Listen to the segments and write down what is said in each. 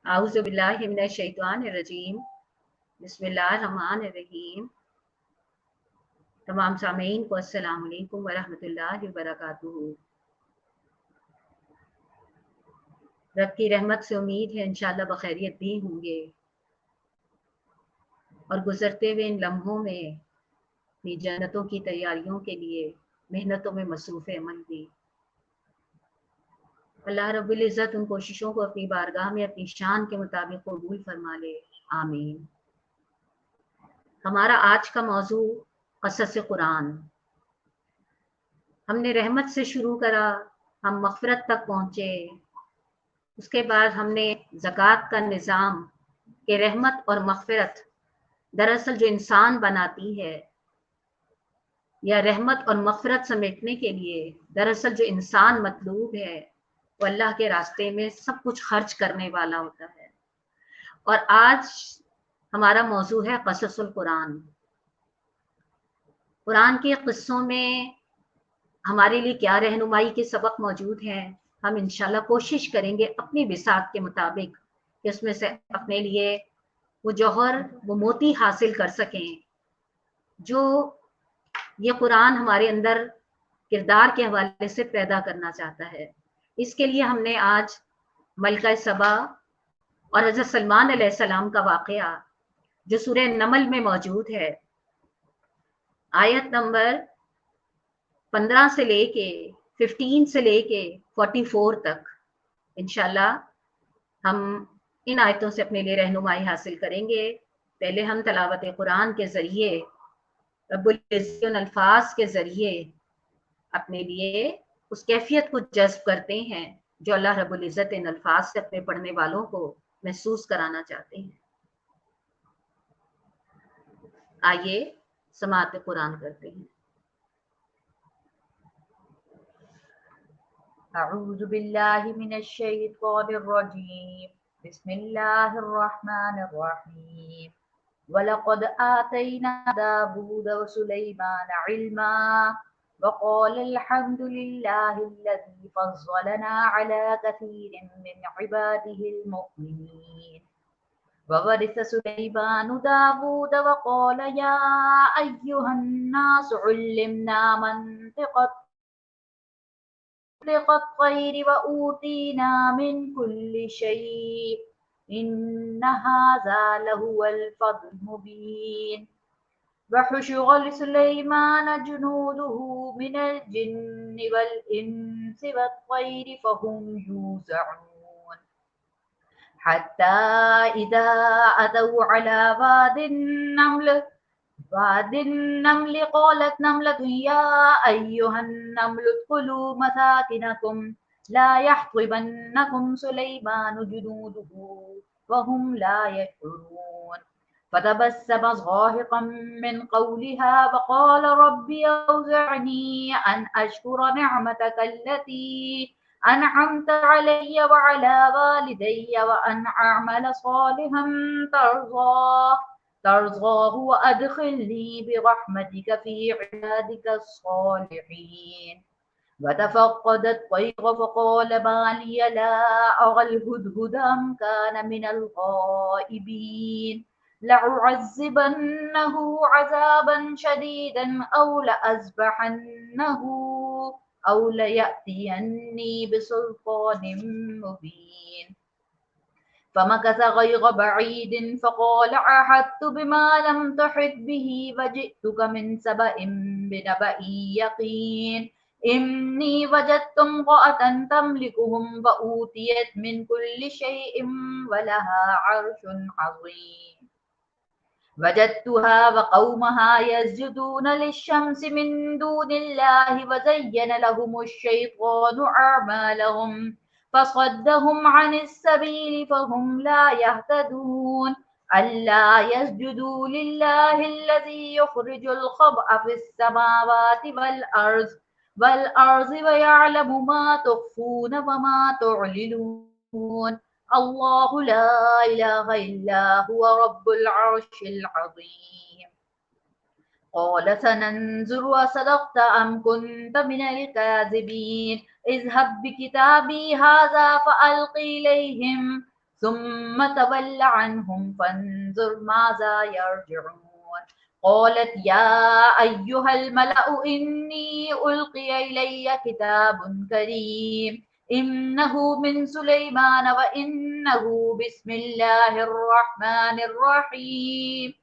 اعوذ باللہ من الشیطان الرجیم، بسم اللہ الرحمن الرحیم۔ تمام سامعین کو السلام علیکم ورحمۃ اللہ وبرکاتہ۔ رب کی رحمت سے امید ہے انشاءاللہ بخیریت بھی ہوں گے، اور گزرتے ہوئے ان لمحوں میں اپنی جنتوں کی تیاریوں کے لیے محنتوں میں مصروف عمل بھی۔ اللہ رب العزت ان کوششوں کو اپنی بارگاہ میں اپنی شان کے مطابق قبول فرما لے، آمین۔ ہمارا آج کا موضوع قصص قرآن۔ ہم نے رحمت سے شروع کرا، ہم مغفرت تک پہنچے، اس کے بعد ہم نے زکوٰۃ کا نظام کہ رحمت اور مغفرت دراصل جو انسان بناتی ہے، یا رحمت اور مغفرت سمیٹنے کے لیے دراصل جو انسان مطلوب ہے وہ اللہ کے راستے میں سب کچھ خرچ کرنے والا ہوتا ہے۔ اور آج ہمارا موضوع ہے قصص القرآن۔ قرآن کے قصوں میں ہمارے لیے کیا رہنمائی کے سبق موجود ہیں، ہم انشاءاللہ کوشش کریں گے اپنی بساط کے مطابق کہ اس میں سے اپنے لیے وہ جوہر، وہ موتی حاصل کر سکیں جو یہ قرآن ہمارے اندر کردار کے حوالے سے پیدا کرنا چاہتا ہے۔ اس کے لیے ہم نے آج ملکہ سبا اور حضرت سلمان علیہ السلام کا واقعہ جو سورہ نمل میں موجود ہے، آیت نمبر 15 سے لے کے 15 سے لے کے 44 تک انشاءاللہ ہم ان آیتوں سے اپنے لیے رہنمائی حاصل کریں گے۔ پہلے ہم تلاوت قرآن کے ذریعے، رب العزت ان الفاظ کے ذریعے اپنے لیے اس کیفیت کو جذب کرتے ہیں جو اللہ رب العزت ان الفاظ سے اپنے پڑھنے والوں کو محسوس کرانا چاہتے ہیں۔ آئیے سماعت قرآن کرتے ہیں۔ اعوذ باللہ من الشیطان الرجیم، بسم اللہ الرحمن الرحیم۔ وَلَقَدْ آتَيْنَا دَاوُودَ وَسُلَيْمَانَ عِلْمًا وَقَالَ الْحَمْدُ لِلَّهِ الَّذِي فَضَّلَنَا عَلَى كَثِيرٍ مِّنْ عِبَادِهِ الْمُؤْمِنِينَ۔ وورث سليمان داود وقال يا أيها الناس علمنا منطق الطير وأوتينا من كل شيء إن هذا لهو الفضل المبين۔ وحشر لسليمان جنوده من الجن والإنس والطير فهم يوزعون، حتى إذا أتوا على واد النمل قالت نملة يا أيها النمل ادخلوا مساكنكم لا يحطمنكم سليمان جنوده وهم لا يشعرون، فتبسم ضاحكا من قولها وقال ربي أوزعني أن أشكر نعمتك التي أنعمت علي وعلى والدي وأن أعمل صالحا ترضاه وأدخلني برحمتك في عبادك الصالحين۔ وتفقد الطير فقال ما لي لا أرى الهدهد أم كان من الغائبين، لأعذبنه عذابا شديدا أو ليأتيني بسلطان مبين۔ فمكث غير بعيد فقال أحطت بما لم تحط به وجئتك من سبأ بنبأ يقين، إني وجدت امرأة تملكهم وأوتيت من كل شيء ولها عرش عظيم، وجدتها وقومها يسجدون للشمس من دون الله وزين لهم الشيطان أعمالهم فصدهم عن السبيل فهم لا يهتدون، ألا يسجدوا لله الذي يخرج الخبأ في السماوات والأرض ويعلم ما تخفون وما تعلنون، الله لا إله إلا هو رب العرش العظيم۔ قال سننظر أصدقت أم كنت من الكاذبين اذهب بكتابي هذا فألق إليهم ثم تول عنهم فانظر ماذا يرجعون قالت يا أيها الملأ إني ألقي إلي كتاب كريم إنه من سليمان وإنه بسم الله الرحمن الرحيم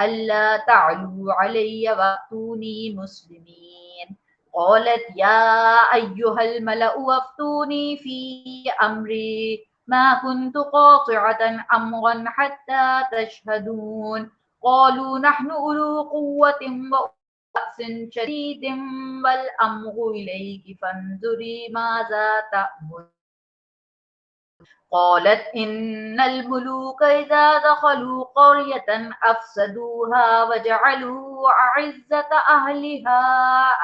ألا تعلوا علي وأتوني مسلمين قالت يا أيها الملأ وافتوني في أمري ما كنت قاطعة أمرا حتى تشهدون قالوا نحن أولو قوة وبأس شديد والأمر إليك فانظري ماذا تأمرون قالت إن الملوك إذا دخلوا قرية أفسدوها وجعلوا أعزة أهلها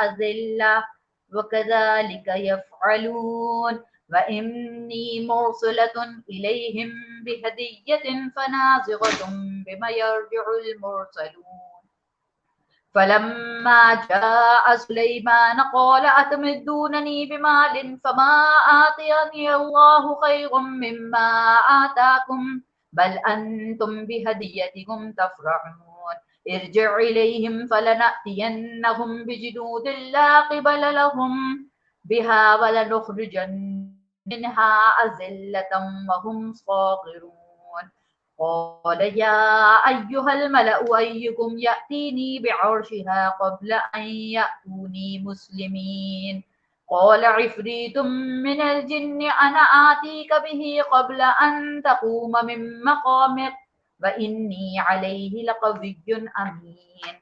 أذلة وكذلك يفعلون وإني مرسلة إليهم بهدية فناظرة بما يرجع المرسلون فلما جاء سليمان قال أتمدونني بمال فما آتيني الله خير مما آتاكم بل أنتم بهديتكم تفرحون ارجع إليهم فلنأتينهم بجنود لا قبل لهم بها ولنخرجن منها أذلة وهم صاغرون قال يا أيها الملأ أيكم يأتيني بعرشها قبل أن يأتوني مسلمين قال عفريت من الجن أنا آتيك به قبل أن تقوم من مقامك وإني عليه لقوي أمين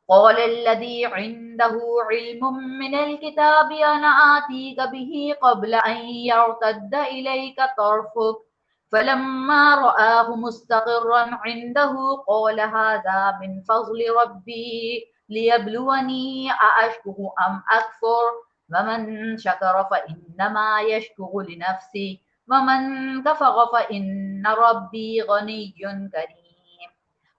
قال الذي عنده علم من الكتاب أنا آتيك به قبل أن يرتد إليك طرفك فلما رآه مستقرا عنده قال هذا من فضل ربي ليبلوني أأشكر أم أكفر ومن شكر فإنما يشكر لنفسه ومن كفر فإن ربي غني كريم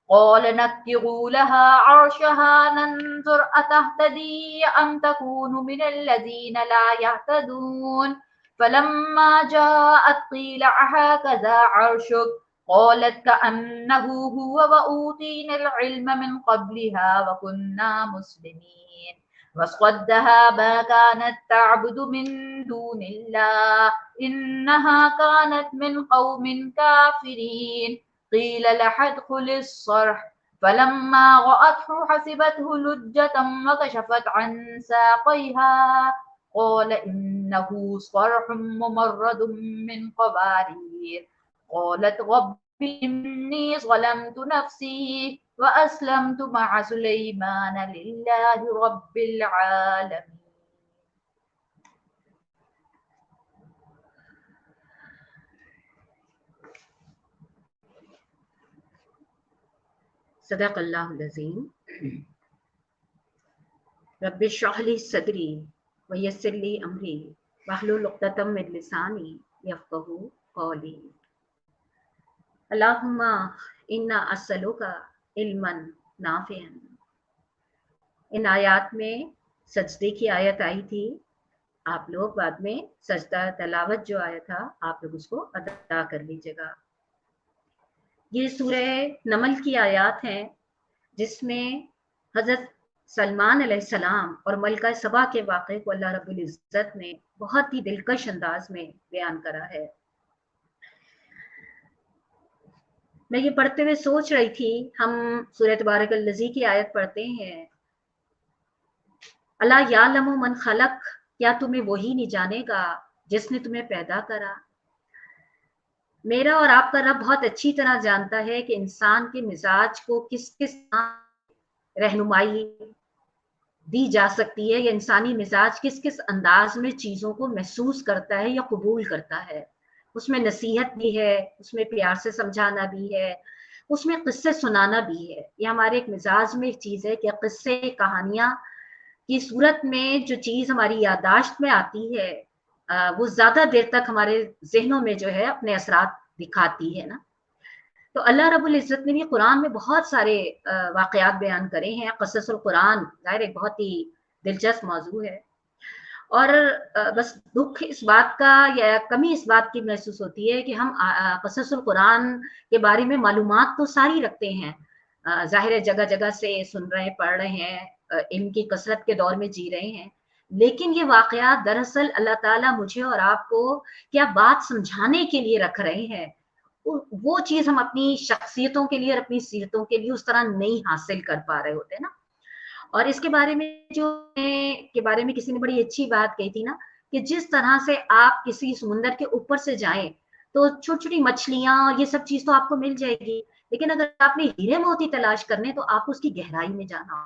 قال نكروا لها عرشها ننظر أتهتدي أم تكون من الذين لا يهتدون فلما جاءت قيل أهكذا عرشك قالت كأنه هو وأوتينا العلم من قبلها وكنا مسلمين وصدها ما كانت تعبد من دون الله إنها كانت من قوم كافرين قيل لها ادخل الصرح فلما رأته حسبته لجة وكشفت عن ساقيها قال إنه صرح ممرد من قوارير قالت رب إني ظلمت نفسي وأسلمت مع سليمان لله رب العالمين. صدق اللہ العظیم. رب اشرح لی صدری ویسر لی امری واحلل عقدۃ من لسانی یفقہوا قولی. اللہم انا اسألک علما نافعا. ان آیات میں سجدے کی آیت آئی تھی. آپ لوگ بعد میں سجدہ تلاوت جو آیا تھا آپ لوگ اس کو ادا کر لیجیے گا. یہ سورہ نمل کی آیات ہیں جس میں حضرت سلمان علیہ السلام اور ملکہ سبا کے واقعے کو اللہ رب العزت نے بہت ہی دلکش انداز میں بیان کرا ہے. میں یہ پڑھتے ہوئے سوچ رہی تھی، ہم سورہ تبارک الذی کی آیت پڑھتے ہیں، اللہ یعلم من خلق، کیا تمہیں وہی نہیں جانے گا جس نے تمہیں پیدا کرا. میرا اور آپ کا رب بہت اچھی طرح جانتا ہے کہ انسان کے مزاج کو کس کس رہنمائی دی جا سکتی ہے، یا انسانی مزاج کس کس انداز میں چیزوں کو محسوس کرتا ہے یا قبول کرتا ہے. اس میں نصیحت بھی ہے، اس میں پیار سے سمجھانا بھی ہے، اس میں قصے سنانا بھی ہے. یہ ہمارے ایک مزاج میں ایک چیز ہے کہ قصے کہانیاں کی صورت میں جو چیز ہماری یادداشت میں آتی ہے وہ زیادہ دیر تک ہمارے ذہنوں میں جو ہے اپنے اثرات دکھاتی ہے نا. تو اللہ رب العزت نے بھی قرآن میں بہت سارے واقعات بیان کرے ہیں. قصص القرآن ظاہر ایک بہت ہی دلچسپ موضوع ہے، اور بس دکھ اس بات کا یا کمی اس بات کی محسوس ہوتی ہے کہ ہم قصص القرآن کے بارے میں معلومات تو ساری رکھتے ہیں، ظاہر جگہ جگہ سے سن رہے ہیں، پڑھ رہے ہیں، علم کی کثرت کے دور میں جی رہے ہیں، لیکن یہ واقعات دراصل اللہ تعالیٰ مجھے اور آپ کو کیا بات سمجھانے کے لیے رکھ رہے ہیں، وہ چیز ہم اپنی شخصیتوں کے لیے اور اپنی سیرتوں کے لیے اس طرح نہیں حاصل کر پا رہے ہوتے نا. اور اس کے بارے میں کسی نے بڑی اچھی بات کہی تھی نا، کہ جس طرح سے آپ کسی سمندر کے اوپر سے جائیں تو چھوٹی چھوٹی مچھلیاں اور یہ سب چیز تو آپ کو مل جائے گی، لیکن اگر آپ نے ہیرے موتی تلاش کرنے تو آپ کو اس کی گہرائی میں جانا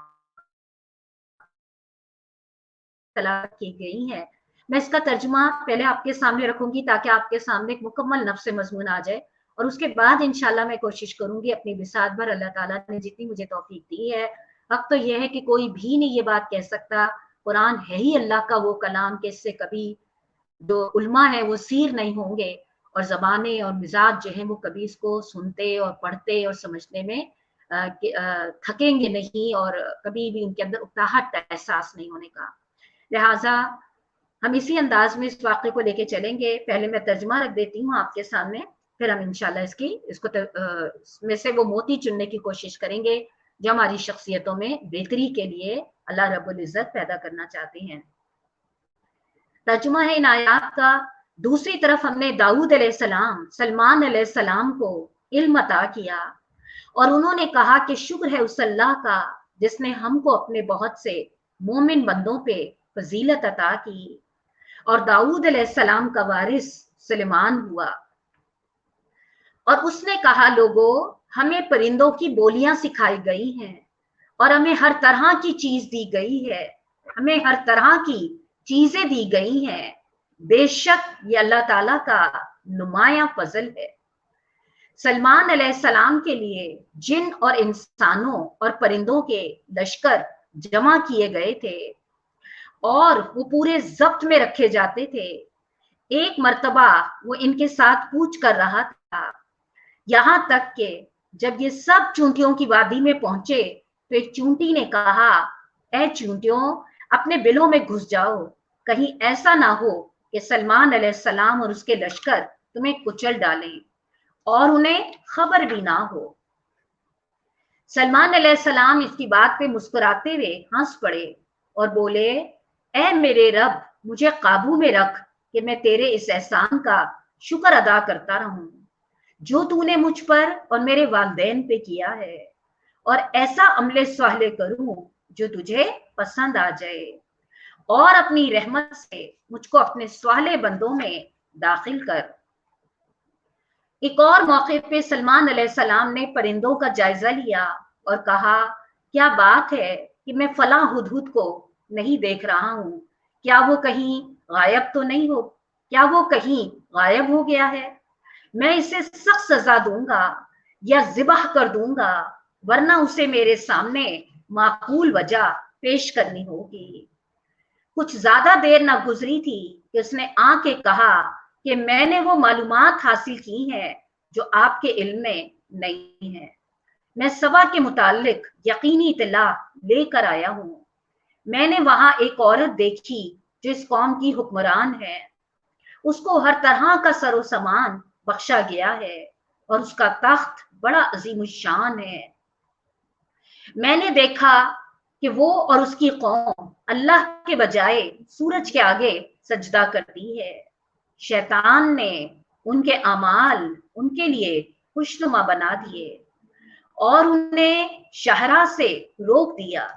تلاش کی گئی ہے. میں اس کا ترجمہ پہلے آپ کے سامنے رکھوں گی تاکہ آپ کے سامنے ایک مکمل نفس مضمون آ جائے، اور اس کے بعد انشاءاللہ میں کوشش کروں گی اپنی بساط بھر اللہ تعالیٰ نے جتنی مجھے توفیق دی ہے. حق تو یہ ہے کہ کوئی بھی نہیں یہ بات کہہ سکتا قرآن ہے ہی اللہ کا وہ کلام کہ اس سے کبھی جو علماء ہیں وہ سیر نہیں ہوں گے، اور زبانیں اور مزاج جو ہیں وہ کبھی اس کو سنتے اور پڑھتے اور سمجھنے میں تھکیں گے نہیں، اور کبھی بھی ان کے اندر اکتاہٹ کا احساس نہیں ہونے کا. لہٰذا ہم اسی انداز میں اس واقعے کو لے کے چلیں گے. پہلے میں ترجمہ رکھ دیتی ہوں آپ کے سامنے، پھر ہم انشاءاللہ اس کو میں سے وہ موتی چننے کی کوشش کریں گے جو ہماری شخصیتوں میں بہتری کے لیے اللہ رب العزت پیدا کرنا چاہتے ہیں. ترجمہ ہے ان آیات کا. دوسری طرف ہم نے داؤد علیہ السلام، سلمان علیہ السلام کو علم عطا کیا، اور انہوں نے کہا کہ شکر ہے اس اللہ کا جس نے ہم کو اپنے بہت سے مومن بندوں پہ فضیلت عطا کی. اور داؤد علیہ السلام کا وارث سلیمان ہوا، اور اس نے کہا لوگوں ہمیں پرندوں کی بولیاں سکھائی گئی ہیں، اور ہمیں ہر طرح کی چیز دی گئی ہے، ہمیں ہر طرح کی چیزیں دی گئی ہیں، بے شک یہ اللہ تعالیٰ کا نمایاں فضل ہے. سلمان علیہ السلام کے لیے جن اور انسانوں اور پرندوں کے لشکر جمع کیے گئے تھے، اور وہ پورے ضبط میں رکھے جاتے تھے. ایک مرتبہ وہ ان کے ساتھ کوچ کر رہا تھا، یہاں تک کہ جب یہ سب چونٹیوں کی وادی میں پہنچے تو ایک چونٹی نے کہا اے چونٹیوں اپنے بلوں میں گھس جاؤ، کہیں ایسا نہ ہو کہ سلمان علیہ السلام اور اس کے لشکر تمہیں کچل ڈالیں اور انہیں خبر بھی نہ ہو. سلمان علیہ السلام اس کی بات پہ مسکراتے ہوئے ہنس پڑے اور بولے اے میرے رب مجھے قابو میں رکھ کہ میں تیرے اس احسان کا شکر ادا کرتا رہوں جو تو نے مجھ پر اور میرے والدین پہ کیا ہے، اور ایسا عمل صالح کروں جو تجھے پسند آ جائے، اور اپنی رحمت سے مجھ کو اپنے صالح بندوں میں داخل کر. ایک اور موقع پہ سلمان علیہ السلام نے پرندوں کا جائزہ لیا اور کہا کیا بات ہے کہ میں فلاں ہدہد کو نہیں دیکھ رہا ہوں، کیا وہ کہیں غائب تو نہیں ہو، کیا وہ کہیں غائب ہو گیا ہے؟ میں اسے سخت سزا دوں گا یا ذبح کر دوں گا، ورنہ اسے میرے سامنے معقول وجہ پیش کرنی ہوگی. کچھ زیادہ دیر نہ گزری تھی کہ اس نے آ کے کہا کہ میں نے وہ معلومات حاصل کی ہیں جو آپ کے علم میں نہیں ہیں. میں سبا کے متعلق یقینی اطلاع لے کر آیا ہوں. میں نے وہاں ایک عورت دیکھی جو اس قوم کی حکمران ہے، اس کو ہر طرح کا سر و سامان بخشا گیا ہے اور اس کا تخت بڑا عظیم الشان ہے. میں نے دیکھا کہ وہ اور اس کی قوم اللہ کے بجائے سورج کے آگے سجدہ کرتی ہے. شیطان نے ان کے اعمال ان کے لیے خوشنما بنا دیے اور انہیں شاہراہ سے روک دیا،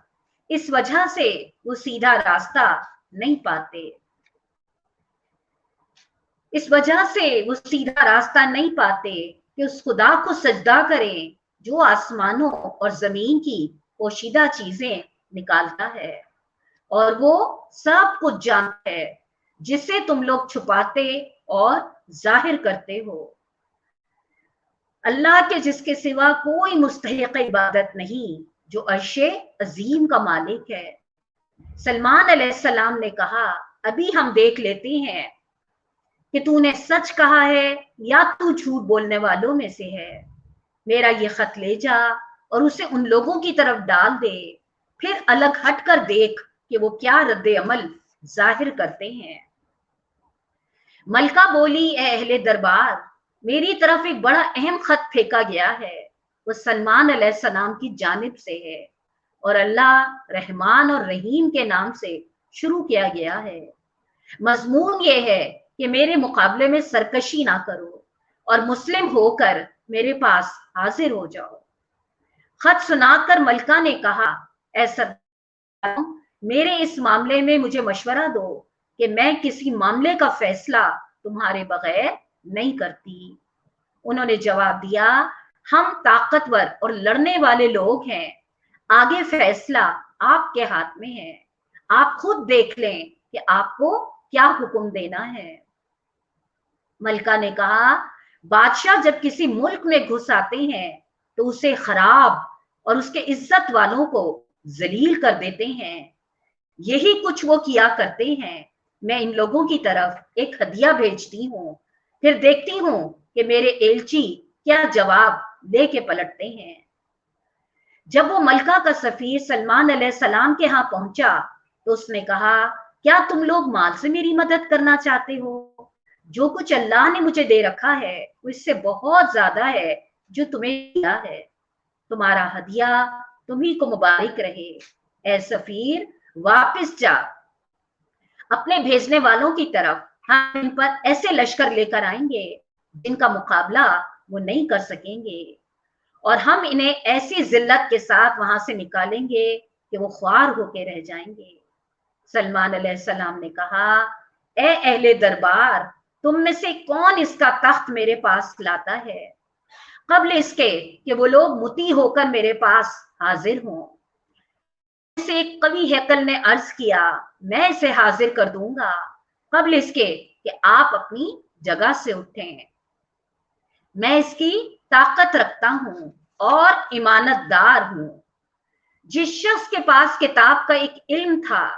اس وجہ سے وہ سیدھا راستہ نہیں پاتے. اس وجہ سے وہ سیدھا راستہ نہیں پاتے کہ اس خدا کو سجدہ کریں جو آسمانوں اور زمین کی پوشیدہ چیزیں نکالتا ہے، اور وہ سب کچھ جانتا ہے جسے تم لوگ چھپاتے اور ظاہر کرتے ہو. اللہ کے جس کے سوا کوئی مستحق عبادت نہیں جو عرش عظیم کا مالک ہے. سلمان علیہ السلام نے کہا ابھی ہم دیکھ لیتے ہیں کہ تو نے سچ کہا ہے یا تو جھوٹ بولنے والوں میں سے ہے. میرا یہ خط لے جا اور اسے ان لوگوں کی طرف ڈال دے، پھر الگ ہٹ کر دیکھ کہ وہ کیا رد عمل ظاہر کرتے ہیں۔ ملکہ بولی، اے اہل دربار، میری طرف ایک بڑا اہم خط پھینکا گیا ہے، وہ سلمان علیہ السلام کی جانب سے ہے، اور اللہ رحمان اور رحیم کے نام سے شروع کیا گیا ہے۔ مضمون یہ ہے کہ میرے مقابلے میں سرکشی نہ کرو اور مسلم ہو کر میرے پاس حاضر ہو جاؤ۔ خط سنا کر ملکہ نے کہا، اے سرداروں، میرے اس معاملے میں مجھے مشورہ دو کہ میں کسی معاملے کا فیصلہ تمہارے بغیر نہیں کرتی۔ انہوں نے جواب دیا، ہم طاقتور اور لڑنے والے لوگ ہیں، آگے فیصلہ آپ کے ہاتھ میں ہے، آپ خود دیکھ لیں کہ آپ کو کیا حکم دینا ہے۔ ملکہ نے کہا، بادشاہ جب کسی ملک میں گھس آتے ہیں تو اسے خراب اور اس کے عزت والوں کو ذلیل کر دیتے ہیں، یہی کچھ وہ کیا کرتے ہیں۔ میں ان لوگوں کی طرف ایک ہدیہ بھیجتی ہوں، پھر دیکھتی ہوں کہ میرے ایلچی کیا جواب لے کے پلٹتے ہیں۔ جب وہ ملکہ کا سفیر سلمان علیہ السلام کے ہاں پہنچا تو اس نے کہا، کیا تم لوگ مال سے میری مدد کرنا چاہتے ہو؟ جو کچھ اللہ نے مجھے دے رکھا ہے وہ اس سے بہت زیادہ ہے جو تمہیں دیا ہے، تمہارا ہدیہ تمہیں کو مبارک رہے۔ اے سفیر، واپس جا اپنے بھیجنے والوں کی طرف، ہم ان پر ایسے لشکر لے کر آئیں گے جن کا مقابلہ وہ نہیں کر سکیں گے، اور ہم انہیں ایسی ذلت کے ساتھ وہاں سے نکالیں گے کہ وہ خوار ہو کے رہ جائیں گے۔ سلمان علیہ السلام نے کہا، اے اہل دربار، تم میں سے کون اس کا تخت میرے پاس لاتا ہے قبل اس کے کہ وہ لوگ مطیع ہو کر میرے پاس حاضر ہوں؟ سے ایک قوی ہیکل نے عرض کیا، میں اسے حاضر کر دوں گا قبل اس کے کہ آپ اپنی جگہ سے اٹھیں۔ میں اس کی طاقت رکھتا ہوں اور امانت دار ہوں۔ جس شخص کے پاس کتاب کا ایک علم تھا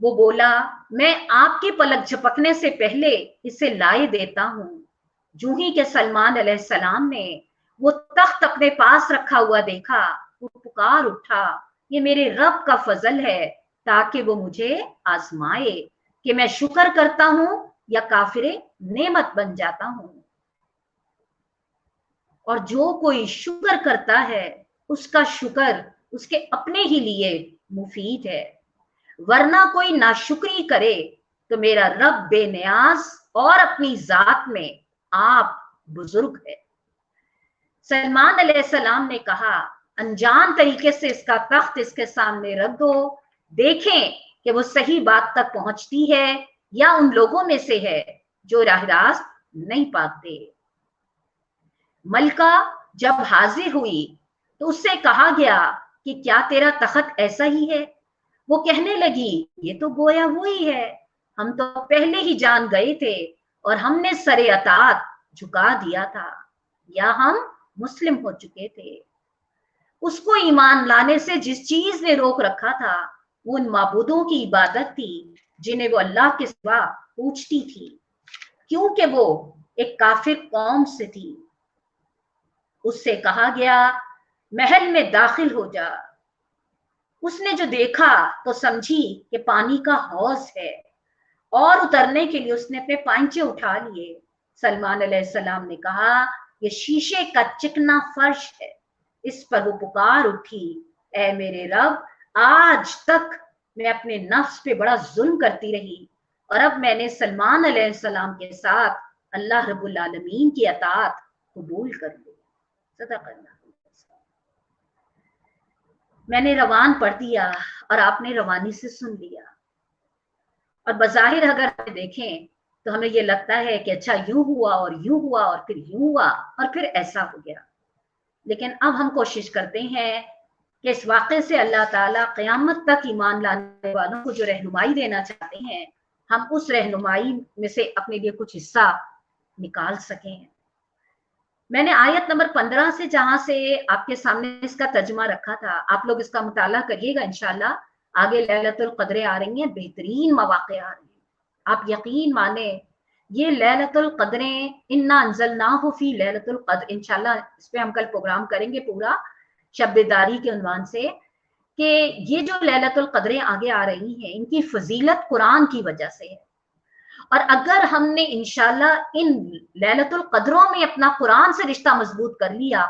وہ بولا، میں آپ کے پلک جھپکنے سے پہلے اسے لائے دیتا ہوں۔ جو ہی کہ سلمان علیہ السلام نے وہ تخت اپنے پاس رکھا ہوا دیکھا، وہ پکار اٹھا، یہ میرے رب کا فضل ہے تاکہ وہ مجھے آزمائے کہ میں شکر کرتا ہوں یا کافر نعمت بن جاتا ہوں۔ اور جو کوئی شکر کرتا ہے اس کا شکر اس کے اپنے ہی لیے مفید ہے، ورنہ کوئی ناشکری کرے تو میرا رب بے نیاز اور اپنی ذات میں آپ بزرگ ہے۔ سلمان علیہ السلام نے کہا، انجان طریقے سے اس کا تخت اس کے سامنے رکھ دو، دیکھیں کہ وہ صحیح بات تک پہنچتی ہے یا ان لوگوں میں سے ہے جو راہ راست نہیں پاتے۔ ملکہ جب حاضر ہوئی تو اس سے کہا گیا کہ کیا تیرا تخت ایسا ہی ہے؟ وہ کہنے لگی، یہ تو گویا وہی ہے، ہم تو پہلے ہی جان گئے تھے اور ہم نے سر اطاعت جھکا دیا تھا، یا ہم مسلم ہو چکے تھے۔ اس کو ایمان لانے سے جس چیز نے روک رکھا تھا وہ ان معبودوں کی عبادت تھی جنہیں وہ اللہ کے سوا پوچھتی تھی، کیونکہ وہ ایک کافر قوم سے تھی۔ اس سے کہا گیا، محل میں داخل ہو جا۔ اس نے جو دیکھا تو سمجھی کہ پانی کا حوض ہے، اور اترنے کے لیے اس نے اپنے پائنچے اٹھا لیے۔ سلمان علیہ السلام نے کہا، یہ شیشے کا چکنا فرش ہے۔ اس پر وہ پکار اٹھی، اے میرے رب، آج تک میں اپنے نفس پہ بڑا ظلم کرتی رہی، اور اب میں نے سلمان علیہ السلام کے ساتھ اللہ رب العالمین کی اطاعت قبول کر لی۔ صدق اللہ۔ میں نے روان پڑھ دیا اور آپ نے روانی سے سن لیا، اور بظاہر اگر ہمیں دیکھیں تو ہمیں یہ لگتا ہے کہ اچھا یوں ہوا اور یوں ہوا اور پھر یوں ہوا اور پھر ایسا ہو گیا، لیکن اب ہم کوشش کرتے ہیں کہ اس واقعے سے اللہ تعالیٰ قیامت تک ایمان لانے والوں کو جو رہنمائی دینا چاہتے ہیں، ہم اس رہنمائی میں سے اپنے لیے کچھ حصہ نکال سکیں۔ میں نے آیت نمبر 15 سے جہاں سے آپ کے سامنے اس کا ترجمہ رکھا تھا، آپ لوگ اس کا مطالعہ کریے گا انشاءاللہ۔ آگے لیلۃ القدر آ رہی ہیں، بہترین مواقع آ رہی ہیں، آپ یقین مانیں ये लैलतुल क़द्रें, इन्ना अंज़लनाहु फी लैलतुल क़द्र, इंशाल्लाह इस पे हम कल प्रोग्राम करेंगे पूरा शब-ए-दारी के उन्वान से, कि ये जो लैलतुल क़द्रें आगे आ रही हैं इनकी फजीलत कुरान की वजह से है। और अगर हमने इंशाल्लाह इन लैलतुल क़द्रों में अपना कुरान से रिश्ता मजबूत कर लिया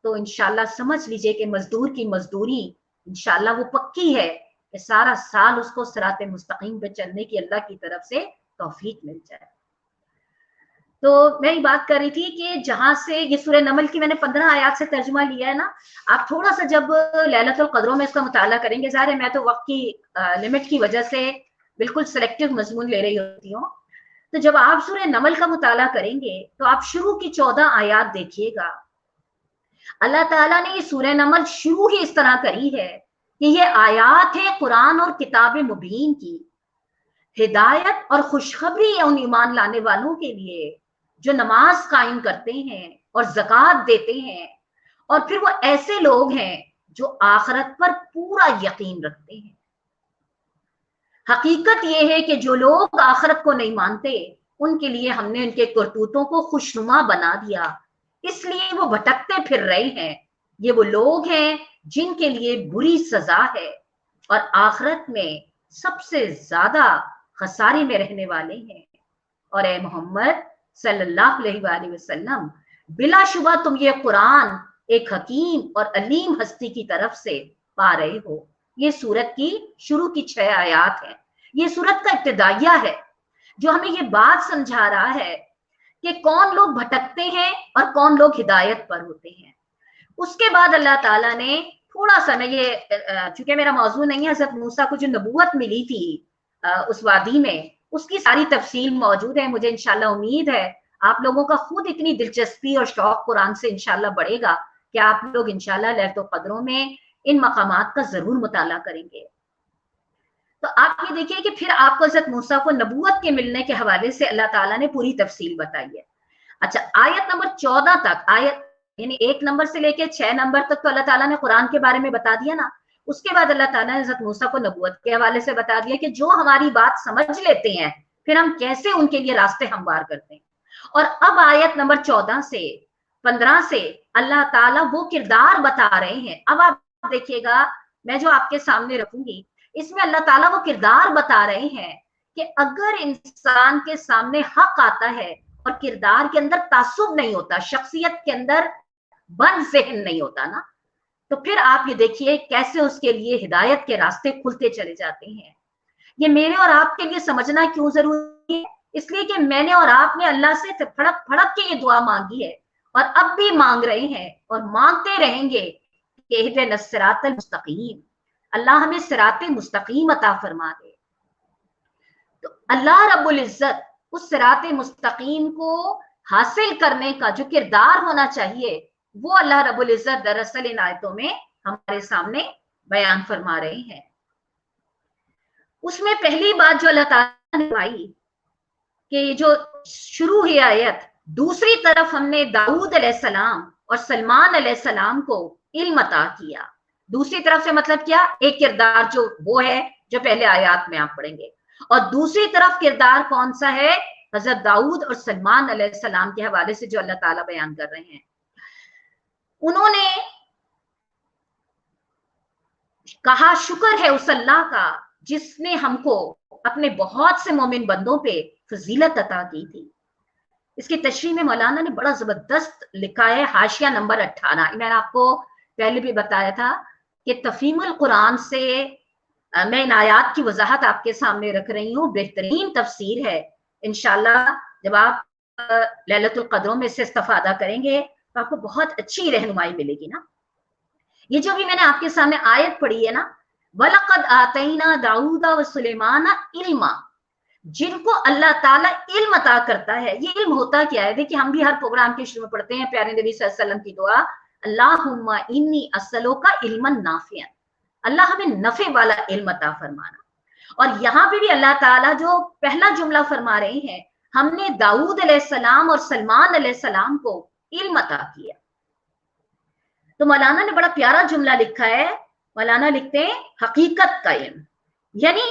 तो इंशाल्लाह समझ लीजिए कि मजदूर की मजदूरी इंशाल्लाह वो पक्की है कि सारा साल उसको सिराते मुस्तकीम पे चलने की अल्लाह की तरफ से तौफीक मिल जाए। तो मैं ये बात कर रही थी कि जहां से ये सूरह नमल की मैंने 15 आयत से तर्जुमा लिया है ना, आप थोड़ा सा जब लैलतुल क़द्रों में इसका मुताला करेंगे, ज़ाहिर है मैं तो वक्त की लिमिट की वजह से बिल्कुल सिलेक्टिव मजमून ले रही होती हूँ, तो जब आप सूरह नमल का मुताला करेंगे तो आप शुरू की 14 आयत देखिएगा। अल्लाह ताला ने ये सूरह नमल शुरू ही इस तरह करी है कि ये आयात है कुरान और किताब मुबीन की, हिदायत और खुशखबरी है उन ईमान लाने वालों के लिए जो नमाज कायम करते हैं और ज़कात देते हैं, और फिर वो ऐसे लोग हैं जो आखिरत पर पूरा यकीन रखते हैं। हकीकत ये है कि जो लोग आखिरत को नहीं मानते उनके लिए हमने उनके करतूतों को खुशनुमा बना दिया, इसलिए वो भटकते फिर रहे हैं। ये वो लोग हैं जिनके लिए बुरी सजा है और आखिरत में सबसे ज्यादा खसारे में रहने वाले हैं। और ए मोहम्मद सल्लल्लाहु अलैहि वसल्लम, बिलाशुबा तुम ये कुरान एक हकीम और अलीम हस्ती की तरफ से पा रहे हो। ये सूरत की शुरू की 6 आयत है। ये सूरत का इब्तिदाइया है जो हमें ये बात समझा रहा है कि कौन लोग भटकते हैं और कौन लोग हिदायत पर होते हैं। उसके बाद अल्लाह ताला ने थोड़ा सा, मैं ये चूंकि मेरा मौजू नहीं है, हज़रत मूसा को जो नबूवत मिली थी उस वादी में, उसकी सारी तफसील मौजूद है। मुझे इंशाल्लाह उम्मीद है आप लोगों का खुद इतनी दिलचस्पी और शौक कुरान से इंशाल्लाह बढ़ेगा कि आप लोग इंशाल्लाह लैलतुल क़द्रों में इन मकामात का जरूर मुताला करेंगे। तो आप ये देखिए कि फिर आपको हज़रत मूसा को नबूवत के मिलने के हवाले से अल्लाह ताला ने पूरी तफसील बताई है। अच्छा, आयत नंबर 14 तक, आयत यानी 1 नंबर से लेके 6 नंबर तक तो अल्लाह ताला ने कुरान के बारे में बता दिया ना। उसके बाद अल्लाह ताला ने हज़रत मूसा को नबूवत के हवाले से बता दिया कि जो हमारी बात समझ लेते हैं फिर हम कैसे उनके लिए रास्ते हमवार करते हैं। और अब आयत नंबर 14 से 15 से अल्लाह ताला वो किरदार बता रहे हैं। अब आप देखिएगा, मैं जो आपके सामने रखूंगी इसमें अल्लाह ताला वो किरदार बता रहे हैं कि अगर इंसान के सामने हक आता है और किरदार के अंदर तासुब नहीं होता, शख्सियत के अंदर बंद ज़हन नहीं होता ना, तो फिर आप ये देखिए कैसे उसके लिए हिदायत के रास्ते खुलते चले जाते हैं। ये मेरे और आपके लिए समझना क्यों जरूरी है? इसलिए कि मैंने और आपने अल्लाह से फड़क फड़क के ये दुआ मांगी है और अब भी मांग रहे हैं और मांगते रहेंगे कि इहदिनस सिरातल मुस्तकीम, अल्लाह हमें सिराते मुस्तकीम अता फरमा दे। तो अल्लाह रब्बुल इज्जत उस सिराते मुस्तकीम को हासिल करने का जो किरदार होना चाहिए वो अल्लाह रब्बुल इज्जत दरअसल इन आयतों में हमारे सामने बयान फरमा रहे हैं। उसमें पहली बात जो अल्लाह ताला ने बताई कि जो शुरू हुई आयत, दूसरी तरफ हमने दाऊद अलैहिस्सलाम और सलमान अलैहिस्सलाम को इल्म अता किया। दूसरी तरफ से मतलब क्या? एक किरदार जो वो है जो पहले आयत में आप पढ़ेंगे, और दूसरी तरफ किरदार कौन सा है? हजरत दाऊद और सलमान अलैहिस्सलाम के हवाले से जो अल्लाह ताला बयान कर रहे हैं। उन्होंने कहा शुक्र है उस अल्लाह का जिसने हमको अपने बहुत से मोमिन बंदों पे फजीलत अता की थी। इसकी तशरीह में मौलाना ने बड़ा जबरदस्त लिखा है, हाशिया नंबर 18। मैंने आपको पहले भी बताया था कि तफहीमुल कुरान से मैं इन आयात की वजाहत आपके सामने रख रही हूँ। बेहतरीन तफसीर है। इंशाल्लाह जब आप लैलतुल क़द्रों में से इस्तिफादा करेंगे तो आपको बहुत अच्छी रहनुमाई मिलेगी ना। ये जो भी मैंने आपके सामने आयत पढ़ी है ना, वलक़द आतैना दाऊदा व सुलेमाना इल्मा, जिनको अल्लाह ताला इल्म अता करता है। ये इल्म होता क्या है? देखिए, हम भी हर प्रोग्राम के शुरू में पढ़ते हैं प्यारे नबी सल्लल्लाहु अलैहि वसल्लम की दुआ, अल्लाहुम्मा इन्नी अस्सलुका इल्मन नाफियन, अल्लाह हमें नफे वाला इल्म अता फरमाना। और यहाँ पे भी अल्लाह ताला जो पहला जुमला फरमा रहे हैं, हमने दाऊद अलैहिस्सलाम और सलमान अलैहिस्सलाम को इल्म अता किया। तो मौलाना ने बड़ा प्यारा जुमला लिखा है। मौलाना लिखते हैं हकीकत का इल्म, यानी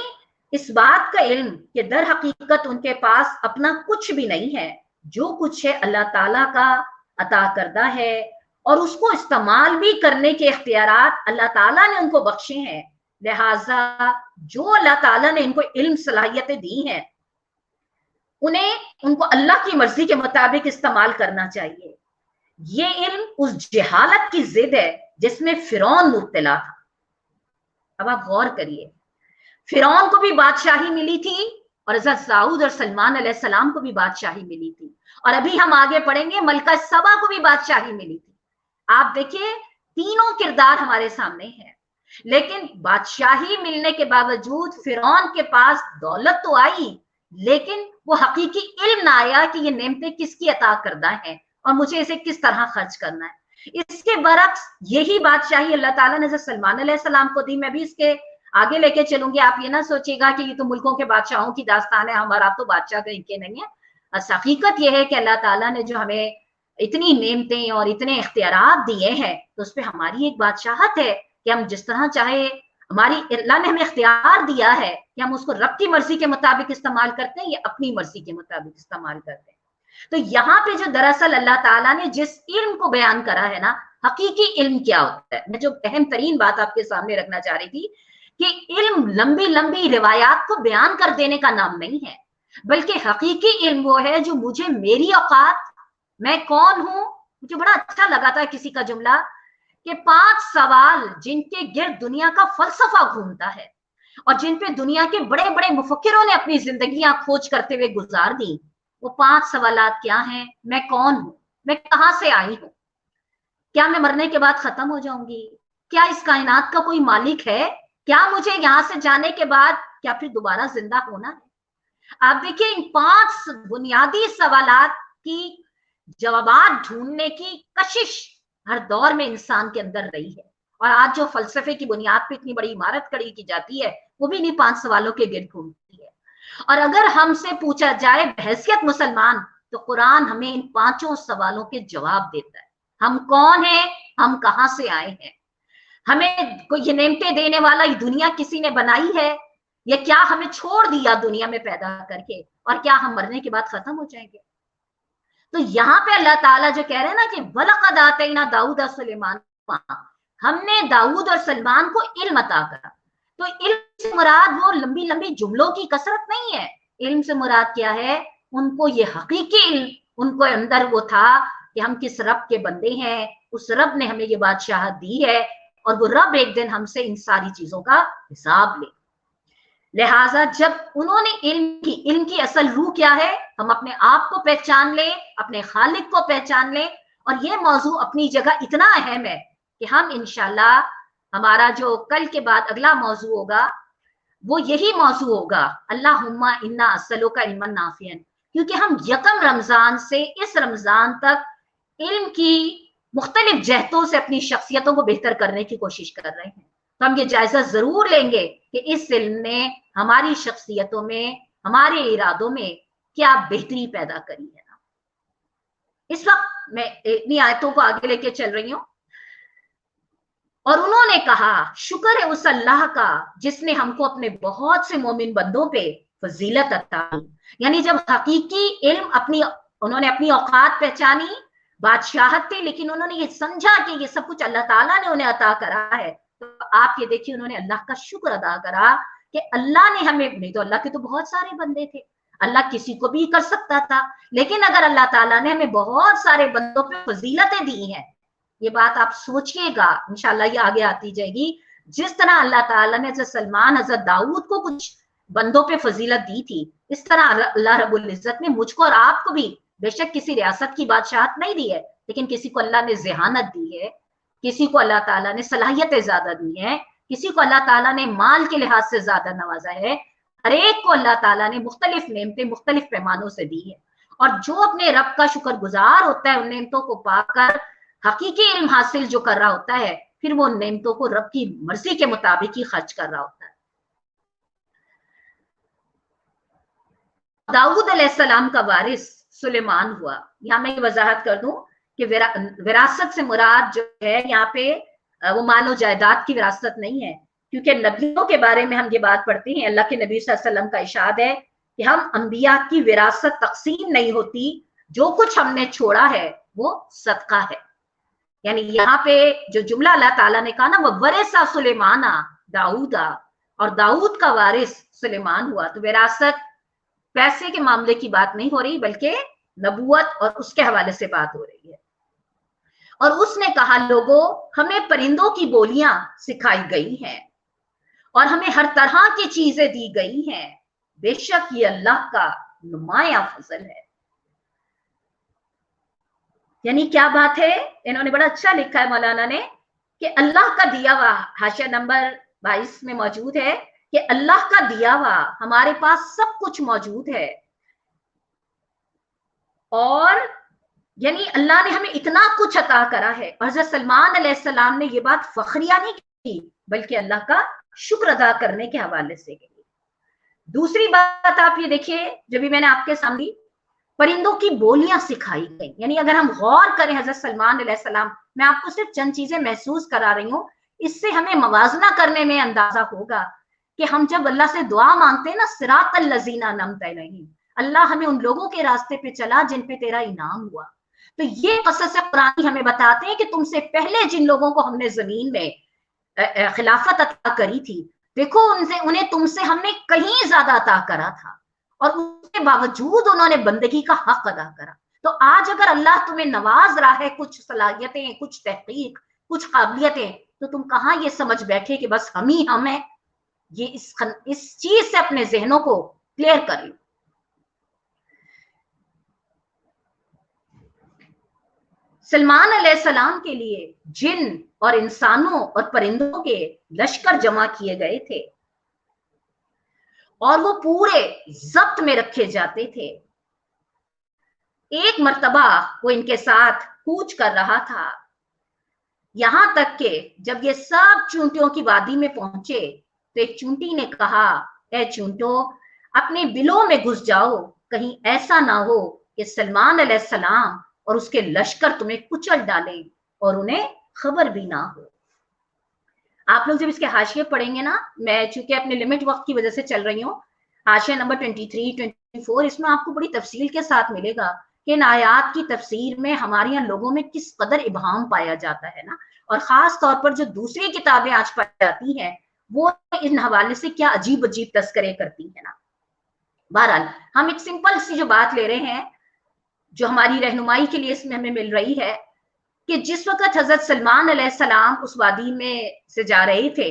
इस बात का इल्म कि दर हकीकत उनके पास अपना कुछ भी नहीं है, जो कुछ है अल्लाह ताला का अता करदा है, और उसको इस्तेमाल भी करने के इख्तियारात अल्लाह ताला ने उनको बख्शे हैं। लिहाजा जो अल्लाह ताला ने इनको इल्म सलाहियतें दी हैं, उनको अल्लाह की मर्जी के मुताबिक इस्तेमाल करना चाहिए। ये इल्म उस जहालत की जिद है जिसमें फिरौन मुब्तला था। अब आप गौर करिए, फिरौन को भी बादशाही मिली थी और हज़रत दाऊद और सलमान अलैहिस्सलाम को भी बादशाही मिली थी, और अभी हम आगे पढ़ेंगे मलका सबा को भी बादशाही मिली थी। आप देखिए, तीनों किरदार हमारे सामने हैं, लेकिन बादशाही मिलने के बावजूद फिरौन के पास दौलत तो आई, लेकिन वो हकीकी इल्म ना आया कि ये नेमतें किसकी अता करदा है और मुझे इसे किस तरह खर्च करना है। इसके बरक्स यही बादशाही अल्लाह ताला ने सलमान अलैहिस्सलाम को दी। मैं भी इसके आगे लेके चलूंगी, आप ये ना सोचिएगा कि ये तो मुल्कों के बादशाहों की दास्तान है, हमारा तो बादशाह कहीं के नहीं है। हकीकत यह है कि अल्लाह ताला ने जो हमें इतनी नेमतें और इतने इख्तियारात दिए हैं, तो उस पर हमारी एक बादशाहत है कि हम जिस तरह चाहे, हमारी अल्लाह ने हमें इख्तियार दिया है कि हम उसको रब की मर्जी के मुताबिक इस्तेमाल करते हैं या अपनी मर्जी के मुताबिक इस्तेमाल करते हैं। तो यहाँ पे जो दरअसल अल्लाह ताला ने जिस इल्म को बयान करा है ना, हकीकी इल्म क्या होता है, मैं जो अहम तरीन बात आपके सामने रखना चाह रही थी कि इल्म लंबी लंबी रिवायात को बयान कर देने का नाम नहीं है, बल्कि हकीकी इल्म वो है जो मुझे मेरी औकात, मैं कौन हूं। मुझे बड़ा अच्छा लगा था किसी का जुमला कि 5 सवाल जिनके गिर्द दुनिया का फलसफा घूमता है और जिन पे दुनिया के बड़े बड़े मुफक्किरों ने अपनी जिंदगियां खोज करते हुए गुजार दी, वो 5 सवालात क्या हैं? मैं कौन हूं, मैं कहां से आई हूं, क्या मैं मरने के बाद खत्म हो जाऊंगी, क्या इस कायनात का कोई मालिक है, क्या मुझे यहां से जाने के बाद क्या फिर दोबारा जिंदा होना है। आप देखिए, इन 5 बुनियादी सवालात की जवाबात ढूंढने की कशिश हर दौर में इंसान के अंदर रही है, और आज जो फलसफे की बुनियाद पे इतनी बड़ी इमारत खड़ी की जाती है, वो भी इन्हीं 5 सवालों के गिर्द घूमती है। और अगर हमसे पूछा जाए बहैसियत मुसलमान, तो कुरान हमें इन 5 सवालों के जवाब देता है। हम कौन हैं, हम कहां से आए हैं, हमें कोई ये नेमतें देने वाला ये दुनिया किसी ने बनाई है, या क्या हमें छोड़ दिया दुनिया में पैदा करके, और क्या हम मरने के बाद खत्म हो जाएंगे। तो यहाँ पे अल्लाह ताला जो कह रहे हैं ना कि वलक़द आतैना दाऊद और सुलेमान, हमने दाऊद और सलमान को इल्म अता करा। तो इल्म से मुराद वो लंबी लंबी जुमलों की कसरत नहीं है। इल्म से मुराद क्या है? उनको ये हकीकी इल्म, उनको अंदर वो था कि हम किस रब के बंदे हैं, उस रब ने हमें ये बादशाहत दी है, और वो रब एक दिन हमसे इन सारी चीजों का हिसाब ले। लिहाजा जब उन्होंने इल्म की असल रूह क्या है, हम अपने आप को पहचान लें, अपने खालिक को पहचान लें, और ये मौजू अपनी जगह इतना अहम है कि हम इंशाल्लाह, हमारा जो कल के बाद अगला मौजू होगा वो यही मौजू होगा, अल्लाहुम्मा इन्ना अस्सलुका इल्मन नाफियन, क्योंकि हम यकम रमजान से इस रमजान तक इल्म की मुख्तलिफ जहतों से अपनी शख्सियतों को बेहतर करने की कोशिश कर रहे हैं। तो हम ये जायजा जरूर लेंगे कि इस इल्म ने हमारी शख्सियतों में, हमारे इरादों में क्या बेहतरी पैदा करी है ना। इस वक्त मैं इतनी आयतों को आगे लेके चल रही हूं। और उन्होंने कहा, शुक्र है उस अल्लाह का जिसने हमको अपने बहुत से मोमिन बंदों पे फजीलत अता की। यानी जब हकीकी इल्म उन्होंने अपनी औकात पहचानी, बादशाहत थी, लेकिन उन्होंने ये समझा कि ये सब कुछ अल्लाह ताला ने उन्हें अता करा है। तो आप ये देखिए, उन्होंने अल्लाह का शुक्र अदा करा कि अल्लाह ने हमें, नहीं तो अल्लाह के तो बहुत सारे बंदे थे, अल्लाह किसी को भी कर सकता था, लेकिन अगर अल्लाह ताला ने हमें बहुत सारे बंदों पे फजीलतें दी हैं, ये बात आप सोचिएगा, इंशाल्लाह ये आगे आती जाएगी। जिस तरह अल्लाह ताला ने हज़रत सलमान, हज़रत दाऊद को कुछ बंदों पे फजीलत दी थी, इस तरह अल्लाह रब्बुल इज्जत ने मुझको और आपको भी, बेशक किसी रियासत की बादशाहत नहीं दी है, लेकिन किसी को अल्लाह ने ज़हानत दी है, किसी को अल्लाह ताला ने सलाहियतें ज्यादा दी हैं, किसी को अल्लाह ताला ने माल के लिहाज से ज्यादा नवाजा है, हर एक को अल्लाह ताला ने मुख्तलिफ नेमतें मुख्तलिफ पैमानों से दी है। और जो अपने रब का शुक्रगुजार होता है, उन नेमतों को पाकर हकीकी इल्म हासिल जो कर रहा होता है, फिर वो नेमतों को रब की मर्जी के मुताबिक ही खर्च कर रहा होता है। दाऊद अलैहिस्सलाम का वारिस सुलेमान हुआ। यहाँ मैं ये वजाहत कर दूं कि विरासत से मुराद जो है यहाँ पे वो मालो जायदाद की विरासत नहीं है, کیونکہ نبیوں کے بارے میں ہم یہ بات پڑھتے ہیں، اللہ کے نبی صلی اللہ علیہ وسلم کا ارشاد ہے کہ ہم انبیاء کی وراثت تقسیم نہیں ہوتی، جو کچھ ہم نے چھوڑا ہے وہ صدقہ ہے. یعنی یہاں پہ جو جملہ اللہ تعالیٰ نے کہا نا، وہ ورثہ سلیمان داؤدا، اور داؤد کا وارث سلیمان ہوا، تو وراثت پیسے کے معاملے کی بات نہیں ہو رہی، بلکہ نبوت اور اس کے حوالے سے بات ہو رہی ہے. اور اس نے کہا لوگوں ہمیں پرندوں کی بولیاں سکھائی گئی ہیں اور ہمیں ہر طرح کی چیزیں دی گئی ہیں، بے شک یہ اللہ کا نمایاں فضل ہے. یعنی کیا بات ہے، انہوں نے بڑا اچھا لکھا ہے مولانا نے کہ اللہ کا دیا ہوا، حاشیہ نمبر 22 میں موجود ہے کہ اللہ کا دیا ہوا ہمارے پاس سب کچھ موجود ہے، اور یعنی اللہ نے ہمیں اتنا کچھ عطا کرا ہے. اور حضرت سلمان علیہ السلام نے یہ بات فخریہ نہیں کی، بلکہ اللہ کا شکر ادا کرنے کے حوالے سے کی. دوسری بات آپ یہ دیکھیے جو بھی میں نے آپ کے سامنے، پرندوں کی بولیاں سکھائی گئی. یعنی اگر ہم غور کریں حضرت سلمان علیہ السلام، میں آپ کو صرف چند چیزیں محسوس کرا رہی ہوں، اس سے ہمیں موازنہ کرنے میں اندازہ ہوگا کہ ہم جب اللہ سے دعا مانگتے ہیں نا، صراط الذین انعمت علیہم، اللہ ہمیں ان لوگوں کے راستے پہ چلا جن پہ تیرا انعام ہوا. تو یہ قصص قرآنی ہمیں بتاتے ہیں کہ تم سے پہلے جن لوگوں کو ہم نے زمین میں خلافت عطا کری تھی، دیکھو انہیں تم سے ہم نے کہیں زیادہ عطا کرا تھا، اور اس کے باوجود انہوں نے بندگی کا حق ادا کرا. تو آج اگر اللہ تمہیں نواز رہا ہے کچھ صلاحیتیں، کچھ تحقیق، کچھ قابلیتیں، تو تم کہاں یہ سمجھ بیٹھے کہ بس ہم ہی ہم ہیں. یہ اس چیز سے اپنے ذہنوں کو کلیئر کر لو. سلمان علیہ السلام کے لیے جن اور انسانوں اور پرندوں کے لشکر جمع کیے گئے تھے، اور وہ پورے ضبط میں رکھے جاتے تھے. ایک مرتبہ وہ ان کے ساتھ کوچ کر رہا تھا، یہاں تک کہ جب یہ سب چونٹیوں کی وادی میں پہنچے تو ایک چونٹی نے کہا، اے چونٹوں اپنے بلوں میں گھس جاؤ، کہیں ایسا نہ ہو کہ سلمان علیہ السلام اور اس کے لشکر تمہیں کچل ڈالیں اور انہیں خبر بھی نہ ہو. آپ لوگ جب اس کے حاشیے پڑھیں گے نا، میں چونکہ اپنے لمٹ وقت کی وجہ سے چل رہی ہوں، حاشیہ نمبر 23, 24، اس میں آپ کو بڑی تفصیل کے ساتھ ملے گا کہ ان آیات کی تفسیر میں ہمارے یہاں لوگوں میں کس قدر ابہام پایا جاتا ہے نا، اور خاص طور پر جو دوسری کتابیں آج پائی جاتی ہیں وہ ان حوالے سے کیا عجیب عجیب تذکرے کرتی ہیں نا. بہرحال ہم ایک سمپل سی جو بات لے رہے ہیں جو ہماری رہنمائی کے لیے اس میں ہمیں مل رہی ہے کہ جس وقت حضرت سلمان علیہ السلام اس وادی میں سے جا رہے تھے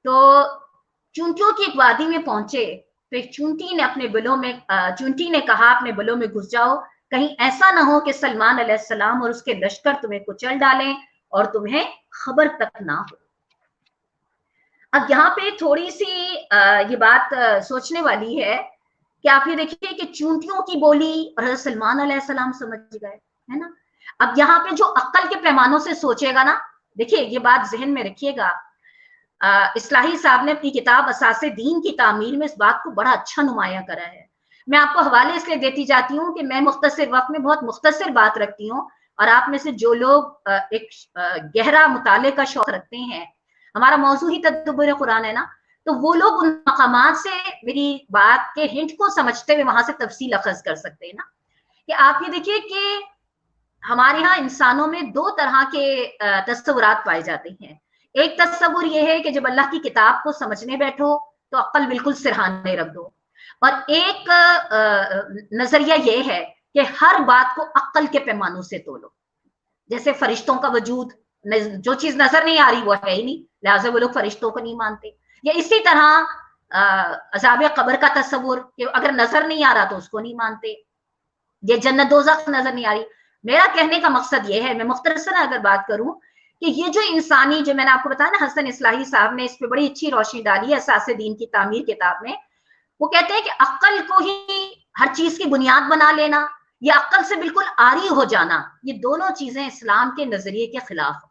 تو چونٹیوں کی ایک وادی میں پہنچے تو ایک چونٹی نے کہا اپنے بلوں میں گھس جاؤ، کہیں ایسا نہ ہو کہ سلمان علیہ السلام اور اس کے لشکر تمہیں کچل ڈالیں اور تمہیں خبر تک نہ ہو. اب یہاں پہ تھوڑی سی یہ بات سوچنے والی ہے کہ آپ یہ دیکھیے کہ چونٹیوں کی بولی اور حضرت سلمان علیہ السلام سمجھ گئے ہے نا. اب یہاں پہ جو عقل کے پیمانوں سے سوچے گا نا، دیکھیے یہ بات ذہن میں رکھیے گا، اصلاحی صاحب نے اپنی کتاب اساس دین کی تعمیر میں اس بات کو بڑا اچھا نمایاں کرا ہے. میں آپ کو حوالے اس لیے دیتی جاتی ہوں کہ میں مختصر وقت میں بہت مختصر بات رکھتی ہوں، اور آپ میں سے جو لوگ ایک گہرا مطالعے کا شوق رکھتے ہیں، ہمارا موضوع ہی تدبر قرآن ہے نا، تو وہ لوگ ان مقامات سے میری بات کے ہنٹ کو سمجھتے ہوئے وہاں سے تفصیل اخذ کر سکتے ہیں نا. کہ آپ یہ دیکھیے کہ ہمارے ہاں انسانوں میں دو طرح کے تصورات پائے جاتے ہیں. ایک تصور یہ ہے کہ جب اللہ کی کتاب کو سمجھنے بیٹھو تو عقل بالکل سرحانے رکھ دو، اور ایک نظریہ یہ ہے کہ ہر بات کو عقل کے پیمانوں سے تولو. جیسے فرشتوں کا وجود، جو چیز نظر نہیں آ رہی وہ ہے ہی نہیں، لہٰذا وہ لوگ فرشتوں کو نہیں مانتے. یا اسی طرح عذاب قبر کا تصور کہ اگر نظر نہیں آ رہا تو اس کو نہیں مانتے. یہ جنت دوزخ نظر نہیں آ رہی. میرا کہنے کا مقصد یہ ہے، میں مختصراً اگر بات کروں، کہ یہ جو انسانی، جو میں نے آپ کو بتایا نا، حسن اصلاحی صاحب نے اس پہ بڑی اچھی روشنی ڈالی ہے اساس دین کی تعمیر کتاب میں. وہ کہتے ہیں کہ عقل کو ہی ہر چیز کی بنیاد بنا لینا یا عقل سے بالکل عاری ہو جانا، یہ دونوں چیزیں اسلام کے نظریے کے خلاف.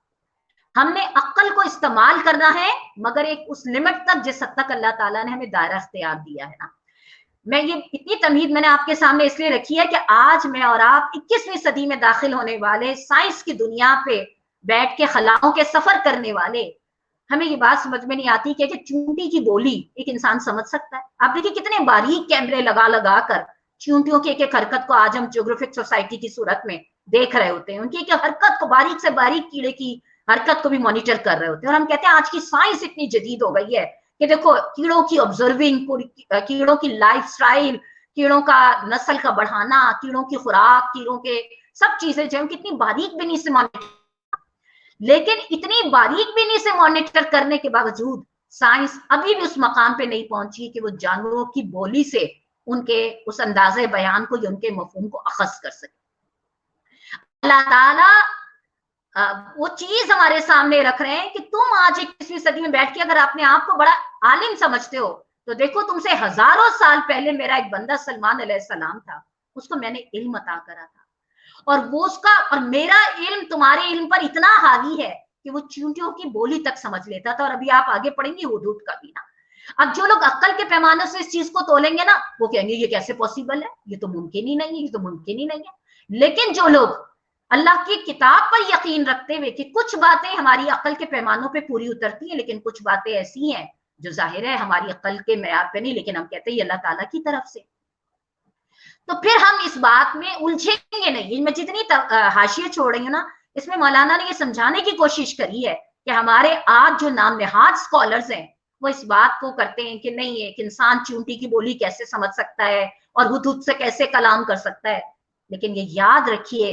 ہم نے عقل کو استعمال کرنا ہے مگر ایک اس لمٹ تک جس حد تک اللہ تعالیٰ نے ہمیں دائرہ اختیار دیا ہے نا. میں یہ اتنی تمہید میں نے آپ کے سامنے اس لیے رکھی ہے کہ آج میں اور آپ 21ویں صدی میں داخل ہونے والے، سائنس کی دنیا پہ بیٹھ کے خلاؤں کے سفر کرنے والے، हमें ये बात समझ में नहीं आती कि चूंटी की बोली एक इंसान समझ सकता है। आप देखिए कितने बारीक कैमरे लगा लगा कर चूंटियों की एक हरकत को आज हम जियोग्राफिक सोसाइटी की सूरत में देख रहे होते हैं, उनकी एक हरकत को, बारीक से बारीक कीड़े की हरकत को भी मॉनिटर कर रहे होते हैं। और हम कहते हैं आज की साइंस इतनी जदीद हो गई है कि देखो कीड़ों की ऑब्जर्विंग, कीड़ों की लाइफ स्टाइल, कीड़ों का नस्ल का बढ़ाना, कीड़ों की खुराक, कीड़ों के सब चीजें जो हम कितनी बारीक बिनी से मॉनिटर, लेकिन इतनी बारीक बिनी से मॉनिटर करने के बावजूद साइंस अभी भी उस मकाम पे नहीं पहुंची कि वो जानवरों की बोली से उनके उस अंदाजे बयान को या उनके मफहूम को अखज़ कर सके। अल्लाह ताला वो चीज हमारे सामने रख रहे हैं कि तुम आज 21वीं सदी में बैठ के अगर अपने आप को बड़ा आलिम समझते हो तो देखो तुमसे हजारों साल पहले मेरा एक बंदा सलमान अलैहिस्सलाम था, उसको मैंने इल्म अता करा था, और वो उसका और मेरा इल्म तुम्हारे इल्म पर इतना हावी है कि वो चींटियों की बोली तक समझ लेता था। और अभी आप आगे पढ़ेंगे हुदूद का भी ना। अब जो लोग अक्ल के पैमाने से इस चीज को तोलेंगे ना, वो कहेंगे ये कैसे पॉसिबल है, ये तो मुमकिन ही नहीं है, ये तो मुमकिन ही नहीं है। लेकिन जो लोग अल्लाह की किताब पर यकीन रखते हुए कि कुछ बातें हमारी अकल के पैमानों पे पूरी उतरती हैं, लेकिन कुछ बातें ऐसी हैं जो जाहिर है हमारी अकल के मेयार पे नहीं, लेकिन हम कहते हैं ये अल्लाह ताला की तरफ से, तो फिर हम इस बात में उलझेंगे नहीं। मैं जितनी हाशिए छोड़ रही हूँ ना, इसमें मौलाना ने ये समझाने की कोशिश करी है कि हमारे आज जो नाम नेहाद स्कॉलर्स हैं वो इस बात को करते हैं कि नहीं, एक इंसान चूंटी की बोली कैसे समझ सकता है और हुदूद से कैसे कलाम कर सकता है। लेकिन ये याद रखिए,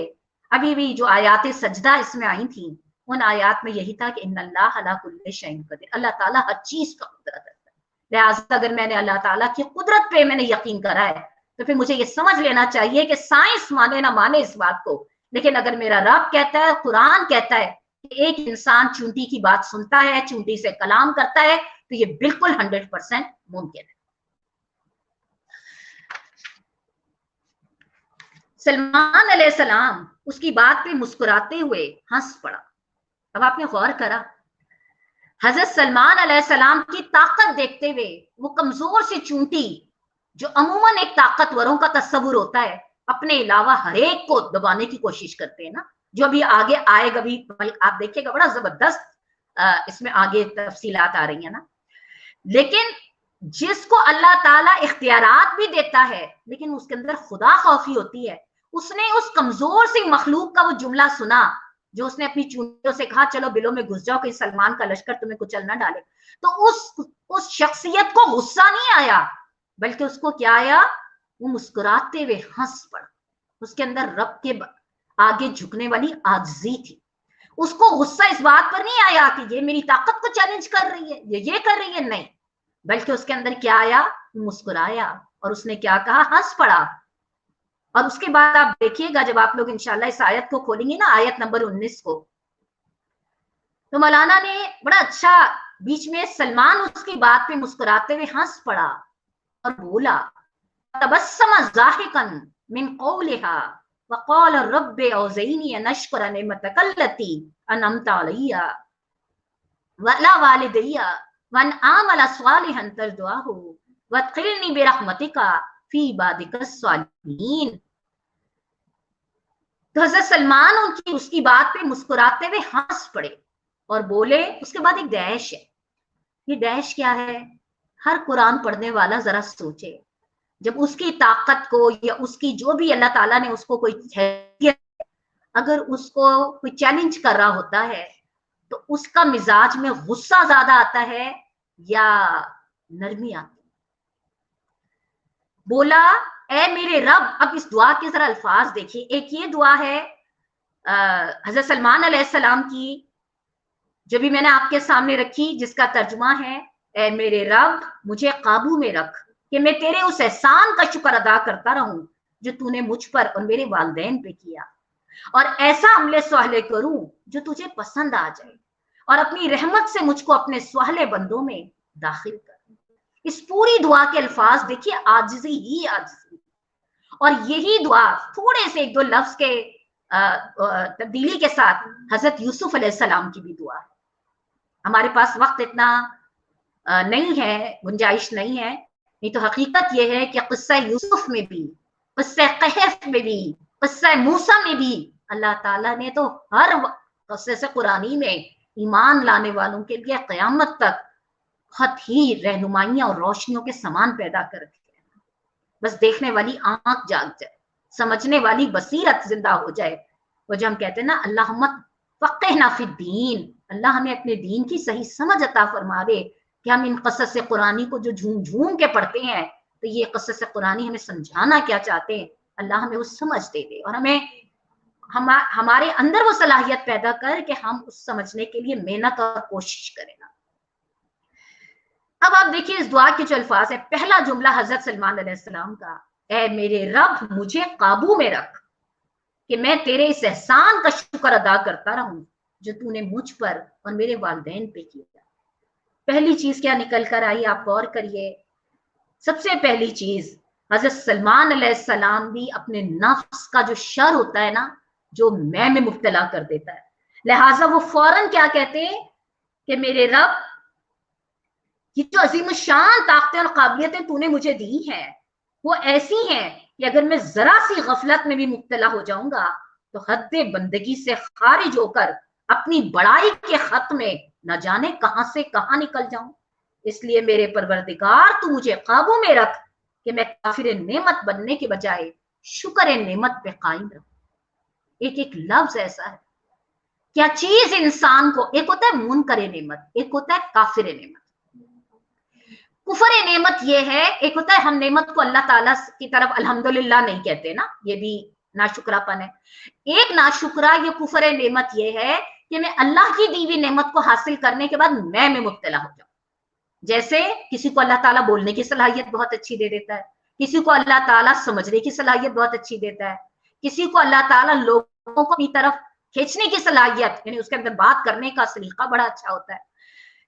अभी भी जो आयात सजदा इसमें आई थी, उन आयात में यही था कि इन्नल्लाह अला कुल्लि शैइन कदीर, अल्लाह ताला हर चीज का कुदरत रखता है। लिहाजा अगर मैंने अल्लाह ताला की कुदरत पे मैंने यकीन करा है तो फिर मुझे ये समझ लेना चाहिए कि साइंस माने ना माने इस बात को, लेकिन अगर मेरा रब कहता है, कुरान कहता है कि एक इंसान चूंटी की बात सुनता है, चूंटी से कलाम करता है, तो ये बिल्कुल 100% मुमकिन है। सलमान अलैहिस्सलाम उसकी बात पे मुस्कुराते हुए हंस पड़ा। अब आपने गौर करा, हजरत सलमान अलैहिस्सलाम की ताकत देखते हुए वो कमजोर सी चूंटी, जो अमूमन एक ताकतवरों का तस्वुर होता है, अपने अलावा हर एक को दबाने की कोशिश करते हैं ना, जो अभी आगे आएगा भी, आप देखिएगा बड़ा जबरदस्त इसमें आगे तफसीलात आ रही है ना। लेकिन जिसको अल्लाह ताला इख्तियारात भी देता है लेकिन उसके अंदर खुदा खौफी होती है, उसने उस कमजोर सी मखलूक का वो जुमला सुना जो उसने अपनी चूंटियों से कहा चलो बिलों में घुस जाओ, कहीं सलमान का लश्कर तुम्हें कुचल ना डाले, तो उस शख्सियत को गुस्सा नहीं आया, बल्कि उसको क्या आया, वो मुस्कुराते हुए हंस पड़ा। उसके अंदर रब के आगे झुकने वाली आजिज़ी थी। उसको गुस्सा इस बात पर नहीं आया कि ये मेरी ताकत को चैलेंज कर रही है, ये कर रही है, नहीं, बल्कि उसके अंदर क्या आया, मुस्कुराया और उसने क्या कहा, हंस पड़ा। और उसके बाद आप देखिएगा जब आप लोग इंशाल्लाह इस आयत को खोलेंगे ना, आयत नंबर 19 को, तो मौलाना ने बड़ा अच्छा बीच में सलमान उसकी बात पे मुस्कुराते हुए हंस पड़ा और बोला, तबस्सम ज़ाहिकन मिन कौलिहा वक़ाल रब्बि औज़िनी अन अश्कुरा निअमतकल्लती अनअमत अलैया वअला वालिदैया वन आमल स्वालिहन तर्दुहु वअदखिलनी बिरहमतिका फी इबादिकस सालिहीन। तो हज़रत सलमान उसकी बात पे मुस्कुराते हुए हंस पड़े और बोले, उसके बाद एक डैश है। ये डैश क्या है, हर कुरान पढ़ने वाला जरा सोचे, जब उसकी ताकत को या उसकी जो भी अल्लाह ताला ने उसको कोई, अगर उसको कोई चैलेंज कर रहा होता है तो उसका मिजाज में गुस्सा ज्यादा आता है या नरमी आती है। बोला, ए मेरे रब, अब इस दुआ के जरा अल्फाज देखिए। एक ये दुआ है हजरत सलमान अलैहिस्सलाम की, जो भी मैंने आपके सामने रखी, जिसका तर्जुमा है, ए मेरे रब मुझे काबू में रख कि मैं तेरे उस एहसान का शुक्र अदा करता रहूं जो तूने मुझ पर और मेरे वालिदैन पे किया, और ऐसा अमले स्वाले करूं जो तुझे पसंद आ जाए, और अपनी रहमत से मुझको अपने स्वाले बंदों में दाखिल कर। इस पूरी दुआ के अल्फाज देखिए, आजिज़ी ही आजिज़ी। और यही दुआ थोड़े से एक दो लफ्ज के तब्दीली के साथ हजरत यूसुफ अलैहिस्सलाम की भी दुआ है। हमारे पास वक्त इतना नहीं है, गुंजाइश नहीं है, नहीं तो हकीकत यह है कि क़िस्सा यूसुफ में भी, क़िस्सा कहफ में भी, क़िस्सा मूसा में भी अल्लाह ताला ने तो हर क़िस्से से कुरानी में ایمان لانے والوں کے لیے قیامت تک بہت ہی رہنمائیاں اور روشنیوں کے سامان پیدا کر رکھے ہیں. بس دیکھنے والی آنکھ جاگ جائے, سمجھنے والی بصیرت زندہ ہو جائے. وہ جو ہم کہتے ہیں نا اللہم فقہنا فی الدین, اللہ ہمیں اپنے دین کی صحیح سمجھ عطا فرما دے کہ ہم ان قصص قرآنی کو جو جھوم جھوم کے پڑھتے ہیں تو یہ قصص قرآنی ہمیں سمجھانا کیا چاہتے ہیں, اللہ ہمیں وہ سمجھ دے دے اور ہمیں ہمارے اندر وہ صلاحیت پیدا کر کہ ہم اس سمجھنے کے لیے محنت اور کوشش کریں. اب آپ دیکھیے اس دعا کے جو الفاظ ہے, پہلا جملہ حضرت سلمان علیہ السلام کا, اے میرے رب مجھے قابو میں رکھ کہ میں تیرے اس احسان کا شکر ادا کرتا رہوں جو تو نے مجھ پر اور میرے والدین پہ کیا. پہلی چیز کیا نکل کر آئی آپ غور کریے. سب سے پہلی چیز, حضرت سلمان علیہ السلام بھی اپنے نفس کا جو شر ہوتا ہے نا, جو میں مبتلا کر دیتا ہے, لہٰذا وہ فوراً کیا کہتے ہیں کہ میرے رب یہ جو عظیم الشان طاقتیں اور قابلیتیں تو نے مجھے دی ہیں وہ ایسی ہیں کہ اگر میں ذرا سی غفلت میں بھی مبتلا ہو جاؤں گا تو حد بندگی سے خارج ہو کر اپنی بڑائی کے خط میں نہ جانے کہاں سے کہاں نکل جاؤں. اس لیے میرے پروردگار تو مجھے قابو میں رکھ کہ میں کافر نعمت بننے کے بجائے شکر نعمت پہ قائم رہوں. ایک ایک لفظ ایسا ہے, کیا چیز انسان کو, ایک ہوتا ہے منکر نعمت, ایک ہوتا ہے کافر نعمت. کفر نعمت یہ ہے, ایک ہوتا ہے ہم نعمت کو اللہ تعالیٰ کی طرف الحمدللہ نہیں کہتے نا, یہ بھی ناشکرا پن ہے. ایک ناشکرا یہ کفر نعمت یہ ہے کہ میں اللہ کی دی ہوئی نعمت کو حاصل کرنے کے بعد میں مبتلا ہو جاؤں. جیسے کسی کو اللہ تعالیٰ بولنے کی صلاحیت بہت اچھی دے دیتا ہے, کسی کو اللہ تعالیٰ سمجھنے کی صلاحیت بہت اچھی دیتا ہے, کسی کو اللہ تعالیٰ لوگوں کو اپنی طرف کھینچنے کی صلاحیت, یعنی اس کے اندر بات کرنے کا سلیقہ بڑا اچھا ہوتا ہے,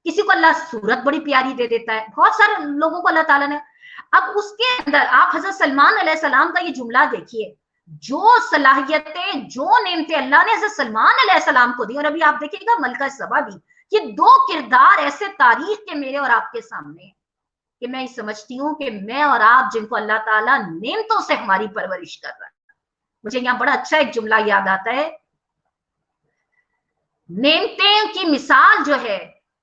کسی کو اللہ صورت بڑی پیاری دے دیتا ہے, بہت سارے لوگوں کو اللہ تعالیٰ نے. اب اس کے اندر آپ حضرت سلمان علیہ السلام کا یہ جملہ دیکھیے, جو صلاحیتیں جو نعمتیں اللہ نے حضرت سلمان علیہ السلام کو دی, اور ابھی آپ دیکھیے گا ملکہ سبا بھی, یہ دو کردار ایسے تاریخ کے میرے اور آپ کے سامنے ہیں کہ میں سمجھتی ہوں کہ میں اور آپ جن کو اللہ تعالیٰ نعمتوں سے ہماری پرورش کر رہا ہے. مجھے یہاں بڑا اچھا ایک جملہ یاد آتا ہے, نعمتیں کی مثال جو ہے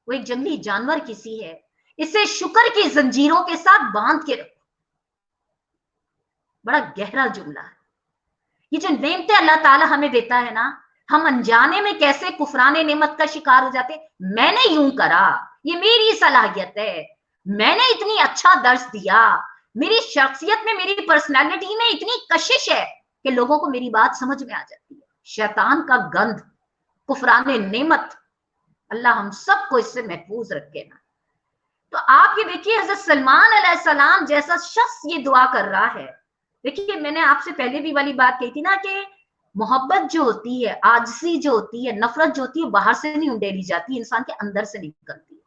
وہ ایک جنگلی جانور کی سی ہے, اسے شکر کی زنجیروں کے ساتھ باندھ کے رکھو. بڑا گہرا جملہ ہے. یہ جو نعمتیں اللہ تعالیٰ ہمیں دیتا ہے نا, ہم انجانے میں کیسے کفران نعمت کا شکار ہو جاتے. میں نے یوں کرا, یہ میری صلاحیت ہے, میں نے اتنی اچھا درس دیا, میری شخصیت میں میری پرسنالٹی میں اتنی کشش ہے کہ لوگوں کو میری بات سمجھ میں آ جاتی ہے. شیطان کا گند, کفران نعمت, اللہ ہم سب کو اس سے محفوظ رکھے نا. تو آپ یہ دیکھیے حضرت سلمان علیہ السلام جیسا شخص یہ دعا کر رہا ہے. دیکھیے میں نے آپ سے پہلے بھی والی بات کہی تھی نا کہ محبت جو ہوتی ہے, عاجزی جو ہوتی ہے, نفرت جو ہوتی ہے, باہر سے نہیں انڈیلی جاتی, انسان کے اندر سے نکلتی ہے.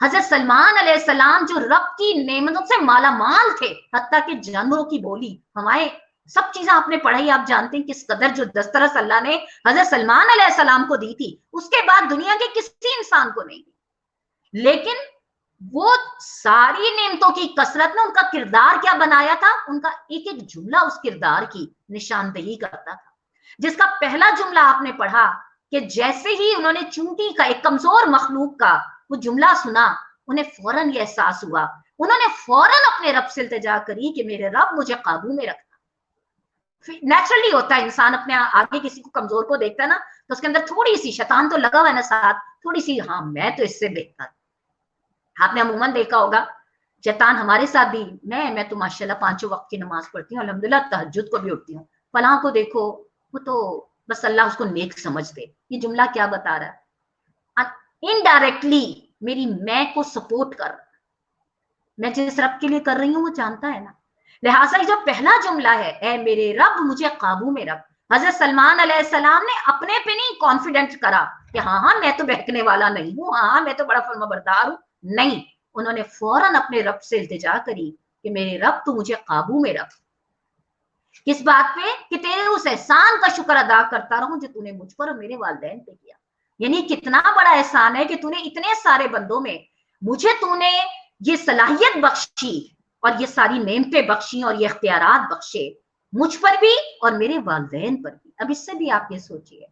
حضرت سلمان علیہ السلام جو رب کی نعمتوں سے مالا مال تھے, حتیٰ کہ جانوروں کی بولی, ہمارے سب چیزیں آپ نے پڑھائی, آپ جانتے ہیں کس قدر جو دسترس اللہ نے حضرت سلمان علیہ السلام کو دی تھی, اس کے بعد دنیا کے کسی انسان کو نہیں دی. لیکن وہ ساری نعمتوں کی کثرت نے ان کا کردار کیا بنایا تھا, ان کا ایک ایک جملہ اس کردار کی نشاندہی کرتا تھا. جس کا پہلا جملہ آپ نے پڑھا کہ جیسے ہی انہوں نے چونٹی کا, ایک کمزور مخلوق کا وہ جملہ سنا, انہیں فوراً یہ احساس ہوا, انہوں نے فوراً اپنے رب سے التجا کری کہ میرے رب مجھے قابو میں رکھنا. نیچرلی ہوتا ہے, انسان اپنے آگے کسی کو کمزور کو دیکھتا ہے نا تو اس کے اندر تھوڑی سی, شیطان تو لگا ہوا ہے نا ساتھ, تھوڑی سی ہاں میں تو اس سے بہتر. آپ نے عموماً دیکھا ہوگا شیطان ہمارے ساتھ بھی, میں تو ماشاءاللہ 5 وقت کی نماز پڑھتی ہوں, الحمدللہ تہجد کو بھی اٹھتی ہوں, فلاں کو دیکھو وہ تو بس اللہ اس کو نیک سمجھ دے. یہ جملہ کیا بتا رہا ہے, انڈائریکٹلی میری میں کو سپورٹ کر رہا ہے. میں جس رب کے لیے کر رہی ہوں وہ جانتا ہے نا. لہٰذا یہ جو پہلا جملہ ہے, اے میرے رب مجھے قابو میں رکھ, حضرت سلمان علیہ السلام نے اپنے پہ نہیں کانفیڈنٹ کرا کہ ہاں میں تو بہکنے والا نہیں ہوں, ہاں میں تو بڑا فرما بردار ہوں. نہیں, انہوں نے فوراً اپنے رب سے التجا کری کہ میرے رب تو مجھے قابو میں رکھ. کس بات پہ, کہ تیرے اس احسان کا شکر ادا کرتا رہوں جو تو نے مجھ پر اور میرے والدین پہ کیا. یعنی کتنا بڑا احسان ہے کہ تو نے اتنے سارے بندوں میں مجھے تو نے یہ صلاحیت بخشی اور یہ ساری نعمتیں بخشی اور یہ اختیارات بخشے, مجھ پر بھی اور میرے والدین پر بھی. اب اس سے بھی آپ یہ سوچئے,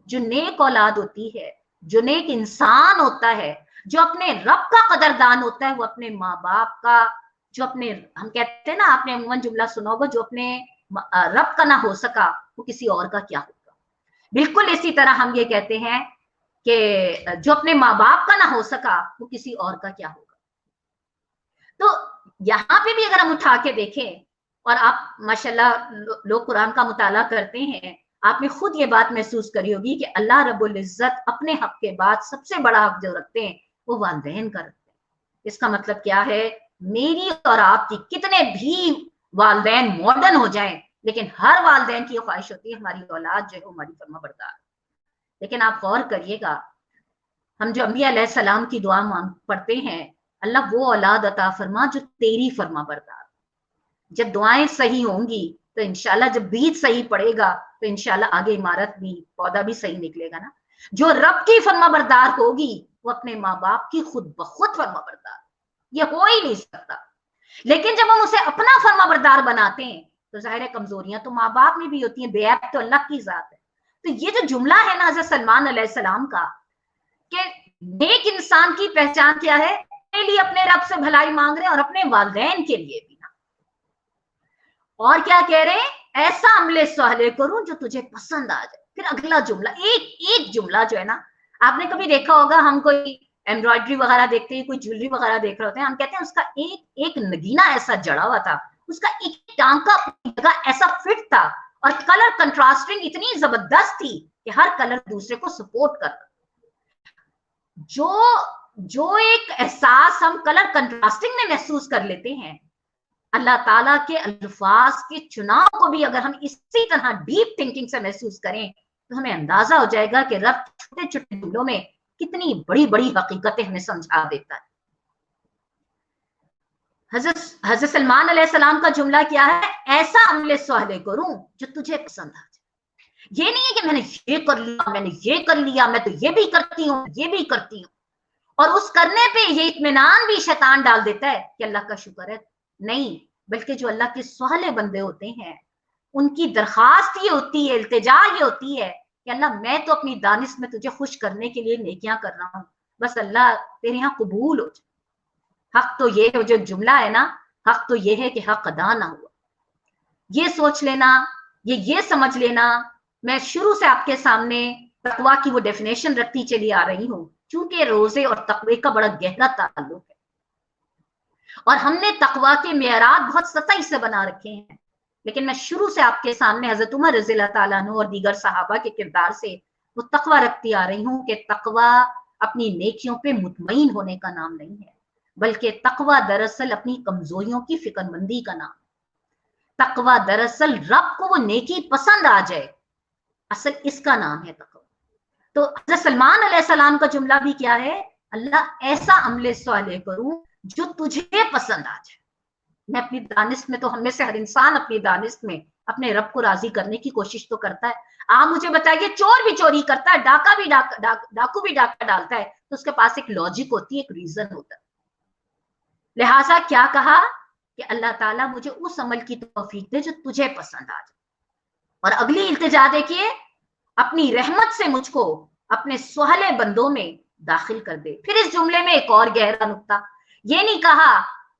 جو نیک اولاد ہوتی ہے جو نیک انسان ہوتا ہے, جو اپنے رب کا قدردان ہوتا ہے, وہ اپنے ماں باپ کا, جو اپنے, ہم کہتے ہیں نا, آپ نے عموماً جملہ سنا ہوگا, جو اپنے رب کا نہ ہو سکا وہ کسی اور کا کیا ہوگا. بالکل اسی طرح ہم یہ کہتے ہیں کہ جو اپنے ماں باپ کا نہ ہو سکا وہ کسی اور کا کیا ہوگا. تو یہاں پہ بھی اگر ہم اٹھا کے دیکھیں, اور آپ ماشاءاللہ لوگ قرآن کا مطالعہ کرتے ہیں, آپ نے خود یہ بات محسوس کری ہوگی کہ اللہ رب العزت اپنے حق کے بعد سب سے بڑا حق جو رکھتے ہیں وہ والدین کا رکھتے ہیں. اس کا مطلب کیا ہے, میری اور آپ کی کتنے بھی والدین ماڈرن ہو جائیں, لیکن ہر والدین کی یہ خواہش ہوتی ہے ہماری اولاد جو ہے ہماری فرما بردار. لیکن آپ غور کریے گا, ہم جو انبیاء علیہ السلام کی دعا پڑھتے ہیں, اللہ وہ اولاد عطا فرما جو تیری فرما بردار. جب دعائیں صحیح ہوں گی تو انشاءاللہ جب بیج صحیح پڑے گا تو انشاءاللہ آگے عمارت بھی, پودا بھی صحیح نکلے گا نا. جو رب کی فرما بردار ہوگی وہ اپنے ماں باپ کی خود بخود فرما بردار, یہ ہو ہی نہیں سکتا. لیکن جب ہم اسے اپنا فرما بردار بناتے ہیں تو ظاہر ہے کمزوریاں تو ماں باپ میں بھی ہوتی ہیں, بے عیب تو اللہ کی ذات ہے. تو یہ جو جملہ ہے نا حضرت سلمان علیہ السلام کا, کہ نیک انسان کی پہچان کیا ہے, اپنے لیے اپنے رب سے بھلائی مانگ رہے ہیں اور اپنے والدین کے لیے بھی نا. اور کیا کہہ رہے ہیں, ایسا عمل صالح کروں جو تجھے پسند آ جائے. پھر اگلا جملہ, ایک جملہ جو ہے نا, آپ نے کبھی دیکھا ہوگا, ہم کوئی ایمبرائڈری وغیرہ دیکھتے ہیں, کوئی جویلری وغیرہ دیکھ رہے ہوتے ہیں, ہم کہتے ہیں اس کا ایک نگینہ ایسا جڑا ہوا تھا, اس کا ایک ٹانکا جگہ ایسا فٹ تھا, اور کلر کنٹراسٹنگ اتنی زبردست تھی کہ ہر کلر دوسرے کو سپورٹ کرتا. جو ایک احساس ہم کلر کنٹراسٹنگ میں محسوس کر لیتے ہیں, اللہ تعالیٰ کے الفاظ کے چناؤ کو بھی اگر ہم اسی طرح ڈیپ تھنکنگ سے محسوس کریں تو ہمیں اندازہ ہو جائے گا کہ رب چھوٹے چھوٹے جملوں میں کتنی بڑی بڑی حقیقتیں ہمیں سمجھا دیتا ہے. حضرت سلمان علیہ السلام کا جملہ کیا ہے, ایسا عمل صالح کروں جو تجھے پسند آ جائے. یہ نہیں ہے کہ میں نے یہ کر لیا, میں نے یہ کر لیا, میں تو یہ بھی کرتی ہوں, یہ بھی کرتی ہوں, اور اس کرنے پہ یہ اطمینان بھی شیطان ڈال دیتا ہے کہ اللہ کا شکر ہے. نہیں, بلکہ جو اللہ کے صالح بندے ہوتے ہیں ان کی درخواست یہ ہوتی ہے, التجا یہ ہوتی ہے کہ اللہ میں تو اپنی دانش میں تجھے خوش کرنے کے لیے نیکیاں کر رہا ہوں, بس اللہ تیرے یہاں قبول ہو جائے. حق تو یہ ہے, جو جملہ ہے نا, حق تو یہ ہے کہ حق ادا نہ ہوا. یہ سوچ لینا, یہ سمجھ لینا. میں شروع سے آپ کے سامنے تقویٰ کی وہ ڈیفینیشن رکھتی چلی آ رہی ہوں, چونکہ روزے اور تقوی کا بڑا گہرا تعلق ہے, اور ہم نے تقویٰ کے معیارات بہت سطحی سے بنا رکھے ہیں. لیکن میں شروع سے آپ کے سامنے حضرت عمر رضی اللہ تعالیٰ عنہ اور دیگر صحابہ کے کردار سے وہ تقویٰ رکھتی آ رہی ہوں کہ تقویٰ اپنی نیکیوں پہ مطمئن ہونے کا نام نہیں ہے, بلکہ تقویٰ دراصل اپنی کمزوریوں کی فکر مندی کا نام. تقویٰ دراصل رب کو وہ نیکی پسند آ جائے, اصل اس کا نام ہے تقویٰ. تو حضرت سلمان علیہ السلام کا جملہ بھی کیا ہے, اللہ ایسا عمل صالح کروں جو تجھے پسند آ جائے. میں اپنی دانست میں, تو ہم میں سے ہر انسان اپنی دانست میں اپنے رب کو راضی کرنے کی کوشش تو کرتا ہے. آپ مجھے بتائیے, چور بھی چوری کرتا ہے, ڈاکو بھی ڈاکہ ڈالتا ہے, تو اس کے پاس ایک لاجک ہوتی ہے, ایک ریزن ہوتا ہے. لہٰذا کیا کہا کہ اللہ تعالیٰ مجھے اس عمل کی توفیق دے جو تجھے پسند آ جائے. اور اگلی التجا دیکھیے, اپنی رحمت سے مجھ کو اپنے صالح بندوں میں داخل کر دے. پھر اس جملے میں ایک اور گہرا نقطہ, یہ نہیں کہا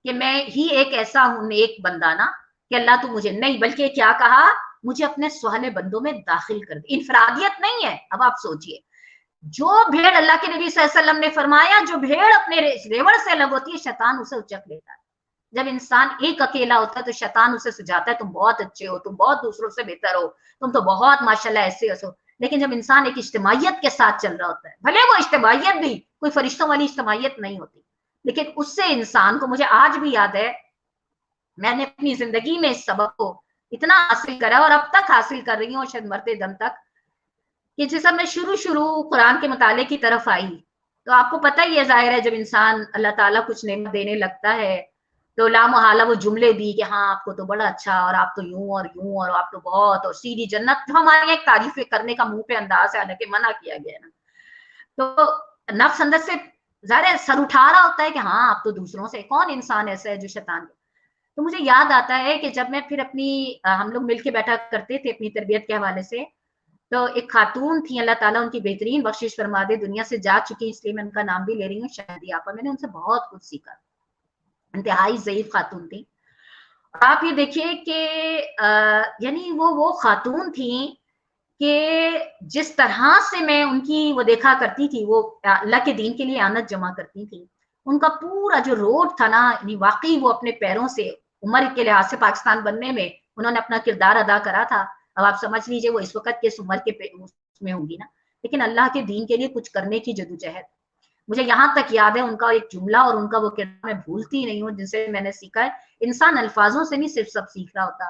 کہ میں ہی ایک ایسا ہوں ایک بندہ نا کہ اللہ تو مجھے, نہیں, بلکہ کیا کہا, مجھے اپنے صالح بندوں میں داخل کر دے. انفرادیت نہیں ہے. اب آپ سوچئے, جو بھیڑ, اللہ کے نبی صلی اللہ علیہ وسلم نے فرمایا, جو بھیڑ اپنے ریوڑ سے الگ ہوتی ہے شیطان اسے اچک لیتا ہے. جب انسان ایک اکیلا ہوتا ہے تو شیطان اسے سجاتا ہے, تم بہت اچھے ہو, تم بہت دوسروں سے بہتر ہو, تم تو بہت ماشاءاللہ ایسے ہو. لیکن جب انسان ایک اجتماعیت کے ساتھ چل رہا ہوتا ہے, بھلے وہ اجتماعیت بھی کوئی فرشتوں والی اجتماعیت نہیں ہوتی, لیکن اس سے انسان کو, مجھے آج بھی یاد ہے, میں نے اپنی زندگی میں اس سبق کو اتنا حاصل کرا اور اب تک حاصل کر رہی ہوں, شاید مرتے دم تک, کہ جیسا میں شروع قرآن کے مطالعے کی طرف آئی تو آپ کو پتہ ہی ہے, ظاہر ہے جب انسان اللہ تعالیٰ کچھ نعمت دینے لگتا ہے تو لا محالہ وہ جملے بھی کہ ہاں آپ کو تو بڑا اچھا, اور آپ تو یوں اور یوں, اور آپ تو بہت, اور سیدھی جنت, جو ہمارے ایک تعریف کرنے کا منہ پہ انداز ہے, حالانکہ منع کیا گیا ہے نا. تو نفس اندر سے ظاہر سر اٹھا رہا ہوتا ہے کہ ہاں آپ تو دوسروں سے, کون انسان ایسا ہے جو شیطان. تو مجھے یاد آتا ہے کہ جب میں پھر اپنی, ہم لوگ مل کے بیٹھا کرتے تھے اپنی تربیت کے حوالے سے, तो एक खातून थी, अल्लाह ताला उनकी बेहतरीन बख्शिश फरमा दे, दुनिया से जा चुकी, इसलिए मैं उनका नाम भी ले रही हूँ, शादी आपा। मैंने उनसे बहुत कुछ सीखा, इंतहाई ज़ईफ खातून थी। आप ये देखिए कि यानी वो खातून थी कि जिस तरह से मैं उनकी वो देखा करती थी, वो अल्लाह के दीन के लिए आनत जमा करती थी। उनका पूरा जो रोड था ना, यानी वाकई वो अपने पैरों से उम्र के लिहाज से पाकिस्तान बनने में उन्होंने अपना किरदार अदा करा था। अब आप समझ लीजिए वो इस वक्त के उम्र के उसमें होंगी ना, लेकिन अल्लाह के दीन के लिए कुछ करने की जदोजहद। मुझे यहाँ तक याद है उनका एक जुमला और उनका वो किरदार मैं भूलती नहीं हूँ, जिनसे मैंने सीखा है, इंसान अल्फाजों से नहीं सिर्फ सब सीख रहा होता,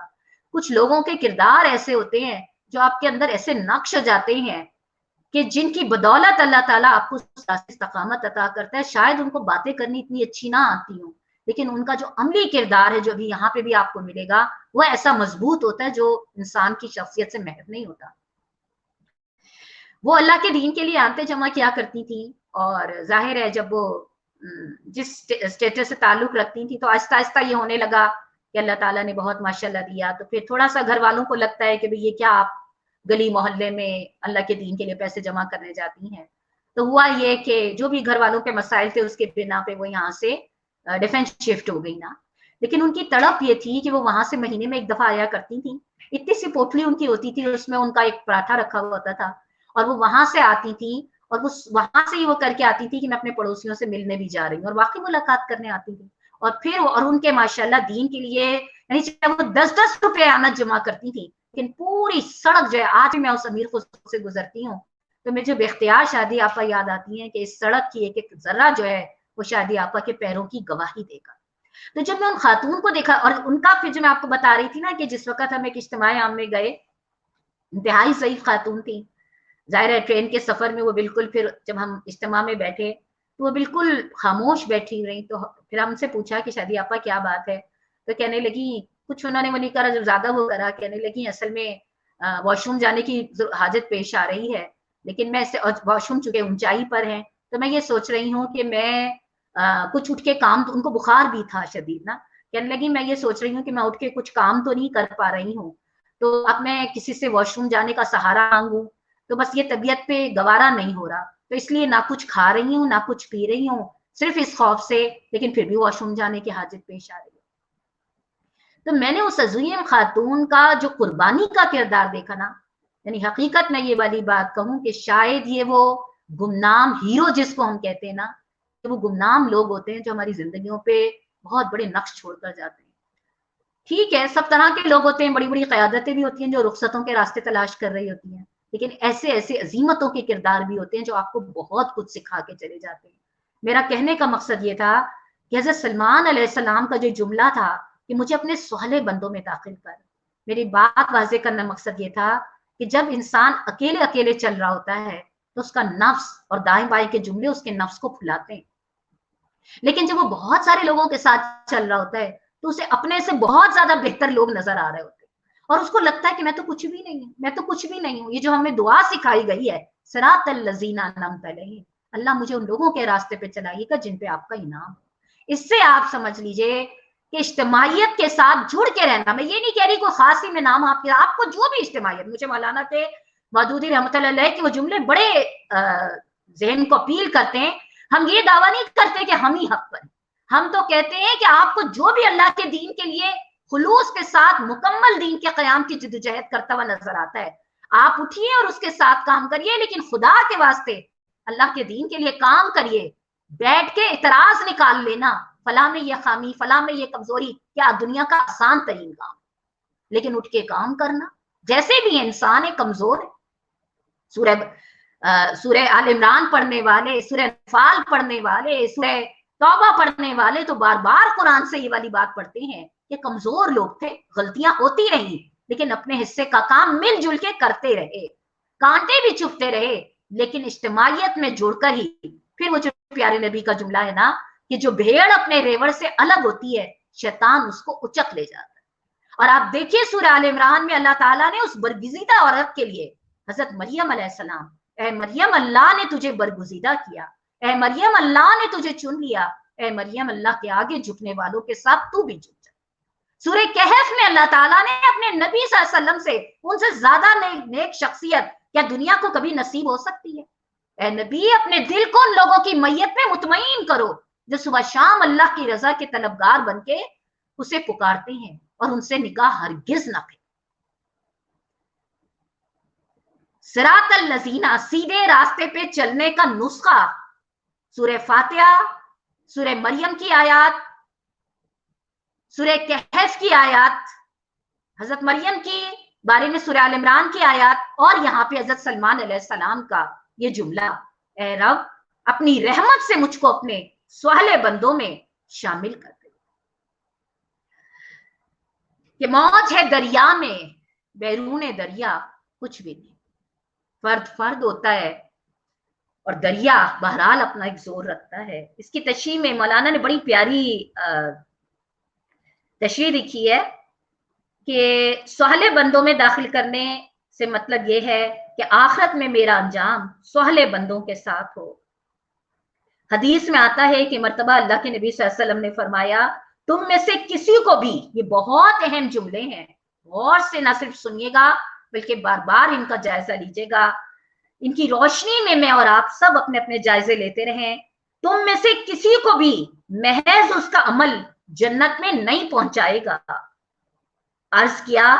कुछ लोगों के किरदार ऐसे होते हैं जो आपके अंदर ऐसे नक्श जाते हैं कि जिनकी बदौलत अल्लाह ताला आपको इस्तकामत अता करता है। शायद उनको बातें करनी इतनी अच्छी ना आती हो, लेकिन उनका जो अमली किरदार है जो भी यहाँ पे भी आपको मिलेगा, वह ऐसा मजबूत होता है जो इंसान की शख्सियत से महव नहीं होता। वो अल्लाह के दीन के लिए आते जमा किया करती थी, और जाहिर है जब वो जिस स्टेटस से ताल्लुक रखती थी, तो आहिस्ता आहिस्ता ये होने लगा कि अल्लाह ताला ने बहुत माशाल्लाह दिया, तो फिर थोड़ा सा घर वालों को लगता है कि भाई ये क्या आप गली मोहल्ले में अल्लाह के दीन के लिए पैसे जमा करने जाती हैं। तो हुआ ये कि जो भी घर वालों के मसाइल थे उसके बिना पे वो यहाँ से डिफेंस शिफ्ट हो गई ना, लेकिन उनकी तड़प ये थी कि वो वहां से महीने में एक दफा आया करती थी। इतनी सी पोटली उनकी होती थी, उसमें उनका एक पराठा रखा हुआ होता था, और वो वहां से आती थी, और वो वहां से ही वो करके आती थी कि मैं अपने पड़ोसियों से मिलने भी जा रही हूँ, और वाकई मुलाकात करने आती थी। और फिर और उनके माशाल्लाह दीन के लिए यानी चाहे वो 10-10 रुपए आनत जमा करती थी, लेकिन पूरी सड़क जो है, आज मैं उस अमीर खुशबू से गुजरती हूँ तो मुझे बेख्तियार शादी आपा याद आती है कि इस सड़क की एक एक जर्रा जो है वो शादी आपा के पैरों की गवाही देगा। तो जब मैं उन खातून को देखा, और उनका फिर जो मैं आपको बता रही थी ना कि जिस वक्त हम एक इज्तिमाए आम में गए, इंतहाई ज़ईफ खातून थी। जाहिर है ट्रेन के सफर में वो बिल्कुल, फिर जब हम इज्तिमा में बैठे तो वो बिल्कुल खामोश बैठी रही। तो फिर हमसे पूछा कि शादी आपा क्या बात है, तो कहने लगी कुछ, उन्होंने वो नहीं करा, जब ज्यादा वो करा, कहने लगी असल में वॉशरूम जाने की हाजत पेश आ रही है, लेकिन मैं इससे वॉशरूम चुके ऊंचाई पर है, तो मैं ये सोच रही हूँ कि मैं कुछ उठ के काम, तो उनको बुखार भी था शदीद ना, कहने लगी मैं ये सोच रही हूँ कि मैं उठ के कुछ काम तो नहीं कर पा रही हूँ, तो अब मैं किसी से वॉशरूम जाने का सहारा मांगू, तो बस ये तबीयत पे गवारा नहीं हो रहा, तो इसलिए ना कुछ खा रही हूँ ना कुछ पी रही हूँ, सिर्फ इस खौफ से, लेकिन फिर भी वॉशरूम जाने की हाजत पेश आ रही है। तो मैंने उस अज़ीम खातून का जो कुर्बानी का किरदार देखा ना, यानी हकीकत में ये वाली बात कहूं कि शायद ये वो गुमनाम हीरो जिसको हम कहते हैं ना, वो गुमनाम लोग होते हैं जो हमारी जिंदगियों पे बहुत बड़े नक्श छोड़कर जाते हैं। ठीक है, सब तरह के लोग होते हैं, बड़ी बड़ी क़यादतें भी होती हैं जो रुखसतों के रास्ते तलाश कर रही होती हैं, लेकिन ऐसे ऐसे अजीमतों के किरदार भी होते हैं जो आपको बहुत कुछ सिखा के चले जाते हैं। मेरा कहने का मकसद ये था कि हज़रत सलमान अलैहिस्सलाम का जो जुमला था कि मुझे अपने सुहले बंदों में दाखिल कर, मेरी बात वाज़े करना मकसद ये था कि जब इंसान अकेले अकेले चल रहा होता है तो उसका नफ्स और दाएं बाएं के जुमले उसके नफ्स को फुलाते हैं, लेकिन जब वो बहुत सारे लोगों के साथ चल रहा होता है तो उसे अपने से बहुत ज्यादा बेहतर लोग नजर आ रहे होते हैं, और उसको लगता है कि मैं तो कुछ भी नहीं हूँ, मैं तो कुछ भी नहीं हूँ। ये जो हमें दुआ सिखाई गई है, सिरातल लज़ीना अनअमत अलैहिम, अल्लाह मुझे उन लोगों के रास्ते पे चलाइएगा जिन पे आपका इनाम। इससे आप समझ लीजिए कि इज्तिमाइयत के साथ जुड़ के रहना, मैं ये नहीं कह रही कोई खास ही में नाम आपको जो भी इज्तिमाइयत, मुझे मौलाना के मौदूदी रहमतुल्लाह अलैह के वो जुमले बड़े ज़हन को अपील करते हैं। हम ये दावा नहीं करते कि हम ही हक पर, हम तो कहते हैं कि आपको जो भी अल्लाह के दीन के लिए खुलूस के साथ मुकम्मल दीन के क़याम की जद्दोजहद करता हुआ नजर आता है, आप उठिए और उसके साथ काम करिए, लेकिन खुदा के वास्ते अल्लाह के दीन के लिए काम करिए। बैठ के इतराज निकाल लेना फला में ये खामी, फला में ये कमजोरी, क्या दुनिया का आसान तरीन काम, लेकिन उठ के काम करना, जैसे भी इंसान है कमजोर है। सूरह आल इमरान पढ़ने वाले, सूरह अनफाल पढ़ने वाले, सूरह तौबा पढ़ने वाले तो बार बार कुरान से ये वाली बात पढ़ते हैं कि कमजोर लोग थे, गलतियां होती रही, लेकिन अपने हिस्से का काम मिलजुल के करते रहे, कांटे भी चुभते रहे, लेकिन इज्तिमाइयत में जुड़कर ही। फिर वो जो प्यारे नबी का जुमला है ना कि जो भेड़ अपने रेवड़ से अलग होती है, शैतान उसको उचक ले जाता है। और आप देखिए सूरह आल इमरान में अल्लाह ताला ने उस बरगुज़ीदा औरत के लिए, हजरत मरियम अलैहिस्सलाम, ए मरियम अल्लाह ने तुझे बरगुज़ीदा किया, ए मरियम अल्लाह ने तुझे चुन लिया, ए मरियम अल्लाह के आगे झुकने वालों के साथ तू भी झुक जा। सूरह कहफ में अल्लाह ताला ने अपने नबी सल्लल्लाहु अलैहि वसल्लम से, उनसे ज्यादा नेक शख्सियत क्या दुनिया को कभी नसीब हो सकती है? ए नबी, अपने दिल को उन लोगों की मैयत में मुतमईन करो जो सुबह शाम अल्लाह की रजा के तलबगार बनके उसे पुकारते हैं और उनसे निगाह हरगिज न फेर। सिरातल लजीना, सीधे रास्ते पे चलने का नुस्खा, सूरह फातिहा, सूरह मरियम की आयत, सूरह कहफ की आयत, हजरत मरियम की बारे में सूरह आल इमरान की आयत, और यहाँ पे हजरत सलमान अलैहिस्सलाम का ये जुमला, ए रब अपनी रहमत से मुझको अपने स्वाले बंदों में शामिल कर दे। कि मौज है दरिया में, बैरून दरिया कुछ भी नहीं। फर्द फर्द होता है और दरिया बहरहाल अपना एक जोर रखता है। इसकी तशरीह में मौलाना ने बड़ी प्यारी तशरीह लिखी है कि सुहले बंदों में दाखिल करने से मतलब ये है कि आखिरत में मेरा अंजाम सुहले बंदों के साथ हो। हदीस में आता है कि मर्तबा अल्लाह के नबी सल्लल्लाहु अलैहि वसल्लम ने फरमाया, तुम में से किसी को भी, ये बहुत अहम जुमले हैं, गौर से ना सिर्फ सुनिएगा बल्कि बार बार इनका जायजा लीजिएगा, इनकी रोशनी में मैं और आप सब अपने अपने जायजे लेते रहें। तुम में से किसी को भी महज उसका अमल जन्नत में नहीं पहुंचाएगा। अर्ज किया,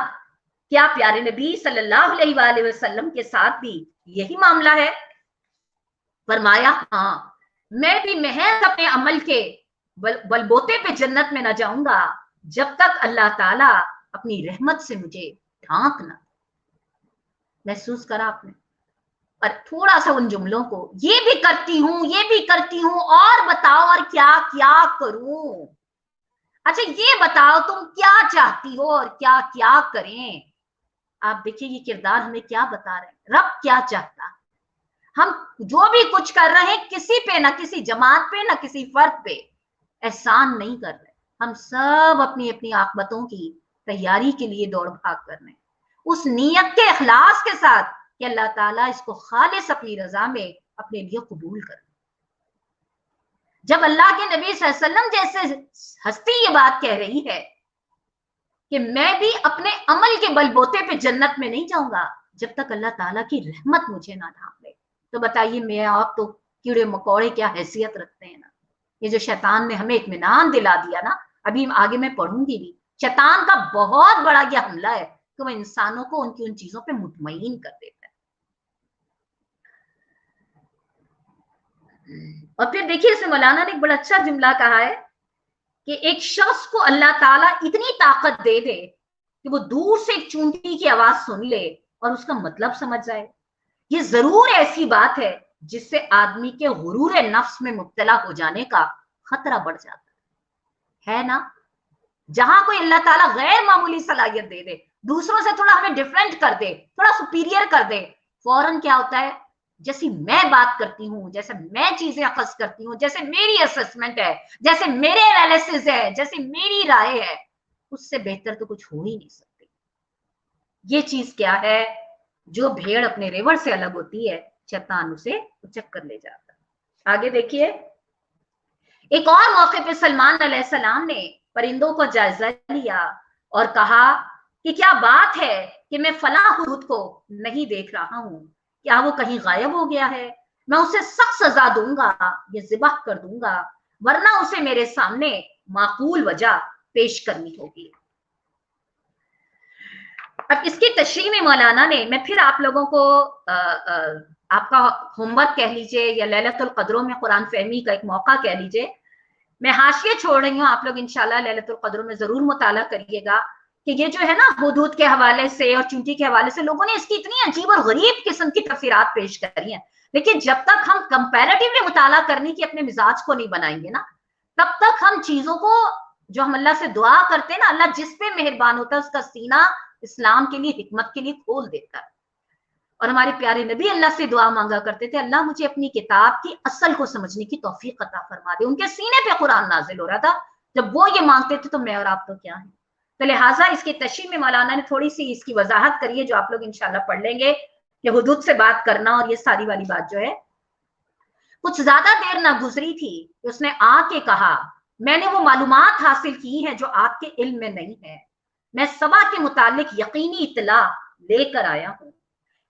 क्या प्यारे नबी सल्लल्लाहु अलैहि वसल्लम के साथ भी यही मामला है? फरमाया, हाँ, मैं भी महज अपने अमल के बलबोते पे जन्नत में न जाऊंगा जब तक अल्लाह ताला अपनी रहमत से मुझे ढांक ना। महसूस करा आपने? और थोड़ा सा उन जुमलों को, ये भी करती हूं, ये भी करती हूं, और बताओ और क्या क्या करूं? अच्छा ये बताओ तुम क्या चाहती हो और क्या क्या करें? आप देखिए ये किरदार हमें क्या बता रहे हैं, रब क्या चाहता है। हम जो भी कुछ कर रहे हैं किसी पे, ना किसी जमात पे, ना किसी फर्द पे एहसान नहीं कर रहे। हम सब अपनी अपनी आकबतों की तैयारी के लिए दौड़ भाग कर रहे हैं, उस नीयत के इखलास के साथ कि अल्लाह ताला इसको खालिस अपनी रजा में अपने लिए कबूल कर। जब अल्लाह के नबी सल्लल्लाहु अलैहि वसल्लम जैसे हस्ती ये बात कह रही है कि मैं भी अपने अमल के बलबोते पे जन्नत में नहीं जाऊंगा जब तक अल्लाह ताला की रहमत मुझे ना ढांप ले, तो बताइए मैं आप तो कीड़े मकोड़े क्या हैसियत रखते हैं ना। ये जो शैतान ने हमें इत्मीनान दिला दिया ना, अभी आगे मैं पढ़ूंगी भी, शैतान का बहुत बड़ा यह हमला है कि वो इंसानों को उनकी उन चीजों पे मुतमईन कर देता है। और फिर देखिए इसमें मौलाना ने एक बड़ा अच्छा जुमला कहा है कि एक शख्स को अल्लाह ताला इतनी ताकत दे दे कि वो दूर से एक चूंटी की आवाज सुन ले और उसका मतलब समझ जाए। ये जरूर ऐसी बात है जिससे आदमी के गुरूर नफ्स में मुब्तला हो जाने का खतरा बढ़ जाता है ना। जहां कोई अल्लाह ताला गैर मामूली सलाहियत दे दे, दूसरों से थोड़ा हमें डिफरेंट कर दे, थोड़ा सुपीरियर कर दे, फौरन क्या होता है, जैसी मैं बात करती हूँ, जैसे मैं चीजें अखज करती हूँ, जैसे मेरी असेसमेंट है, जैसे मेरे एनालिसिस है, जैसे मेरी राय है, उससे बेहतर तो कुछ हो ही नहीं सकती। ये चीज क्या है, जो भेड़ अपने रेवड़ से अलग होती है, शैतान उसे उचक कर ले जाता है। आगे देखिए, एक और मौके पे सलमान अलैहिस्सलाम ने परिंदों को जायजा लिया और कहा कि क्या बात है कि मैं फलां हुदूद को नहीं देख रहा हूं, क्या वो कहीं गायब हो गया है? मैं उसे सख्त सजा दूंगा, ये ज़िबह कर दूंगा, वरना उसे मेरे सामने माकूल वजह पेश करनी होगी। अब इसकी तशरीह में मौलाना ने, मैं फिर आप लोगों को आपका होमवर्क कह लीजिए या लैलतुल क़द्रों में कुरान फहमी का एक मौका कह लीजिए, मैं हाशिए छोड़ रही हूँ, आप लोग इंशाल्लाह लैलतुल क़द्र में जरूर मुताला करिएगा कि ये जो है ना हुदूद के हवाले से और चूंटी के हवाले से लोगों ने इसकी इतनी अजीब और गरीब किस्म की तफसीरात पेश करी हैं। लेकिन जब तक हम कंपैरेटिवली मुताला करने की अपने मिजाज को नहीं बनाएंगे ना, तब तक हम चीजों को, जो हम अल्लाह से दुआ करते हैं ना, अल्लाह जिस पे मेहरबान होता है उसका सीना इस्लाम के लिए, हिकमत के लिए खोल देता है। और हमारे प्यारे नबी अल्लाह से दुआ मांगा करते थे, अल्लाह मुझे अपनी किताब की असल को समझने की तौफीक अता फरमा दे। उनके सीने पे कुरान नाजिल हो रहा था, जब वो ये मांगते थे तो मैं और आप तो क्या है। तो लिहाजा इसकी तशरीह में मौलाना ने थोड़ी सी इसकी वजाहत करी है, जो आप लोग इंशाल्लाह पढ़ लेंगे कि हुदूद से बात करना और ये सारी वाली बात जो है। कुछ ज्यादा देर ना गुजरी थी, उसने आके कहा, मैंने वो मालूमात हासिल की हैं जो आपके इल्म में नहीं है। मैं सबा के मुतालिक यकीनी इत्तला लेकर आया हूँ।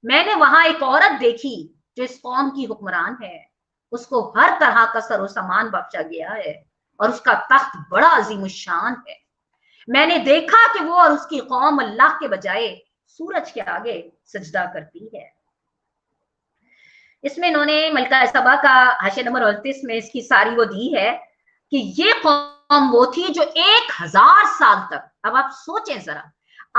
میں نے وہاں ایک عورت دیکھی جو اس قوم کی حکمران ہے، اس کو ہر طرح کا سر و سامان بخشا گیا ہے اور اس کا تخت بڑا عظیم الشان ہے۔ میں نے دیکھا کہ وہ اور اس کی قوم اللہ کے بجائے سورج کے آگے سجدہ کرتی ہے۔ اس میں انہوں نے ملکہ سبا کا حاشیہ نمبر 38 میں اس کی ساری وہ دی ہے کہ یہ قوم وہ تھی جو 1000 سال تک، اب آپ سوچیں ذرا،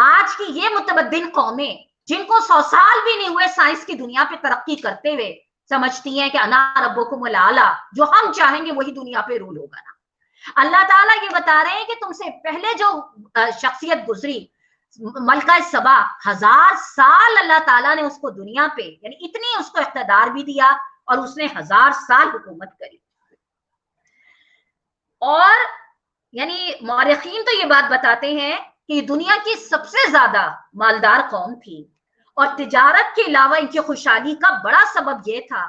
آج کی یہ متمدن قومیں جن کو 100 سال بھی نہیں ہوئے سائنس کی دنیا پہ ترقی کرتے ہوئے، سمجھتی ہیں کہ انا ربکم الاعلی، جو ہم چاہیں گے وہی دنیا پہ رول ہوگا نا۔ اللہ تعالیٰ یہ بتا رہے ہیں کہ تم سے پہلے جو شخصیت گزری ملکہ سبا، 1000 سال اللہ تعالیٰ نے اس کو دنیا پہ، یعنی اتنی اس کو اقتدار بھی دیا اور اس نے 1000 سال حکومت کری۔ اور یعنی مورخین تو یہ بات بتاتے ہیں کہ دنیا کی سب سے زیادہ مالدار قوم تھی، اور تجارت کے علاوہ ان کی خوشحالی کا بڑا سبب یہ تھا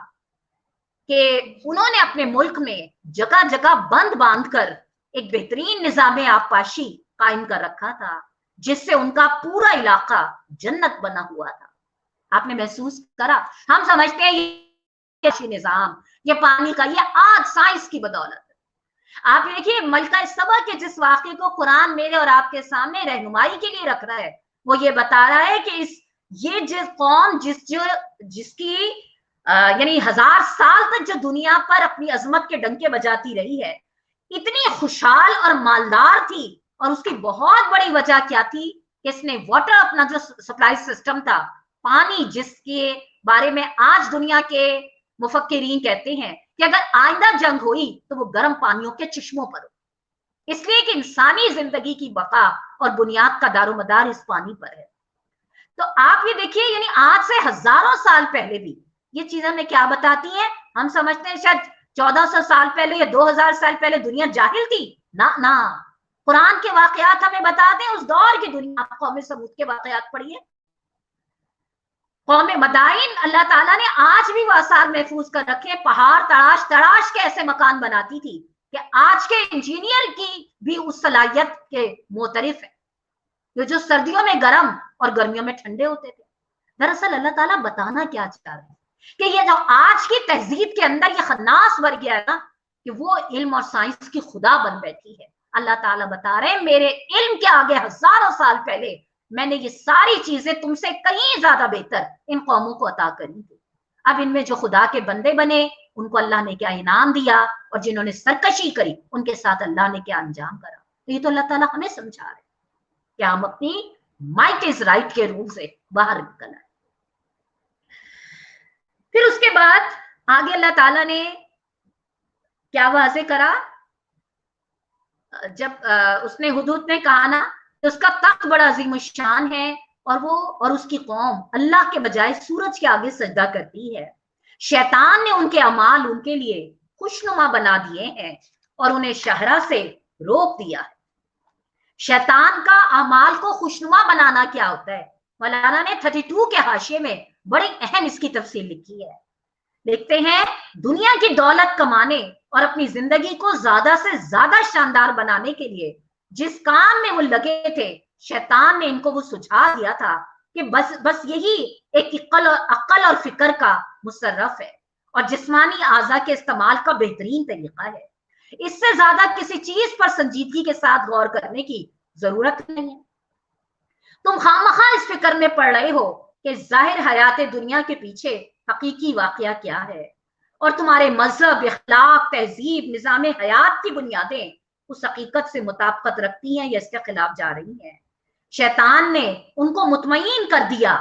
کہ انہوں نے اپنے ملک میں جگہ جگہ بند باندھ کر ایک بہترین نظام آبپاشی قائم کر رکھا تھا، جس سے ان کا پورا علاقہ جنت بنا ہوا تھا۔ آپ نے محسوس کرا، ہم سمجھتے ہیں یہ نظام، یہ پانی کا، یہ آج سائنس کی بدولت ہے۔ آپ دیکھیے ملکہ سبا کے جس واقعے کو قرآن میرے اور آپ کے سامنے رہنمائی کے لیے رکھ رہا ہے، وہ یہ بتا رہا ہے کہ یہ جس قوم جس کی یعنی 1000 سال تک جو دنیا پر اپنی عظمت کے ڈنکے بجاتی رہی ہے، اتنی خوشحال اور مالدار تھی، اور اس کی بہت بڑی وجہ کیا تھی کہ اس نے واٹر، اپنا جو سپلائی سسٹم تھا، پانی، جس کے بارے میں آج دنیا کے مفکرین کہتے ہیں کہ اگر آئندہ جنگ ہوئی تو وہ گرم پانیوں کے چشموں پر ہو، اس لیے کہ انسانی زندگی کی بقا اور بنیاد کا دار و مدار اس پانی پر ہے۔ تو آپ یہ دیکھیے، یعنی آج سے ہزاروں سال پہلے بھی یہ چیزیں ہمیں کیا بتاتی ہیں؟ ہم سمجھتے ہیں شاید 1400 سال پہلے یا 2000 سال پہلے دنیا جاہل تھی، نہ، قرآن کے واقعات ہمیں بتاتے ہیں اس دور کی دنیا۔ قوم سمود کے واقعات پڑھیے، قوم مدائن، اللہ تعالیٰ نے آج بھی وہ آثار محفوظ کر رکھے، پہاڑ تراش کے ایسے مکان بناتی تھی کہ آج کے انجینئر کی بھی اس صلاحیت کے معترف ہے، جو سردیوں میں گرم اور گرمیوں میں ٹھنڈے ہوتے تھے۔ دراصل اللہ تعالیٰ بتانا کیا چاہ رہے ہیں کہ یہ جو آج کی تہذیب کے اندر یہ خناس بھر گیا ہے نا، کہ وہ علم اور سائنس کی خدا بن بیٹھی ہے۔ اللہ تعالیٰ بتا رہے ہیں میرے علم کے آگے ہزاروں سال پہلے میں نے یہ ساری چیزیں تم سے کہیں زیادہ بہتر ان قوموں کو عطا کری تھی۔ اب ان میں جو خدا کے بندے بنے ان کو اللہ نے کیا انعام دیا، اور جنہوں نے سرکشی کری ان کے ساتھ اللہ نے کیا انجام کرا۔ تو یہ تو اللہ تعالیٰ ہمیں سمجھا رہے ہیں کہ ہم اپنی مائٹ از رائٹ کے روح سے باہر نکل آئے۔ پھر اس کے بعد آگے اللہ تعالیٰ نے کیا واضح کرا، جب اس نے حدود نے کہا نا کہ اس کا تخت بڑا عظیم الشان ہے، اور وہ اور اس کی قوم اللہ کے بجائے سورج کے آگے سجدہ کرتی ہے۔ شیطان نے ان کے اعمال ان کے لیے خوشنما بنا دیے ہیں اور انہیں شہرہ سے روک دیا ہے۔ شیطان کا اعمال کو خوشنما بنانا کیا ہوتا ہے؟ مولانا نے 32 کے حاشیے میں بڑی اہم اس کی تفصیل لکھی ہے۔ لکھتے ہیں دنیا کی دولت کمانے اور اپنی زندگی کو زیادہ سے زیادہ شاندار بنانے کے لیے جس کام میں وہ لگے تھے، شیطان نے ان کو وہ سجھا دیا تھا کہ بس یہی ایک عقل اور فکر کا مصرف ہے اور جسمانی اعضاء کے استعمال کا بہترین طریقہ ہے۔ اس سے زیادہ کسی چیز پر سنجیدگی کے ساتھ غور کرنے کی ضرورت نہیں ہے۔ تم خامخواہ اس فکر میں پڑ رہے ہو کہ ظاہر حیات دنیا کے پیچھے حقیقی واقعہ کیا ہے، اور تمہارے مذہب، اخلاق، تہذیب، نظام حیات کی بنیادیں اس حقیقت سے مطابقت رکھتی ہیں یا اس کے خلاف جا رہی ہیں۔ شیطان نے ان کو مطمئن کر دیا۔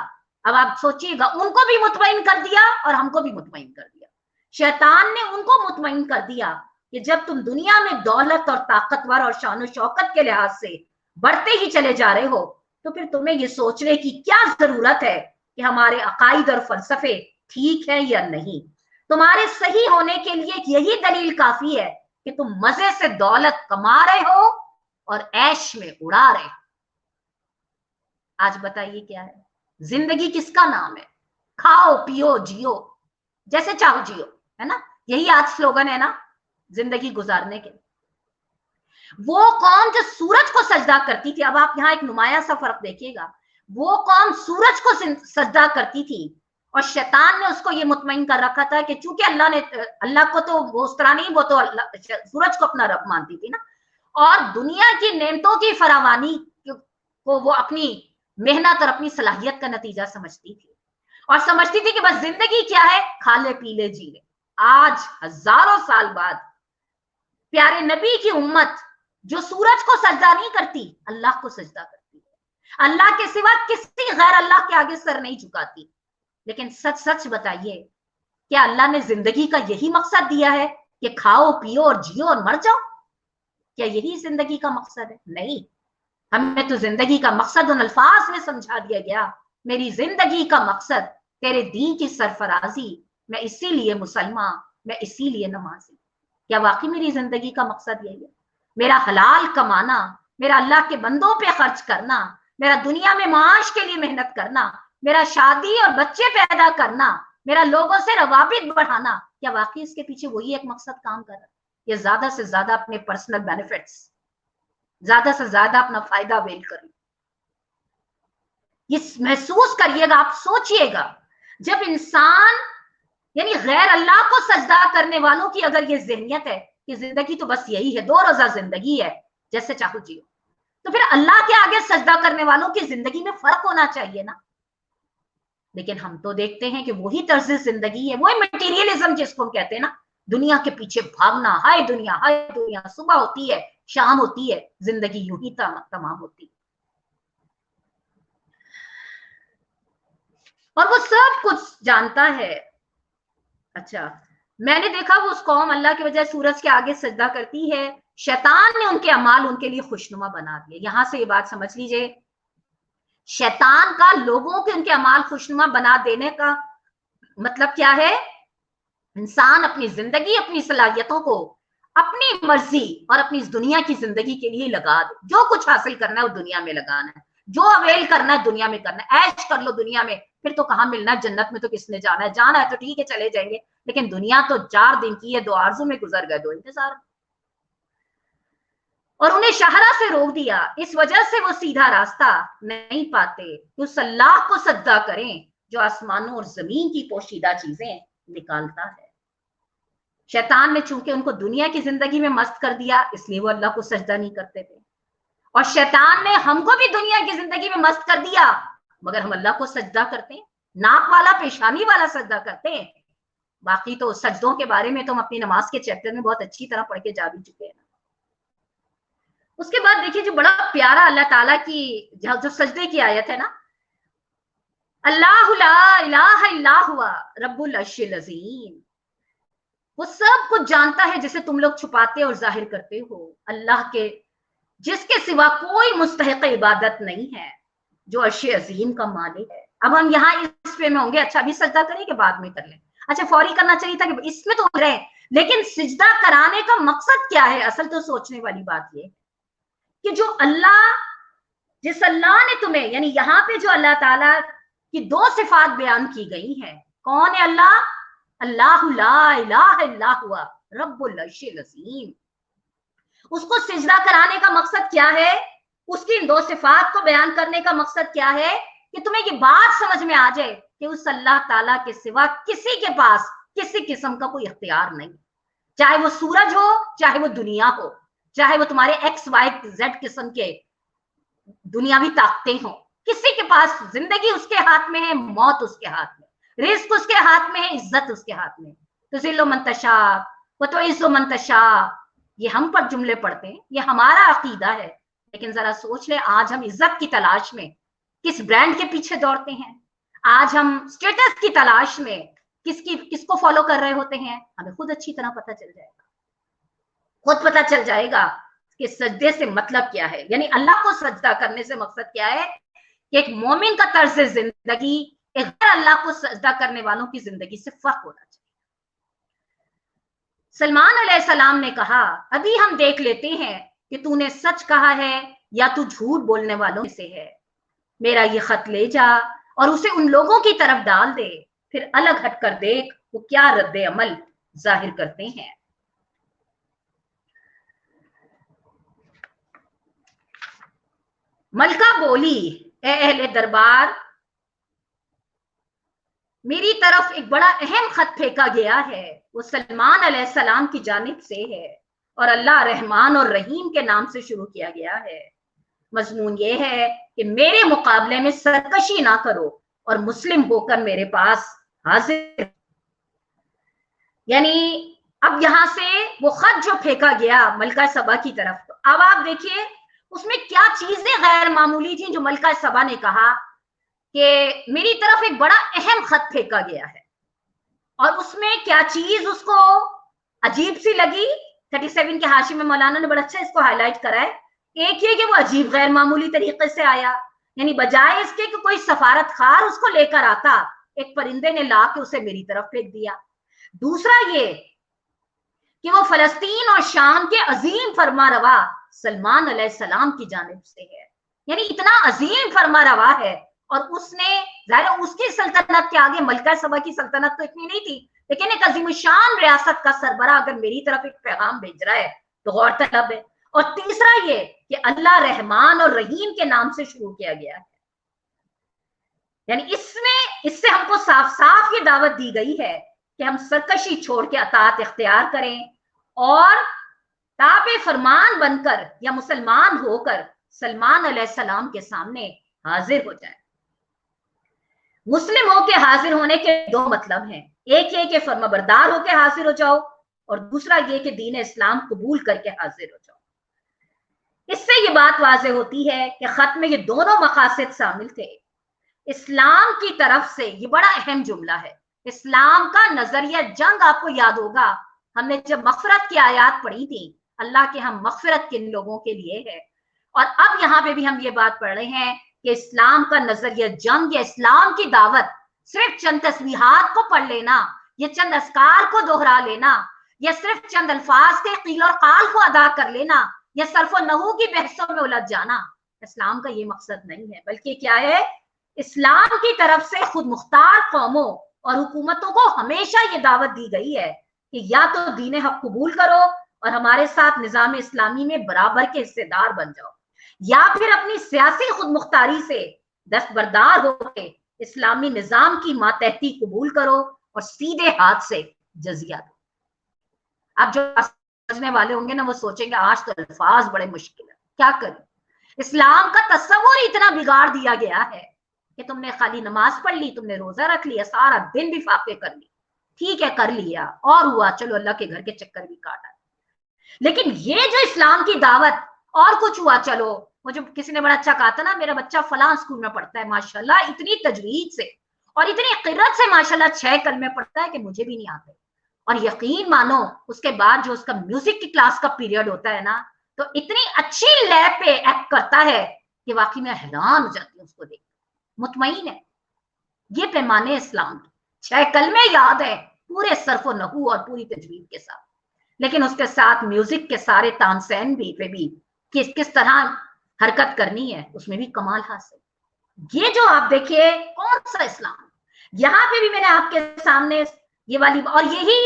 اب آپ سوچئے گا، ان کو بھی مطمئن کر دیا اور ہم کو بھی مطمئن کر دیا۔ شیطان نے ان کو مطمئن کر دیا کہ جب تم دنیا میں دولت اور طاقتور اور شان و شوکت کے لحاظ سے بڑھتے ہی چلے جا رہے ہو تو پھر تمہیں یہ سوچنے کی کیا ضرورت ہے کہ ہمارے عقائد اور فلسفے ٹھیک ہے یا نہیں۔ تمہارے صحیح ہونے کے لیے یہی دلیل کافی ہے کہ تم مزے سے دولت کما رہے ہو اور عیش میں اڑا رہے ہو۔ آج بتائیے کیا ہے؟ زندگی کس کا نام ہے؟ کھاؤ پیو جیو، جیسے چاہو جیو، ہے نا؟ یہی آج سلوگن ہے نا زندگی گزارنے کے۔ وہ قوم جو سورج کو سجدہ کرتی تھی، اب آپ یہاں ایک نمایاں سا فرق دیکھیے گا، وہ قوم سورج کو سجدہ کرتی تھی और शैतान ने उसको ये मुतमईन कर रखा था कि चूंकि अल्लाह को तो वो उस तरह नहीं, वो तो सूरज को अपना रब मानती थी ना, और दुनिया की नेमतों की फरावानी को वो अपनी मेहनत और अपनी सलाहियत का नतीजा समझती थी, और समझती थी कि बस जिंदगी क्या है, खा ले पी ले जी ले। आज हजारों साल बाद प्यारे नबी की उम्मत जो सूरज को सजदा नहीं करती, अल्लाह को सजदा करती है, अल्लाह के सिवा किसी गैर अल्लाह के आगे सर नहीं झुकाती। लेकिन सच सच बताइए, क्या अल्लाह ने जिंदगी का यही मकसद दिया है कि खाओ पियो और जियो और मर जाओ? क्या यही जिंदगी का मकसद है? नहीं, हमें तो जिंदगी का मकसद उन अल्फाज में समझा दिया गया, मेरी जिंदगी का मकसद तेरे दीन की सरफराजी, मैं इसीलिए मुसलमान, मैं इसीलिए नमाजी। क्या वाकई मेरी जिंदगी का मकसद यही है? मेरा हलाल कमाना, मेरा अल्लाह के बंदों पे खर्च करना, मेरा दुनिया में माश के लिए मेहनत करना, मेरा शादी और बच्चे पैदा करना, मेरा लोगों से रवाबित बढ़ाना, क्या वाकई इसके पीछे वही एक मकसद काम कर रहा है? या ज्यादा से ज्यादा अपने पर्सनल बेनिफिट्स, ज्यादा से ज्यादा अपना फायदा अवेल करें? ये महसूस करिएगा, आप सोचिएगा, जब इंसान यानी गैर अल्लाह को सजदा करने वालों की अगर ये ज़हनियत है कि जिंदगी तो बस यही है, 2 रोजा जिंदगी है, जैसे चाहो जियो, तो फिर अल्लाह के आगे सजदा करने वालों की जिंदगी में फर्क होना चाहिए ना। लेकिन हम तो देखते हैं कि वही तर्ज जिंदगी है, वही मटेरियलिज्म जिसको हम कहते हैं ना, दुनिया के पीछे भागना, हाय दुनिया, सुबह होती है शाम होती है, जिंदगी यूं ही तमाम होती है। और वो सब कुछ जानता है। अच्छा, मैंने देखा वो उस कौम अल्लाह के बजाय सूरज के आगे सजदा करती है, शैतान ने उनके अमाल उनके लिए खुशनुमा बना दिए। यहां से ये बात समझ लीजिए, शैतान का लोगों के उनके अमाल खुशनुमा बना देने का मतलब क्या है? इंसान अपनी जिंदगी, अपनी सलाहियतों को अपनी मर्जी और अपनी इस दुनिया की जिंदगी के लिए लगा दे। जो कुछ हासिल करना है वो दुनिया में लगाना है, जो अवेल करना है दुनिया में करना है, ऐश कर लो दुनिया में, फिर तो कहां मिलना है, जन्नत में तो किसने जाना है? जाना है तो ठीक है चले जाएंगे, लेकिन दुनिया तो 4 दिन की है, 2 आरज़ू में गुजर गए, 2 इंतजार। और उन्हें शाहरा से रोक दिया, इस वजह से वो सीधा रास्ता नहीं पाते। तो उस अल्लाह को सजदा करें जो आसमानों और जमीन की पोशीदा चीजें निकालता है। शैतान ने चूंकि उनको दुनिया की जिंदगी में मस्त कर दिया, इसलिए वो अल्लाह को सजदा नहीं करते थे, और शैतान ने हमको भी दुनिया की जिंदगी में मस्त कर दिया, मगर हम अल्लाह को सजदा करते हैं, नाक वाला पेशानी वाला सजदा करते हैं। बाकी तो सजदों के बारे में तो हम अपनी नमाज के चैप्टर में बहुत अच्छी तरह पढ़ के जा भी चुके हैं। उसके बाद देखिए जो बड़ा प्यारा अल्लाह ताला की जो सजदे की आयत है ना, अल्लाह ला इलाहा इल्ला हुवा रब्बुल अर्शिल अज़ीम, वो सब कुछ जानता है जिसे तुम लोग छुपाते और जाहिर करते हो, अल्लाह के जिसके सिवा कोई मुस्तहिक इबादत नहीं है, जो अर्श अजीम का मालिक है। अब हम यहाँ इस पे में होंगे, अच्छा अभी सजदा करें कि बाद में कर लें? अच्छा फौरी करना चाहिए था कि इसमें तो रहे, लेकिन सिजदा कराने का मकसद क्या है? असल तो सोचने वाली बात ये कि जो अल्लाह, जिस अल्लाह ने तुम्हें, यानी यहाँ पे जो अल्लाह ताला की 2 सिफात बयान की गई हैं, कौन है अल्लाह? अल्लाह ला इलाहा इल्ला हुवा रब्बुल अर्शिल अज़ीम। उसको सिजदा कराने का मकसद क्या है? उसकी इन 2 सिफात को बयान करने का मकसद क्या है कि तुम्हें ये बात समझ में आ जाए कि उस अल्लाह ताला के सिवा किसी के पास किसी किस्म का कोई इख्तियार नहीं, चाहे वो सूरज हो, चाहे वो दुनिया हो, चाहे वो तुम्हारे XYZ किस्म के दुनियावी ताकतें हो, किसी के पास जिंदगी उसके हाथ में है, मौत उसके हाथ में, रिस्क उसके हाथ में है, इज्जत उसके हाथ में। तो जिल्लो मंतशा वो तो इज्जो मंतशा, ये हम पर जुमले पढ़ते हैं, ये हमारा अकीदा है, लेकिन जरा सोच ले आज हम इज्जत की तलाश में किस ब्रांड के पीछे दौड़ते हैं? आज हम स्टेटस की तलाश में किसको फॉलो कर रहे होते हैं? हमें खुद अच्छी तरह पता चल जाएगा, खुद पता चल जाएगा कि सजदे से मतलब क्या है, यानी अल्लाह को सजदा करने से मकसद क्या है कि एक मोमिन का तर्ज जिंदगी एक अल्लाह को सजदा करने वालों की जिंदगी से फर्क होना चाहिए। सलमान अलैहिस्सलाम ने कहा, अभी हम देख लेते हैं कि तूने सच कहा है या तू झूठ बोलने वालों में से है। मेरा ये खत ले जा और उसे उन लोगों की तरफ डाल दे, फिर अलग हट कर देख वो क्या रद्द अमल जाहिर करते हैं। मलका बोली, ए अहले दरबार, میری طرف ایک بڑا اہم خط پھینکا گیا ہے، وہ سلمان علیہ السلام کی جانب سے ہے اور اللہ رحمان اور رحیم کے نام سے شروع کیا گیا ہے۔ مضمون یہ ہے کہ میرے مقابلے میں سرکشی نہ کرو اور مسلم ہو کر میرے پاس حاضر۔ یعنی اب یہاں سے وہ خط جو پھینکا گیا ملکہ سبا کی طرف، تو اب آپ دیکھیے اس میں کیا چیزیں غیر معمولی تھیں جو ملکہ سبا نے کہا کہ میری طرف ایک بڑا اہم خط پھینکا گیا ہے، اور اس میں کیا چیز اس کو عجیب سی لگی۔ 37 کے حاشی میں مولانا نے بڑا اچھا اس کو ہائی لائٹ کرا ہے۔ ایک یہ کہ وہ عجیب غیر معمولی طریقے سے آیا، یعنی بجائے اس کے کہ کوئی سفارت خار اس کو لے کر آتا، ایک پرندے نے لا کے اسے میری طرف پھینک دیا۔ دوسرا یہ کہ وہ فلسطین اور شام کے عظیم فرما روا سلمان علیہ السلام کی جانب سے ہے، یعنی اتنا عظیم فرما روا ہے، اور اس نے ظاہر اس کی سلطنت کے آگے ملکہ سبا کی سلطنت تو اتنی نہیں تھی، لیکن ایک عظیم الشان ریاست کا سربراہ اگر میری طرف ایک پیغام بھیج رہا ہے تو غور طلب ہے۔ اور تیسرا یہ کہ اللہ رحمان اور رحیم کے نام سے شروع کیا گیا ہے، یعنی اس سے ہم کو صاف صاف یہ دعوت دی گئی ہے کہ ہم سرکشی چھوڑ کے اطاعت اختیار کریں اور تابع فرمان بن کر یا مسلمان ہو کر سلمان علیہ السلام کے سامنے حاضر ہو جائیں۔ مسلم ہو کے حاضر ہونے کے دو مطلب ہیں، ایک یہ کہ فرما بردار ہو کے حاضر ہو جاؤ، اور دوسرا یہ کہ دین اسلام قبول کر کے حاضر ہو جاؤ۔ اس سے یہ بات واضح ہوتی ہے کہ خط میں یہ دونوں مقاصد شامل تھے۔ اسلام کی طرف سے یہ بڑا اہم جملہ ہے، اسلام کا نظریہ جنگ آپ کو یاد ہوگا، ہم نے جب مغفرت کی آیات پڑھی تھی، اللہ کے ہم مغفرت کن لوگوں کے لیے ہے، اور اب یہاں پہ بھی ہم یہ بات پڑھ رہے ہیں کہ اسلام کا نظریہ جنگ یا اسلام کی دعوت صرف چند تسبیحات کو پڑھ لینا یا چند اذکار کو دوہرا لینا یا صرف چند الفاظ کے قیل اور قال کو ادا کر لینا یا صرف و نحو کی بحثوں میں الجھ جانا، اسلام کا یہ مقصد نہیں ہے، بلکہ کیا ہے، اسلام کی طرف سے خود مختار قوموں اور حکومتوں کو ہمیشہ یہ دعوت دی گئی ہے کہ یا تو دین حق قبول کرو اور ہمارے ساتھ نظام اسلامی میں برابر کے حصے دار بن جاؤ، یا پھر اپنی سیاسی خود مختاری سے دستبردار ہو کے اسلامی نظام کی ماتحتی قبول کرو اور سیدھے ہاتھ سے جزیہ دو۔ اب جو سمجھنے والے ہوں گے نا وہ سوچیں گے آج تو الفاظ بڑے مشکل ہیں، کیا کریں، اسلام کا تصور اتنا بگاڑ دیا گیا ہے کہ تم نے خالی نماز پڑھ لی، تم نے روزہ رکھ لیا، سارا دن بھی فاقے کر لی، ٹھیک ہے کر لیا اور ہوا، چلو اللہ کے گھر کے چکر بھی کاٹا، لیکن یہ جو اسلام کی دعوت اور کچھ ہوا، چلو مجھے کسی نے بڑا اچھا کہا تھا نا، میرا بچہ فلاں اسکول میں پڑھتا ہے، ماشاءاللہ اتنی تجوید سے اور اتنی قرت سے ماشاءاللہ 6 کلمے پڑھتا ہے کہ مجھے بھی نہیں آتے، اور یقین مانو اس کے بعد جو اس کا میوزک کی کلاس کا پیریڈ ہوتا ہے نا تو اتنی اچھی لیب پہ ایکٹ کرتا ہے کہ واقعی میں حیران ہو جاتی ہوں اس کو دیکھ، مطمئن ہے یہ پیمانے اسلام کی 6 کلمے یاد ہے پورے صرف و نحو اور پوری تجوید کے ساتھ، لیکن اس کے ساتھ میوزک کے سارے تانسین بھی پہ بھی کس طرح حرکت کرنی ہے، اس میں بھی کمال حاصل۔ یہ جو آپ دیکھیے کون سا اسلام، یہاں پہ بھی میں نے آپ کے سامنے یہ والی، اور یہی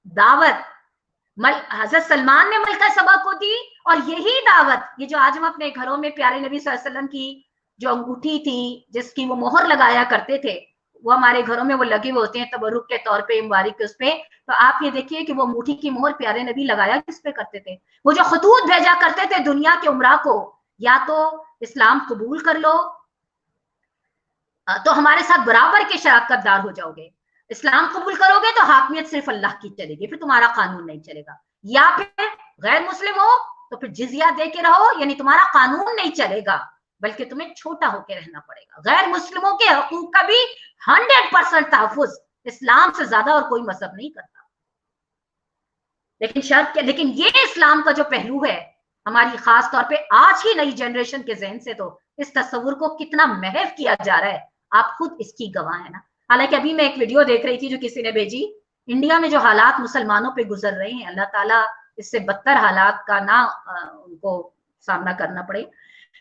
دعوت حضرت سلمان نے ملکہ سبا کو دی، اور یہی دعوت یہ جو آج ہم اپنے گھروں میں پیارے نبی صلی اللہ علیہ وسلم کی جو انگوٹھی تھی جس کی وہ مہر لگایا کرتے تھے، وہ ہمارے گھروں میں وہ لگے ہوئے ہوتے ہیں تبرک کے طور پہ، مبارک کے اس پہ، تو آپ یہ دیکھیے کہ وہ انگوٹھی کی مہر پیارے نبی لگایا کس پہ کرتے تھے، وہ جو خطوط بھیجا کرتے تھے دنیا کے عمرا کو، یا تو اسلام قبول کر لو تو ہمارے ساتھ برابر کے شراکت دار ہو جاؤ گے، اسلام قبول کرو گے تو حاکمیت صرف اللہ کی چلے گی، پھر تمہارا قانون نہیں چلے گا، یا پھر غیر مسلم ہو تو پھر جزیہ دے کے رہو، یعنی تمہارا قانون نہیں چلے گا بلکہ تمہیں چھوٹا ہو کے رہنا پڑے گا۔ غیر مسلموں کے حقوق کا بھی 100% تحفظ اسلام سے زیادہ اور کوئی مذہب نہیں کرتا، لیکن شرط کیا، لیکن یہ اسلام کا جو پہلو ہے ہماری خاص طور پہ آج ہی نئی جنریشن کے ذہن سے تو اس تصور کو کتنا محو کیا جا رہا ہے، آپ خود اس کی گواہ ہیں نا۔ حالانکہ ابھی میں ایک ویڈیو دیکھ رہی تھی جو کسی نے بھیجی، انڈیا میں جو حالات مسلمانوں پہ گزر رہے ہیں، اللہ تعالیٰ اس سے بدتر حالات کا نہ ان کو سامنا کرنا پڑے،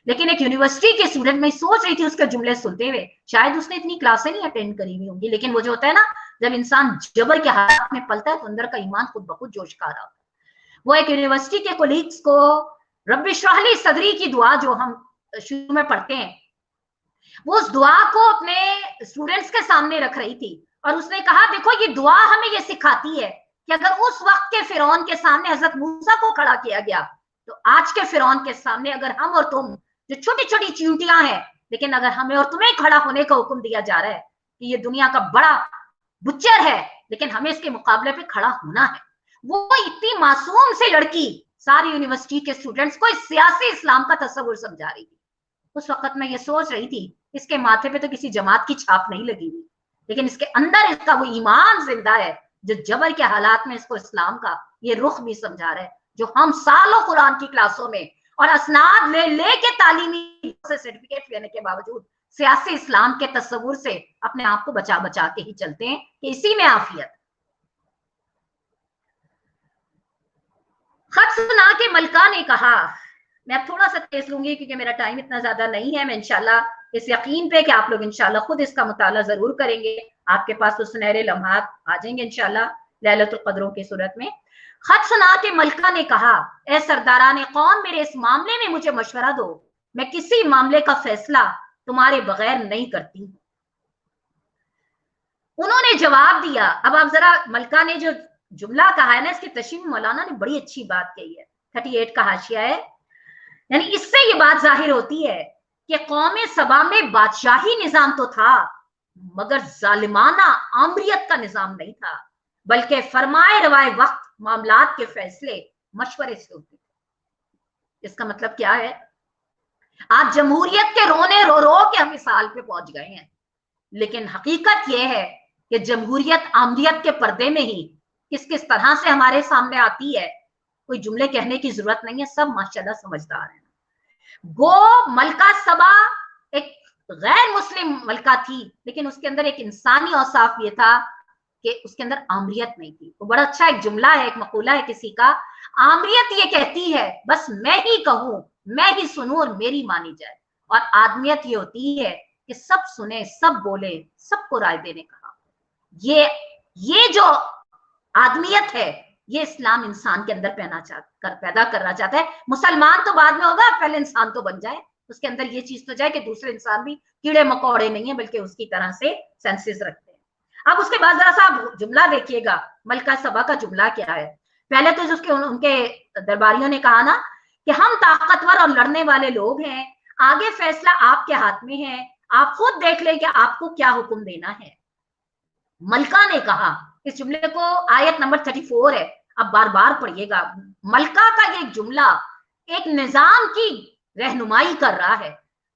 لیکن ایک یونیورسٹی کے اسٹوڈنٹ میں سوچ رہی تھی اس کے جملے سنتے ہوئے، شاید اس نے اتنی کلاسیں نہیں اٹینڈ کری ہوئی ہوں گی، لیکن وہ جو ہوتا ہے نا جب انسان جبر کے حالات میں پلتا ہے تو اندر کا ایمان خود بخود جوش کا رہا ہوتا ہے۔ وہ ایک یونیورسٹی کے کولیگز کو رب اشرح لی صدری کی دعا جو ہم شروع میں پڑھتے ہیں، وہ اس دعا کو اپنے اسٹوڈنٹس کے سامنے رکھ رہی تھی، اور اس نے کہا دیکھو یہ دعا ہمیں یہ سکھاتی ہے کہ اگر اس وقت کے فرعون کے سامنے حضرت موسیٰ کو کھڑا کیا گیا تو آج کے فرعون کے سامنے اگر ہم اور تم جو چھوٹی چھوٹی چیونٹیاں ہیں، لیکن اگر ہمیں اور تمہیں کھڑا ہونے کا حکم دیا جا رہا ہے کہ یہ دنیا کا بڑا بچر ہے لیکن ہمیں اس کے مقابلے پہ کھڑا ہونا ہے. وہ اتنی معصوم سے لڑکی ساری یونیورسٹی کے اسٹوڈنٹس کو اس سیاسی اسلام کا تصور سمجھا رہی تھی. اس وقت میں یہ سوچ رہی تھی اس کے ماتھے پہ تو کسی جماعت کی چھاپ نہیں لگی ہوئی، لیکن اس کے اندر اس کا وہ ایمان زندہ ہے جو جبر کے حالات میں اس کو اسلام کا یہ رخ بھی سمجھا رہا ہے، جو ہم سالوں قرآن کی کلاسوں میں اور اسناد لے لے کے تعلیمی سے سرٹیفکیٹ لینے کے باوجود سیاسی اسلام کے تصور سے اپنے آپ کو بچا بچا کے ہی چلتے ہیں کہ اسی میں عافیت. خط سنا کے ملکہ نے کہا، میں اب تھوڑا سا تیز لوں گی کیونکہ میرا ٹائم اتنا زیادہ نہیں ہے. میں انشاءاللہ اس یقین پہ کہ آپ لوگ انشاءاللہ خود اس کا مطالعہ ضرور کریں گے، آپ کے پاس تو سنہرے لمحات آ جائیں گے انشاءاللہ لیلۃ القدروں کی صورت میں. خط سنا کے ملکہ نے کہا، اے سرداران قوم میرے اس معاملے میں مجھے مشورہ دو، میں کسی معاملے کا فیصلہ تمہارے بغیر نہیں کرتی. انہوں نے جواب دیا. اب آپ ذرا ملکہ نے جو جملہ کہا ہے نا، اس کی تشریح مولانا نے بڑی اچھی بات کہی ہے. 38 کا حاشیہ ہے. یعنی اس سے یہ بات ظاہر ہوتی ہے کہ قوم سبا میں بادشاہی نظام تو تھا مگر ظالمانہ آمریت کا نظام نہیں تھا، بلکہ فرمائے روائے وقت معاملات کے فیصلے مشورے سے ہوتے تھے. اس کا مطلب کیا ہے؟ آج جمہوریت کے رونے رو رو کے ہم اس حال پہ پہنچ گئے ہیں، لیکن حقیقت یہ ہے کہ جمہوریت آمریت کے پردے میں ہی کس کس طرح سے ہمارے سامنے آتی ہے کوئی جملے کہنے کی ضرورت نہیں ہے، سب ماشاءاللہ سمجھدار ہیں. گو ملکہ سبا ایک غیر مسلم ملکہ تھی، لیکن اس کے اندر ایک انسانی اوصاف یہ تھا کہ اس کے اندر آمریت نہیں تھی. وہ بڑا اچھا ایک جملہ ہے، ایک مقولہ ہے کسی کا، آمریت یہ کہتی ہے بس میں ہی کہوں، میں ہی سنوں اور میری مانی جائے، اور آدمیت یہ ہوتی ہے کہ سب سنے، سب بولے، سب کو رائے دینے کا. یہ جو آدمیت ہے یہ اسلام انسان کے اندر پیدا کرنا چاہتا ہے. مسلمان تو بعد میں ہوگا، پہلے انسان تو بن جائے، اس کے اندر یہ چیز تو جائے کہ دوسرے انسان بھی کیڑے مکوڑے نہیں ہیں بلکہ اس کی طرح سے سینسز رکھتے ہیں. اب اس کے بعد ذرا سا جملہ دیکھیے گا، ملکہ سبا کا جملہ کیا ہے. پہلے تو ان کے درباریوں نے کہا نا کہ ہم طاقتور اور لڑنے والے لوگ ہیں، آگے فیصلہ آپ کے ہاتھ میں ہے، آپ خود دیکھ لیں کہ آپ کو کیا حکم دینا ہے. ملکہ نے کہا، اس جملے کو آیت نمبر 34 ہے، اب بار بار پڑھیے گا. ملکہ کا یہ جملہ ایک نظام کی رہنمائی کر رہا ہے.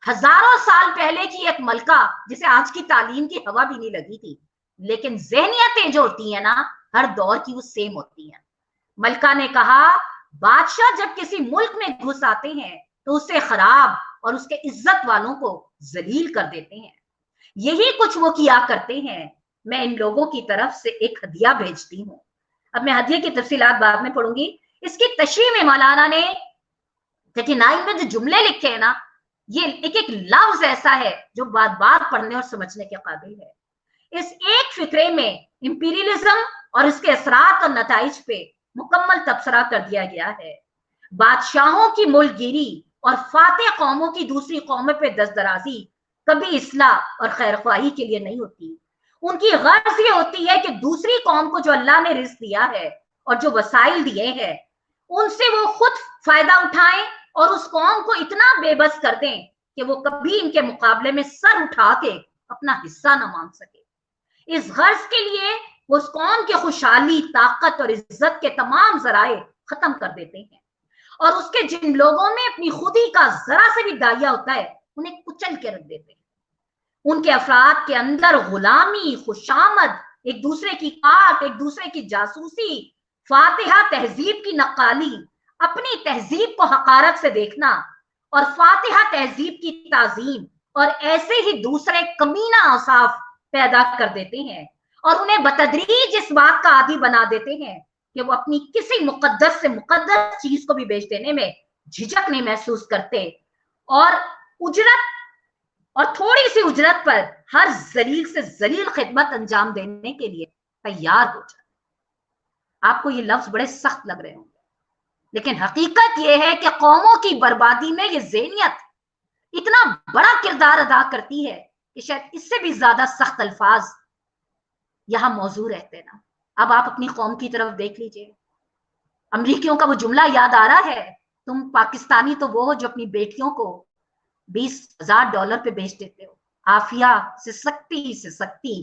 ہزاروں سال پہلے کی ایک ملکہ جسے آج کی تعلیم کی ہوا بھی نہیں لگی تھی، لیکن ذہنیتیں جو ہوتی ہیں نا ہر دور کی وہ سیم ہوتی ہیں. ملکہ نے کہا، بادشاہ جب کسی ملک میں گھس آتے ہیں تو اسے خراب اور اس کے عزت والوں کو ذلیل کر دیتے ہیں. یہی کچھ وہ کیا کرتے ہیں. میں ان لوگوں کی طرف سے ایک ہدیہ بھیجتی ہوں. اب میں ہدیے کی تفصیلات بعد میں پڑھوں گی. اس کی تشریح میں مولانا نے 39 میں جو جملے لکھے ہیں نا، یہ ایک لفظ ایسا ہے جو بار بار پڑھنے اور سمجھنے کے قابل ہے. اس ایک فقرے میں امپیریلزم اور اس کے اثرات اور نتائج پہ مکمل تبصرہ کر دیا گیا ہے. بادشاہوں کی ملک گیری اور فاتح قوموں کی دوسری قوموں پہ دست درازی کبھی اصلاح اور خیر خواہی کے لیے نہیں ہوتی. ان کی غرض یہ ہوتی ہے کہ دوسری قوم کو جو اللہ نے رزق دیا ہے اور جو وسائل دیے ہیں ان سے وہ خود فائدہ اٹھائیں اور اس قوم کو اتنا بے بس کر دیں کہ وہ کبھی ان کے مقابلے میں سر اٹھا کے اپنا حصہ نہ مانگ سکے. اس غرض کے لیے وہ اس قوم کی خوشحالی، طاقت اور عزت کے تمام ذرائع ختم کر دیتے ہیں، اور اس کے جن لوگوں میں اپنی خودی کا ذرا سے بھی داعیہ ہوتا ہے انہیں کچل کے رکھ دیتے ہیں. ان کے افراد کے اندر غلامی، خوشامد، ایک دوسرے کی کاٹ، ایک دوسرے کی جاسوسی، فاتحہ تہذیب کی نقالی، اپنی تہذیب کو حقارت سے دیکھنا اور فاتحہ تہذیب کی تعظیم اور ایسے ہی دوسرے کمینہ اوصاف پیدا کر دیتے ہیں، اور انہیں بتدریج اس بات کا عادی بنا دیتے ہیں کہ وہ اپنی کسی مقدس سے مقدس چیز کو بھی بیچ دینے میں جھجک نہیں محسوس کرتے، اور اجرت اور تھوڑی سی اجرت پر ہر ذلیل سے ذلیل خدمت انجام دینے کے لیے تیار ہو جائے. آپ کو یہ لفظ بڑے سخت لگ رہے ہوں گے، لیکن حقیقت یہ ہے کہ قوموں کی بربادی میں یہ ذہنیت اتنا بڑا کردار ادا کرتی ہے کہ شاید اس سے بھی زیادہ سخت الفاظ यहाँ मौजू रहते ना। अब आप अपनी कौम की तरफ देख लीजिए, अमरीकियों का वो जुमला याद आ रहा है, तुम पाकिस्तानी तो वो हो जो अपनी बेटियों को $20,000 पे बेच देते हो। आफिया से सख्ती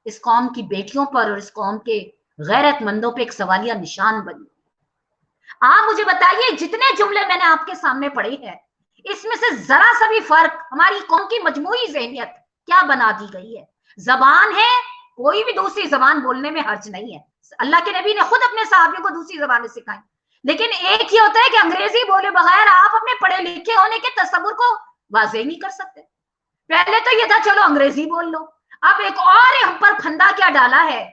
इस कौम की बेटियों पर और इस कौम के गैरतमंदों पे एक सवालिया निशान बनी। आप मुझे बताइए, जितने जुमले मैंने आपके सामने पढ़े हैं, इसमें से जरा सा भी फर्क हमारी कौम की मजमूई ज़हनियत क्या बना दी गई है। जबान है, कोई भी दूसरी जबान बोलने में हर्ज नहीं है, अल्लाह के नबी ने खुद अपने सहाबियों को दूसरी जबानें सिखाई, लेकिन एक ही होता है कि अंग्रेजी बोले बगैर आप अपने पढ़े लिखे होने के तस्वुर को वाज़ेह नहीं कर सकते। पहले तो ये था चलो अंग्रेजी बोल लो, अब एक और हम पर फंदा क्या डाला है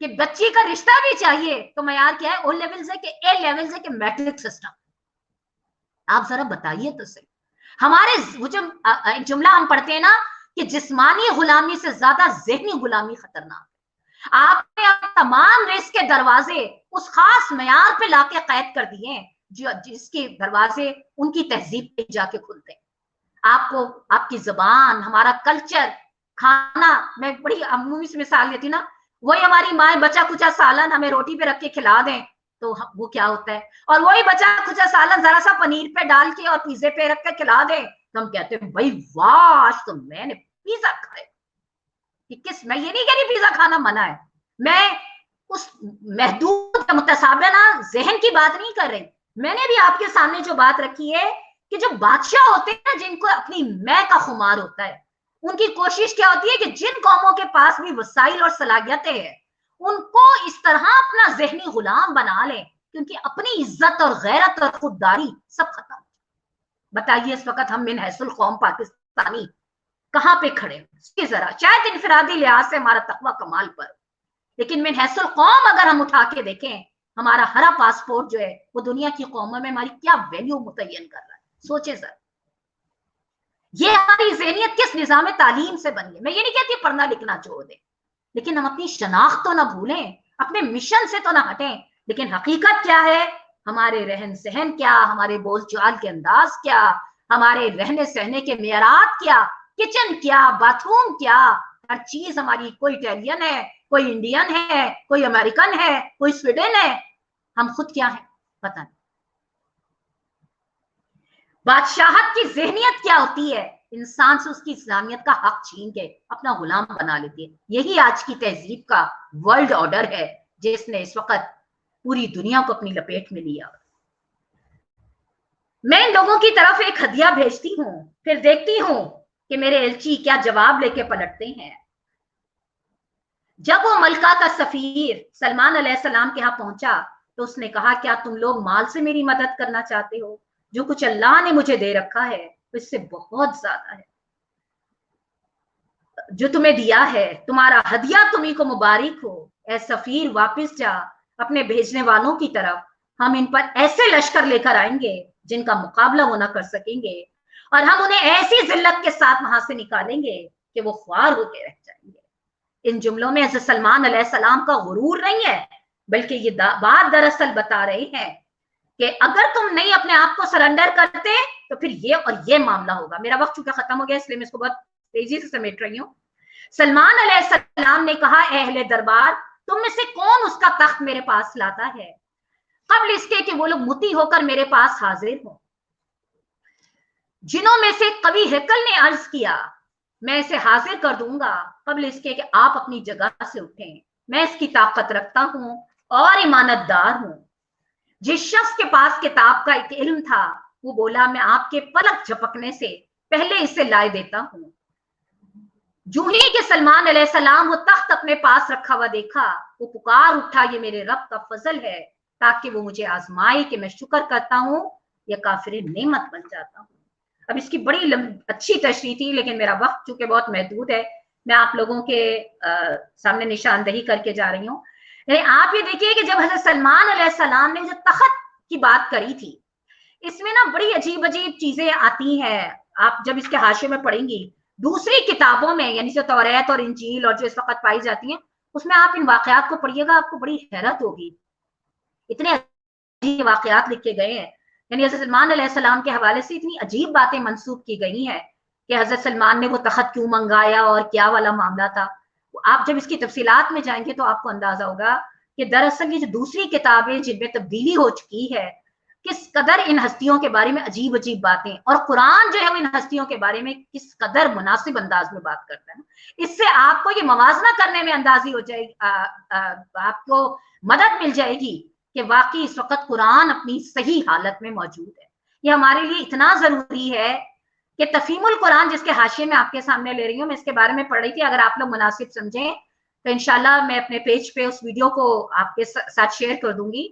कि बच्ची का रिश्ता भी चाहिए तो मयार क्या है, ओ लेवल से कि ए लेवल से कि मैट्रिक सिस्टम। आप जरा बताइए तो सही, हमारे वो जो जुमला हम पढ़ते हैं ना कि जिस्मानी गुलामी से ज्यादा ज़हनी गुलामी खतरनाक है। आपने तमाम रिस्क के दरवाजे उस खास मयार पे लाके कैद कर दिए जो जिसके दरवाजे उनकी तहजीब पे जाके खुलते हैं। आपको आपकी जबान, हमारा कल्चर, खाना, मैं बड़ी अमूमी से मिसाल लेती ना, वही हमारी माए बचा कुचा सालन हमें रोटी पे रख के खिला दें तो वो क्या होता है, और वही बचा कुचा सालन जरा सा पनीर पे डाल के और पिज्जे पे रख के खिला दें तो हम कहते हैं भाई वाह आज तो मैंने पिज्जा खाया। मैं ये नहीं कह रही पिज्जा खाना मना है, मैं उस महदूद मुतसाबिना जहन की बात नहीं कर रही। मैंने भी आपके सामने जो बात रखी है कि जो बादशाह होते हैं ना, जिनको अपनी मैं का खुमार होता है, उनकी कोशिश क्या होती है कि जिन कौमों के पास भी वसाइल और सलाहियतें हैं उनको इस तरह अपना जहनी गुलाम बना लें कि उनकी अपनी इज्जत और गैरत और खुददारी सब खत्म। बताइए इस वक्त हम मिन हैसुल कौम पाकिस्तानी कहां पे खड़े हैं जरा, शायद इनफरादी लिहाज से हमारा तकवा कमाल पर, लेकिन मिन हैसुल कौम अगर हम उठा के देखें हमारा हरा पासपोर्ट जो है वो दुनिया की कौमों में हमारी क्या वैल्यू मुतय्यन कर रहा है। सोचे सर, ये हमारी ज़हनियत किस निज़ाम तालीम से बनी है। मैं ये नहीं कहती पढ़ना लिखना छोड़ दें, लेकिन हम अपनी शनाख्त तो ना भूलें, अपने मिशन से तो ना हटें। लेकिन हकीकत क्या है, हमारे रहन सहन क्या, हमारे बोलचाल के अंदाज क्या, हमारे रहने सहने के मेयारात क्या, किचन क्या, बाथरूम क्या, हर चीज हमारी, कोई इटालियन है, कोई इंडियन है, कोई अमेरिकन है, कोई स्वीडन है, हम खुद क्या है पता नहीं। बादशाहत की ज़हनियत क्या होती है, इंसान से उसकी इंसानियत का हक छीन के अपना गुलाम बना लेती है। यही आज की तहजीब का वर्ल्ड ऑर्डर है जिसने इस वक्त पूरी दुनिया को अपनी लपेट में लिया। मैं इन लोगों की तरफ एक हदिया भेजती हूँ, फिर देखती हूँ कि मेरे एलची क्या जवाब लेके पलटते हैं। जब वो मलका का सफीर सलमान अलैहिस्सलाम के यहाँ पहुंचा तो उसने कहा, क्या तुम लोग माल से मेरी मदद करना चाहते हो? जो कुछ अल्लाह ने मुझे दे रखा है इससे बहुत ज्यादा है जो तुम्हें दिया है, तुम्हारा हदिया तुम्ही को मुबारक हो। ए सफीर वापस जा अपने भेजने वालों की तरफ, हम इन पर ऐसे लश्कर लेकर आएंगे जिनका मुकाबला वो ना कर सकेंगे, और हम उन्हें ऐसी जिल्लत के साथ वहां से निकालेंगे कि वो ख्वार होकर रह जाएंगे। इन जुमलों में हज़रत सलमान अलैहिस्सलाम का गुरूर नहीं है, बल्कि ये बात दरअसल बता रहे हैं कि अगर तुम नहीं अपने आप को सरेंडर करते तो फिर ये और ये मामला होगा। मेरा वक्त चूंकि खत्म हो गया इसलिए मैं इसको बहुत तेजी से समेट रही हूँ। सलमान अलैहिस्सलाम ने कहा, अहले दरबार तुम में से कौन उसका तख्त मेरे पास लाता है कबल इसके कि वो लोग मुती होकर मेरे पास हाजिर हो। जिनों में से कवि हिकल ने अर्ज किया, मैं इसे हाजिर कर दूंगा कबल इसके कि आप अपनी जगह से उठें। मैं इसकी ताकत रखता हूं और ईमानतदार हूं। जिस शख्स के पास किताब का एक इल्म था वो बोला, मैं आपके पलक झपकने से पहले इसे लाए देता हूं। जूं ही कि सलमान अलैहिस्सलाम वो तख्त अपने पास रखा हुआ देखा, वो पुकार उठा, ये मेरे रब का फजल है ताकि वो मुझे आजमाए कि मैं शुक्र करता हूं या काफिर नेमत बन जाता हूं। अब इसकी बड़ी अच्छी तशरीह थी, लेकिन मेरा वक्त चूंकि बहुत महदूद है, मैं आप लोगों के सामने निशानदही करके जा रही हूँ। आप ये देखिए कि जब हज़रत सलमान अलैहिस्सलाम ने जो तख्त की बात करी थी, इसमें ना बड़ी अजीब अजीब चीजें आती हैं। आप जब इसके हाशिए में पढ़ेंगी दूसरी किताबों में, यानी जो तौरात और इंजील और जो इस वक्त पाई जाती हैं, उसमें आप इन वाकयात को पढ़िएगा, आपको बड़ी हैरत होगी। इतने अजीब वाकयात लिखे गए हैं, यानी हज़रत सलमान अलैहिस्सलाम के हवाले से इतनी अजीब बातें मंसूब की गई हैं कि हज़रत सलमान ने वो तख्त क्यों मंगाया और क्या वाला मामला था। आप जब इसकी तफसीलात में जाएंगे तो आपको अंदाजा होगा कि दरअसल ये जो दूसरी किताबें जिनमें तब्दीली हो चुकी है, किस कदर इन हस्तियों के बारे में अजीब अजीब बातें, और कुरान जो है वो इन हस्तियों के बारे में किस कदर मुनासिब अंदाज में बात करता है। इससे आपको ये मवाजना करने में अंदाजी हो जाएगी, आपको मदद मिल जाएगी कि वाकई इस वक्त कुरान अपनी सही हालत में मौजूद है। ये हमारे लिए इतना जरूरी है कि तफहीमुल कुरान, जिसके हाशिए में आपके सामने ले रही हूँ, मैं इसके बारे में पढ़ रही थी, अगर आप लोग मुनासिब समझें तो इंशाल्लाह मैं अपने पेज पे उस वीडियो को आपके साथ शेयर कर दूंगी।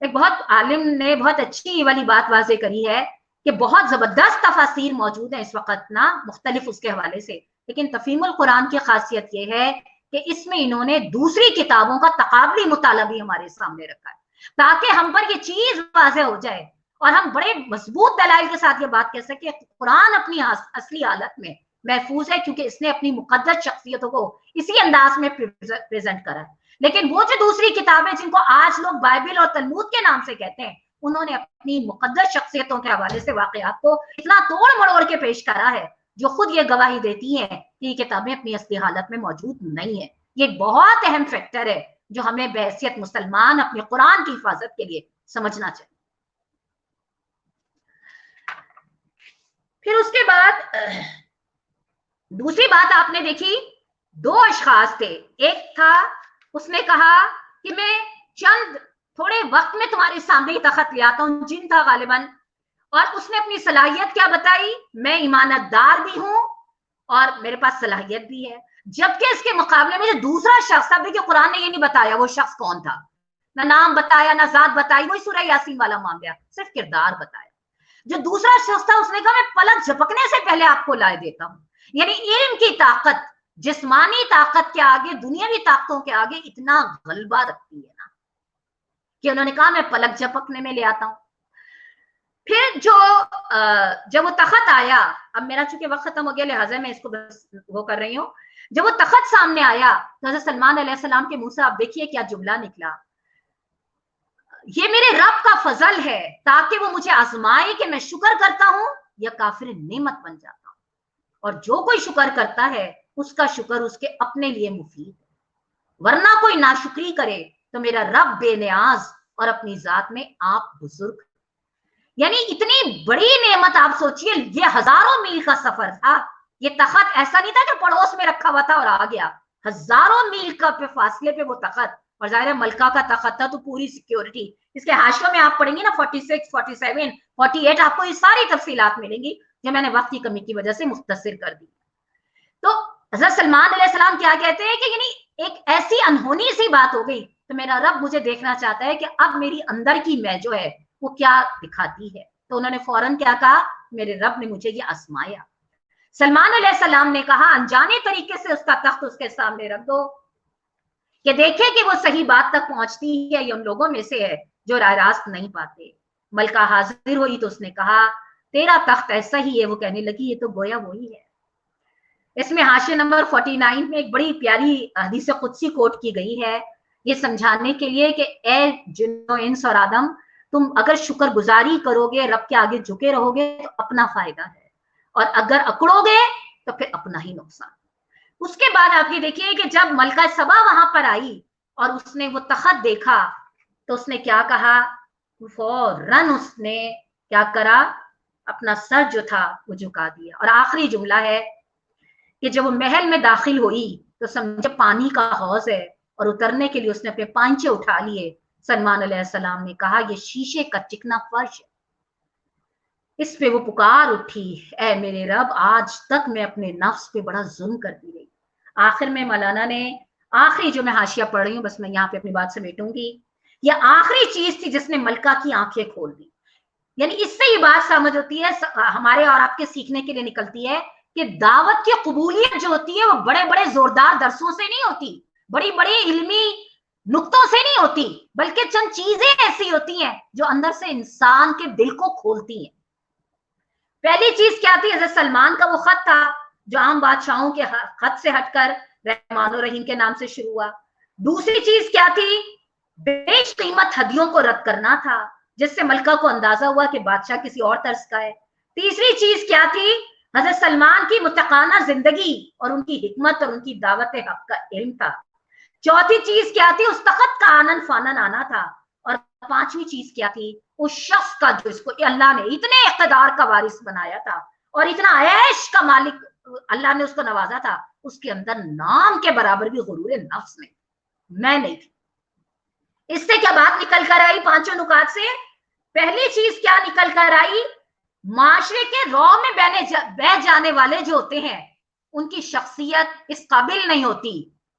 एक बहुत आलिम ने बहुत अच्छी ये वाली बात वाजे करी है कि बहुत जबरदस्त तफासीर मौजूद है इस वक्त ना, मुख्तलिफ उसके हवाले से, लेकिन तफहीमुल कुरान की खासियत ये है कि इसमें इन्होंने दूसरी किताबों का तकाबली मुताला भी हमारे सामने रखा है, ताकि हम पर ये चीज वाज़ेह हो जाए और हम बड़े मजबूत दलाइल के साथ ये बात कह सके कुरान अपनी असली हालत में महफूज है, क्योंकि इसने अपनी मुकद्दस शख्सियतों को इसी अंदाज में प्रेजेंट करा है। लेकिन वो जो दूसरी किताबें जिनको आज लोग बाइबल और तलमूद के नाम से कहते हैं, उन्होंने अपनी मुकद्दस शख्सियतों के हवाले से वाकयात को इतना तोड़ मड़ोड़ के पेश करा है जो खुद ये गवाही देती है कि ये किताबें अपनी असली हालत में मौजूद नहीं है। ये बहुत अहम फैक्टर है जो हमें बहैसियत मुसलमान अपने कुरान की हिफाजत के लिए समझना चाहिए। फिर उसके बाद दूसरी बात आपने देखी, दो अशखास थे, एक था उसने कहा कि मैं चंद थोड़े वक्त में तुम्हारे सामने ही तखत ले आता हूं, जिन था गालिबन, और उसने अपनी सलाहियत क्या बताई, मैं ईमानदार भी हूं और मेरे पास सलाहियत भी है। जबकि इसके मुकाबले में जो दूसरा शख्स था, देखिए कुरान ने ये नहीं बताया वो शख्स कौन था, ना नाम बताया ना जात बताई, वही सूरह यासीन वाला मामला, सिर्फ किरदार बताया। जो दूसरा शख्स था उसने कहा मैं पलक झपकने से पहले आपको लाए देता हूं। यानी इल्म की ताकत जिस्मानी ताकत के आगे, दुनियावी ताकतों के आगे इतना गलबा रखती है ना कि उन्होंने कहा मैं पलक झपकने में ले आता हूं। फिर जब वो तखत आया, अब मेरा चूंकि वक्त खत्म हो गया लिहाजा मैं इसको बस वो कर रही हूँ, जब वो तखत सामने आया तो हज़रत सलमान अलैहिस्सलाम के मुंह से आप देखिए क्या जुमला निकला, ये मेरे रब का फजल है ताकि वो मुझे आजमाए कि मैं शुक्र करता हूं या काफिर नेमत बन जाता हूं, और जो कोई शुक्र करता है उसका शुक्र उसके अपने लिए मुफीद है, वरना कोई नाशुक्री करे तो मेरा रब बेनियाज और अपनी जात में आप बुजुर्ग। यानी इतनी बड़ी नेमत आप सोचिए, ये हजारों मील का सफर था, ये तखत ऐसा नहीं था कि पड़ोस में रखा हुआ था और आ गया, हजारों मील का फासले पे वो तखत, और जाहिर है मलका का तखत था तो पूरी सिक्योरिटी। इसके हाशियों में आप पढ़ेंगे ना 46, 47, 48, आपको ये सारी तफसीलात मिलेंगी जो मैंने वक्त की कमी की वजह से मुख्तसर कर दी। तो हज़रत सलमान अलैहिस्सलाम क्या कहते हैं कि यानी एक ऐसी अनहोनी सी बात हो गई, तो मेरा रब मुझे देखना चाहता है कि अब मेरी अंदर की मैं जो है वो क्या दिखाती है। तो उन्होंने फौरन क्या कहा, मेरे रब ने मुझे ये आजमाया। सलमान अलैहिस्सलाम ने कहा अनजाने तरीके से उसका तख्त उसके सामने रख दो कि देखे कि वो सही बात तक पहुंचती है या उन लोगों में से है जो राह रास्त नहीं पाते। मलका हाजिर हुई तो उसने कहा तेरा तख्त ऐसा ही है। वो कहने लगी ये तो गोया वही है। इसमें हाशिया नंबर 49 में एक बड़ी प्यारी हदीस कुदसी कोट की गई है, ये समझाने के लिए कि ए जिन्नो इंस और आदम, तुम अगर शुक्रगुजारी करोगे, रब के आगे झुके रहोगे तो अपना फायदा है, और अगर अकड़ोगे तो फिर अपना ही नुकसान। उसके बाद आप ये देखिए कि जब मलका सबा वहां पर आई और उसने वो तखत देखा तो उसने क्या कहा, फौरन उसने क्या करा, अपना सर जो था वो झुका दिया। और आखिरी जुमला है कि जब वो महल में दाखिल हुई तो समझे पानी का हौज है, और उतरने के लिए उसने अपने पांचे उठा लिए। सलमान अलैहिस्सलाम ने कहा ये शीशे का चिकना फर्श है। इस पे वो पुकार उठी, ए मेरे रब, आज तक मैं अपने नफ्स पे बड़ा जुल्म करती रही। आखिर में मौलाना ने आखिरी जो मैं हाशिया पढ़ रही हूँ, बस मैं यहाँ पे अपनी बात समेटूंगी, यह आखिरी चीज थी जिसने मलका की आंखें खोल दी। यानी इससे ये बात समझ होती है, हमारे और आपके सीखने के लिए निकलती है कि दावत की कबूलियत जो होती है वो बड़े बड़े जोरदार दरसों से नहीं होती, बड़ी बड़ी इल्मी नुक्तों से नहीं होती, बल्कि चंद चीजें ऐसी होती हैं जो अंदर से इंसान के दिल को खोलती हैं। पहली चीज क्या थी, हज़रत सलमान का वो खत था जो आम बादशाहों के खत से हटकर रहमान और रहीम के नाम से शुरू हुआ। दूसरी चीज क्या थी, बेश कीमत हदियों को रद्द करना था, जिससे मलका को अंदाजा हुआ कि बादशाह किसी और तर्ज का है। तीसरी चीज क्या थी, हजरत सलमान की मुतकाना जिंदगी और उनकी हिकमत और उनकी दावत हक का इल्म था। चौथी चीज क्या थी? उस तखत का आनन फानन आना था। और पांचवी चीज क्या थी? उस शख्स का जो इसको अल्लाह ने इतने इक़्तिदार का वारिस बनाया था और इतना ऐश का मालिक अल्लाह ने उसको नवाजा था, उसके अंदर नाम के बराबर भी गुरूर नफ्स नहीं, मैं नहीं थी। इससे क्या बात निकल कर आई पांचों नुकात से? पहली चीज क्या निकल कर आई? माशरे के रौ में बह जाने वाले जो होते हैं उनकी शख्सियत इस काबिल नहीं होती।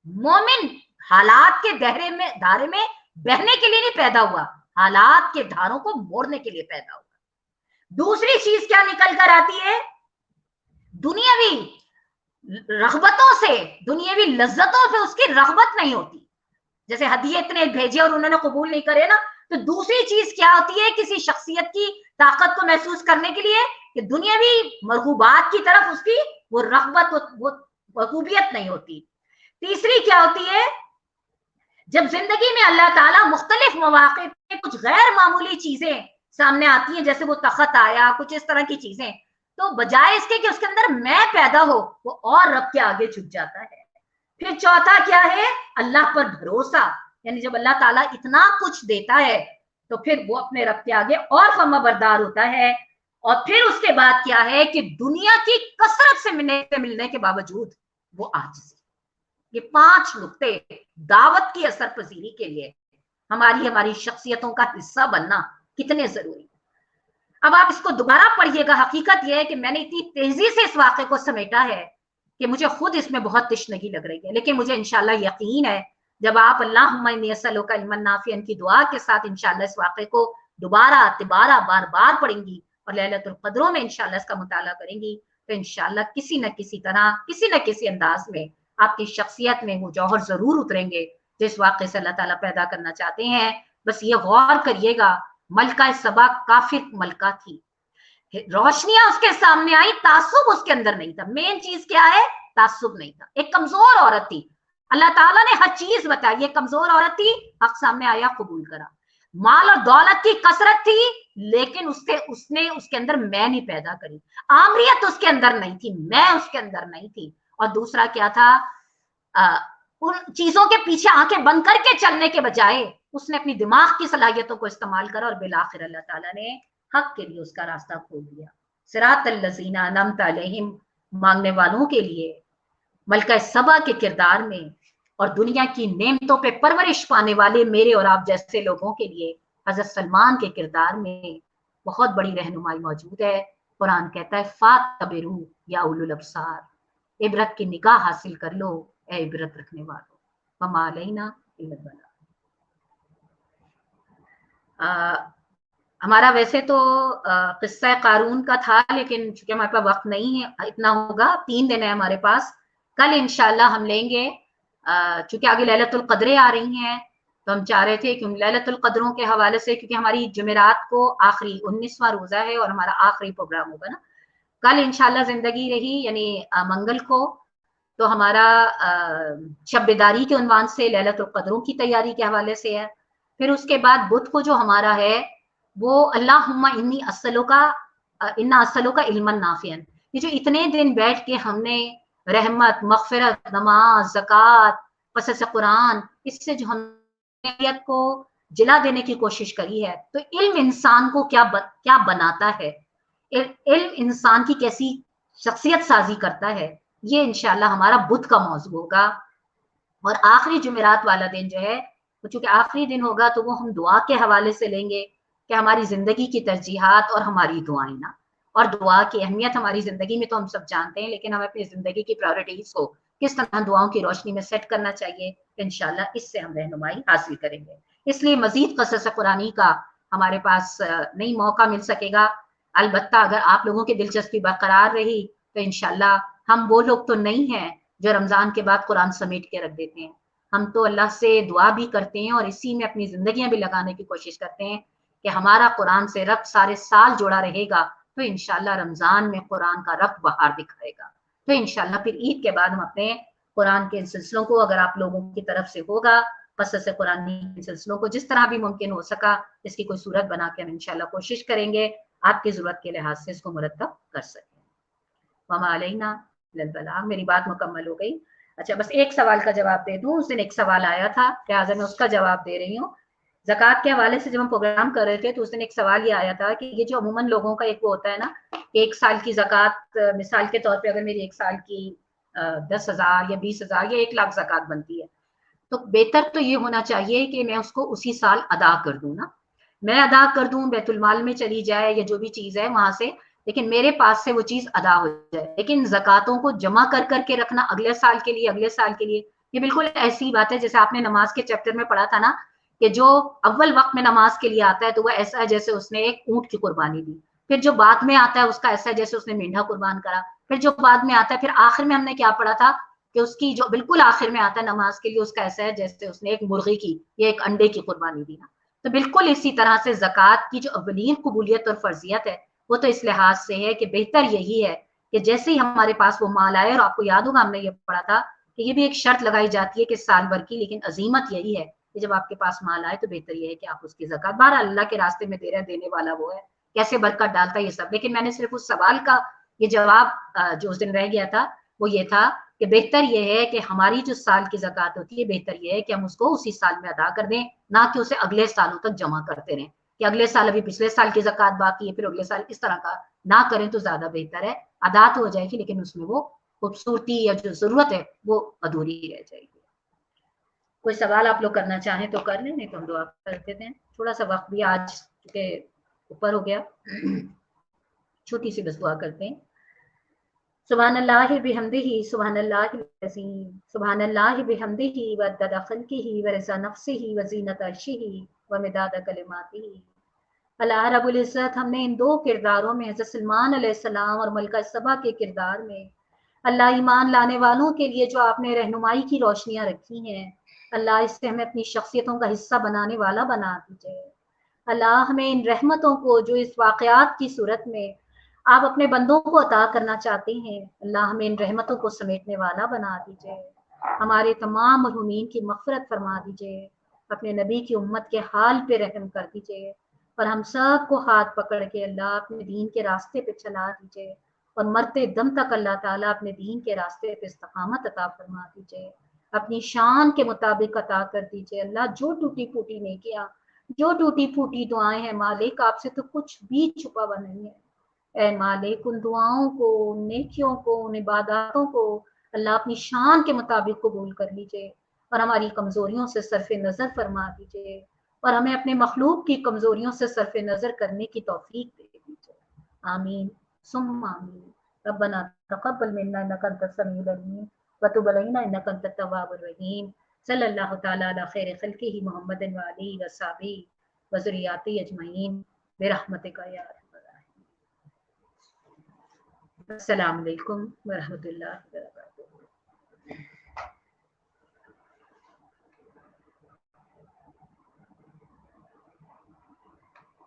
मोमिन हालात के धारे में बहने के लिए नहीं पैदा हुआ, हालात के धारों को मोड़ने के लिए पैदा हुआ। दूसरी चीज क्या निकल कर आती है? दुनियावी रगबतों से, दुनियावी लज्जतों से उसकी रगबत नहीं होती। जैसे हदिये इतने भेजे और उन्होंने कबूल नहीं करे ना, तो दूसरी चीज क्या होती है? किसी शख्सियत की ताकत को महसूस करने के लिए कि दुनियावी मरगूबात की तरफ उसकी वो रगबत, वो मरगूबियत नहीं होती। तीसरी क्या होती है? जब जिंदगी में अल्लाह ताला मुख्तलिफ मौके पे कुछ गैर मामूली चीजें सामने आती हैं, जैसे वो तखत आया, कुछ इस तरह की चीजें, तो बजाय इसके कि उसके अंदर मैं पैदा हो, वो और रब के आगे झुक जाता है। फिर चौथा क्या है? अल्लाह पर भरोसा। यानी जब अल्लाह ताला इतना कुछ देता है तो फिर वो अपने रब के आगे और फर्माबरदार होता है। और फिर उसके बाद क्या है कि दुनिया की कसरत से मिलने के बावजूद वो आजिज़। ये पांच नुक्ते दावत की असर पजीरी के लिए हमारी शख्सियतों का हिस्सा बनना कितने जरूरी। अब आप इसको दोबारा पढ़िएगा। हकीकत यह है कि मैंने इतनी तेजी से इस वाक़े को समेटा है कि मुझे खुद इसमें बहुत तशनगी लग रही है, लेकिन मुझे इंशाल्लाह यकीन है जब आप अल्लाहुम्मा इन्नी असअलुका इल्मन नाफ़िअन की दुआ के साथ इंशाल्लाह इस वाक़े को दोबारा तिबारा बार बार पढ़ेंगी और लैलतुल क़द्रों में इंशाल्लाह इसका मुताला करेंगी, तो इंशाल्लाह किसी न किसी तरह, किसी न किसी अंदाज में आपकी शख्सियत में वो जौहर जरूर उतरेंगे जो इस वाक़े से अल्लाह ताला पैदा करना चाहते हैं। बस ये गौर करिएगा, मलका सबा काफिर मलका थी, रोशनियां उसके सामने आई, तासुब उसके अंदर नहीं था। मेन चीज क्या है? तासुब नहीं था। एक कमजोर औरत थी, अल्लाह ताला ने हर चीज बताई, ये कमजोर औरत थी, हक सामने आया, कबूल करा। माल और दौलत की कसरत थी, लेकिन उसने उसके अंदर मैं नहीं पैदा करी। आमरियत उसके अंदर नहीं थी, मैं उसके अंदर नहीं थी। और दूसरा क्या था? उन चीजों के पीछे आंखें बंद करके चलने के बजाय उसने अपनी दिमाग की सलाहियतों को इस्तेमाल करा और बिलाखिर अल्लाह ताला ने हक के लिए उसका रास्ता खोल दिया। सिरातल लज़ीना अनअमता अलैहिम मांगने वालों के लिए मलका सबा के किरदार में और दुनिया की नेमतों पे परवरिश पाने वाले मेरे और आप जैसे लोगों के लिए हजरत सलमान के किरदार में बहुत बड़ी रहनुमाई मौजूद है। कुरान कहता है फातबिरू या उलुल अब्सार, इबरत की निगाह हासिल कर लो ए इबरत रखने वालों, वमा अलैना इल्लल बलाग। हमारा वैसे तो किस्सा कारून का था, लेकिन चूंकि हमारे पास वक्त नहीं है इतना होगा, 3 दिन है हमारे पास। कल इंशाल्लाह हम लेंगे, चूंकि आगे लैलतुल क़द्रें आ रही हैं, तो हम चाह रहे थे कि हम लैलतुल क़द्रों के हवाले से, क्योंकि हमारी जुमेरात को आखिरी 19वां रोजा है और हमारा आखिरी प्रोग्राम होगा ना, कल इंशाल्लाह जिंदगी रही यानी मंगल को, तो हमारा शब बेदारी के उन्वान से लैलतुल क़द्रों की तैयारी के हवाले से है। फिर उसके बाद बुध को जो हमारा है वो अल्लाहुम्मा इन्नी अस्सलुका इन्ना अस्सलुका इल्मन नाफ़िअन, ये जो इतने दिन बैठ के हमने रहमत, मग़फ़िरत, नमाज, ज़कात, क़सस कुरान, इससे जो हमने नियत को जिला देने की कोशिश करी है, तो इल्म इंसान को क्या बनाता है, इल्म इंसान की कैसी शख्सियत साजी करता है, ये इंशाल्लाह हमारा बुध का मौजू होगा। और आखिरी जुमेरात वाला दिन जो है, चूंकि आखिरी दिन होगा तो वो हम दुआ के हवाले से लेंगे कि हमारी जिंदगी की तरजीहात और हमारी दुआएं ना, और दुआ की अहमियत हमारी जिंदगी में तो हम सब जानते हैं, लेकिन हमें अपनी जिंदगी की प्रायोरिटीज को किस तरह दुआओं की रोशनी में सेट करना चाहिए, इंशाल्लाह इससे हम रहनुमाई हासिल करेंगे। इसलिए मजीद क़सस कुरानी का हमारे पास नहीं मौका मिल सकेगा। अलबत्ता अगर आप लोगों की दिलचस्पी बरकरार रही तो इंशाल्लाह हम वो लोग तो नहीं हैं जो रमजान के बाद कुरान समेट के रख देते हैं। हम तो अल्लाह से दुआ भी करते हैं और इसी में अपनी जिंदगियां भी लगाने की कोशिश करते हैं कि हमारा कुरान से रब्त सारे साल जुड़ा रहेगा, तो इंशाल्लाह रमजान में कुरान का रब्त बाहर दिखाएगा। तो इंशाल्लाह फिर ईद के बाद हम अपने कुरान के सिलसिलों को, अगर आप लोगों की तरफ से होगा, क़सस कुरानी के सिलसिलों को जिस तरह भी मुमकिन हो सका इसकी कोई सूरत बना के हम इंशाल्लाह कोशिश करेंगे आपकी जरूरत के लिहाज से इसको मुरतब कर सकें। वमा अलैना इल्लल बलाग। मेरी बात मुकम्मल हो गई। अच्छा, बस एक सवाल का जवाब दे दूं। उस दिन एक सवाल आया था, लिहाजा मैं उसका जवाब दे रही हूँ। ज़कात के हवाले से जब हम प्रोग्राम कर रहे थे तो उस दिन एक सवाल ये आया था कि ये जो अमूमन लोगों का एक वो होता है ना, एक साल की ज़कात, मिसाल के तौर पे अगर मेरी एक साल की 10,000 या 20,000 या 1 लाख ज़कात बनती है, तो बेहतर तो ये होना चाहिए कि मैं उसको उसी साल अदा कर दूं ना। मैं अदा कर दूं, बैतुल माल में चली जाए या जो भी चीज है वहां से, लेकिन मेरे पास से वो चीज अदा हो जाए। लेकिन जकातों को जमा कर करके रखना अगले साल के लिए, अगले साल के लिए, ये बिल्कुल ऐसी बात है जैसे आपने नमाज के चैप्टर में पढ़ा था ना, कि जो अव्वल वक्त में नमाज के लिए आता है तो वह ऐसा है जैसे उसने एक ऊंट की कुर्बानी दी। फिर जो बाद में आता है उसका ऐसा है जैसे उसने मेंढा कुर्बान करा। फिर जो बाद में आता है, फिर आखिर में हमने क्या पढ़ा था कि उसकी जो बिल्कुल आखिर में आता है नमाज के लिए, उसका ऐसा है जैसे उसने एक मुर्गी की या एक अंडे की कुर्बानी दी ना। तो बिल्कुल इसी तरह से ज़कात की जो अवलीन कबूलियत और फर्जियत है, वो तो इस लिहाज से है कि बेहतर यही है कि जैसे ही हमारे पास वो माल आए, और आपको याद होगा हमने ये पढ़ा था कि ये भी एक शर्त लगाई जाती है कि साल भर की, लेकिन अजीमत यही है कि जब आपके पास माल आए तो बेहतर ये है कि आप उसकी ज़कात, बहरहाल अल्लाह के रास्ते में दे रहे हैं, देने वाला वो है, कैसे बरकत डालता है ये सब। लेकिन मैंने सिर्फ उस सवाल का ये जवाब जो उस दिन रह गया था वो ये था कि बेहतर ये है कि हमारी जो साल की ज़कात होती है, बेहतर ये है कि हम उसको उसी साल में अदा कर दें, ना कि उसे अगले सालों तक जमा करते रहें कि अगले साल अभी पिछले साल की ज़कात बाकी है, फिर अगले साल इस तरह का ना करें तो ज़्यादा बेहतर है। अदा तो हो जाएगी लेकिन उसमें वो खूबसूरती या जो ज़रूरत है वो अधूरी रह जाएगी। कोई सवाल आप लोग करना चाहें तो कर लें, नहीं तो हम दुआ कर देते हैं। थोड़ा सा वक्त भी आज के ऊपर हो गया, छोटी सी बस दुआ करते हैं। सुब्हानल्लाहि बिहम्दिही सुब्हानल्लाहिल अज़ीम सुब्हानल्लाहि बिहम्दिही व अदद खल्किही व रिज़ा नफ्सिही व ज़ीनत अर्शिही व मिदाद कलिमातिही। अल्लाह रब्बुल इज़्ज़त हमने इन दो किरदारों में, हज़रत सलमान अलैहिस्सलाम और मलका सबा के किरदार में, अल्लाह ईमान लाने वालों के लिए जो आपने रहनुमाई की रोशनियाँ रखी हैं, अल्लाह इससे हमें अपनी शख्सियतों का हिस्सा बनाने वाला बना दीजिए। अल्लाह हमें इन रहमतों को जो इस वाक़यात की सूरत में आप अपने बंदों को अता करना चाहते हैं, अल्लाह हमें इन रहमतों को समेटने वाला बना दीजिए। हमारे तमाम मरहूमीन की मग़फ़िरत फरमा दीजिए, अपने नबी की उम्मत के हाल पे रहम कर दीजिए, और हम सब को हाथ पकड़ के अल्लाह अपने दीन के रास्ते पे चला दीजिए, और मरते दम तक अल्लाह ताला अपने दीन के रास्ते पे इस्तिक़ामत अता फरमा दीजिए, अपनी शान के मुताबिक अता कर दीजिए। अल्लाह जो टूटी फूटी नहीं किया, जो टूटी फूटी दुआएं हैं मालिक, आपसे तो कुछ भी छुपा हुआ नहीं है। ऐ मालिक, उन दुआओं को, उन नेकियों को, उन इबादतों को अल्लाह अपनी शान के मुताबिक कबूल कर लीजिए, और हमारी कमज़ोरियों से सरफ़ नज़र फरमा दीजिए, और हमें अपने मखलूक की कमज़ोरियों से सरफ़ नज़र करने की तौफीक दे दीजिए। आमीन सुम्मा आमीन। रब्बना तक़ब्बल मिन्ना इन्नका अंतस समीउल अलीम व तुब अलैना इन्नका अंतत तव्वाबुर रहीम। सल्लल्लाहु तआला अला खैरि खल्क़िही मुहम्मदिन व आलिहि व अस्हाबिही व ज़ुर्रिय्यातिही अजमईन बिरहमतिका या अर्हमर राहिमीन। अस्सलामु अलैकुम व रहमतुल्लाहि व बरकातुहू।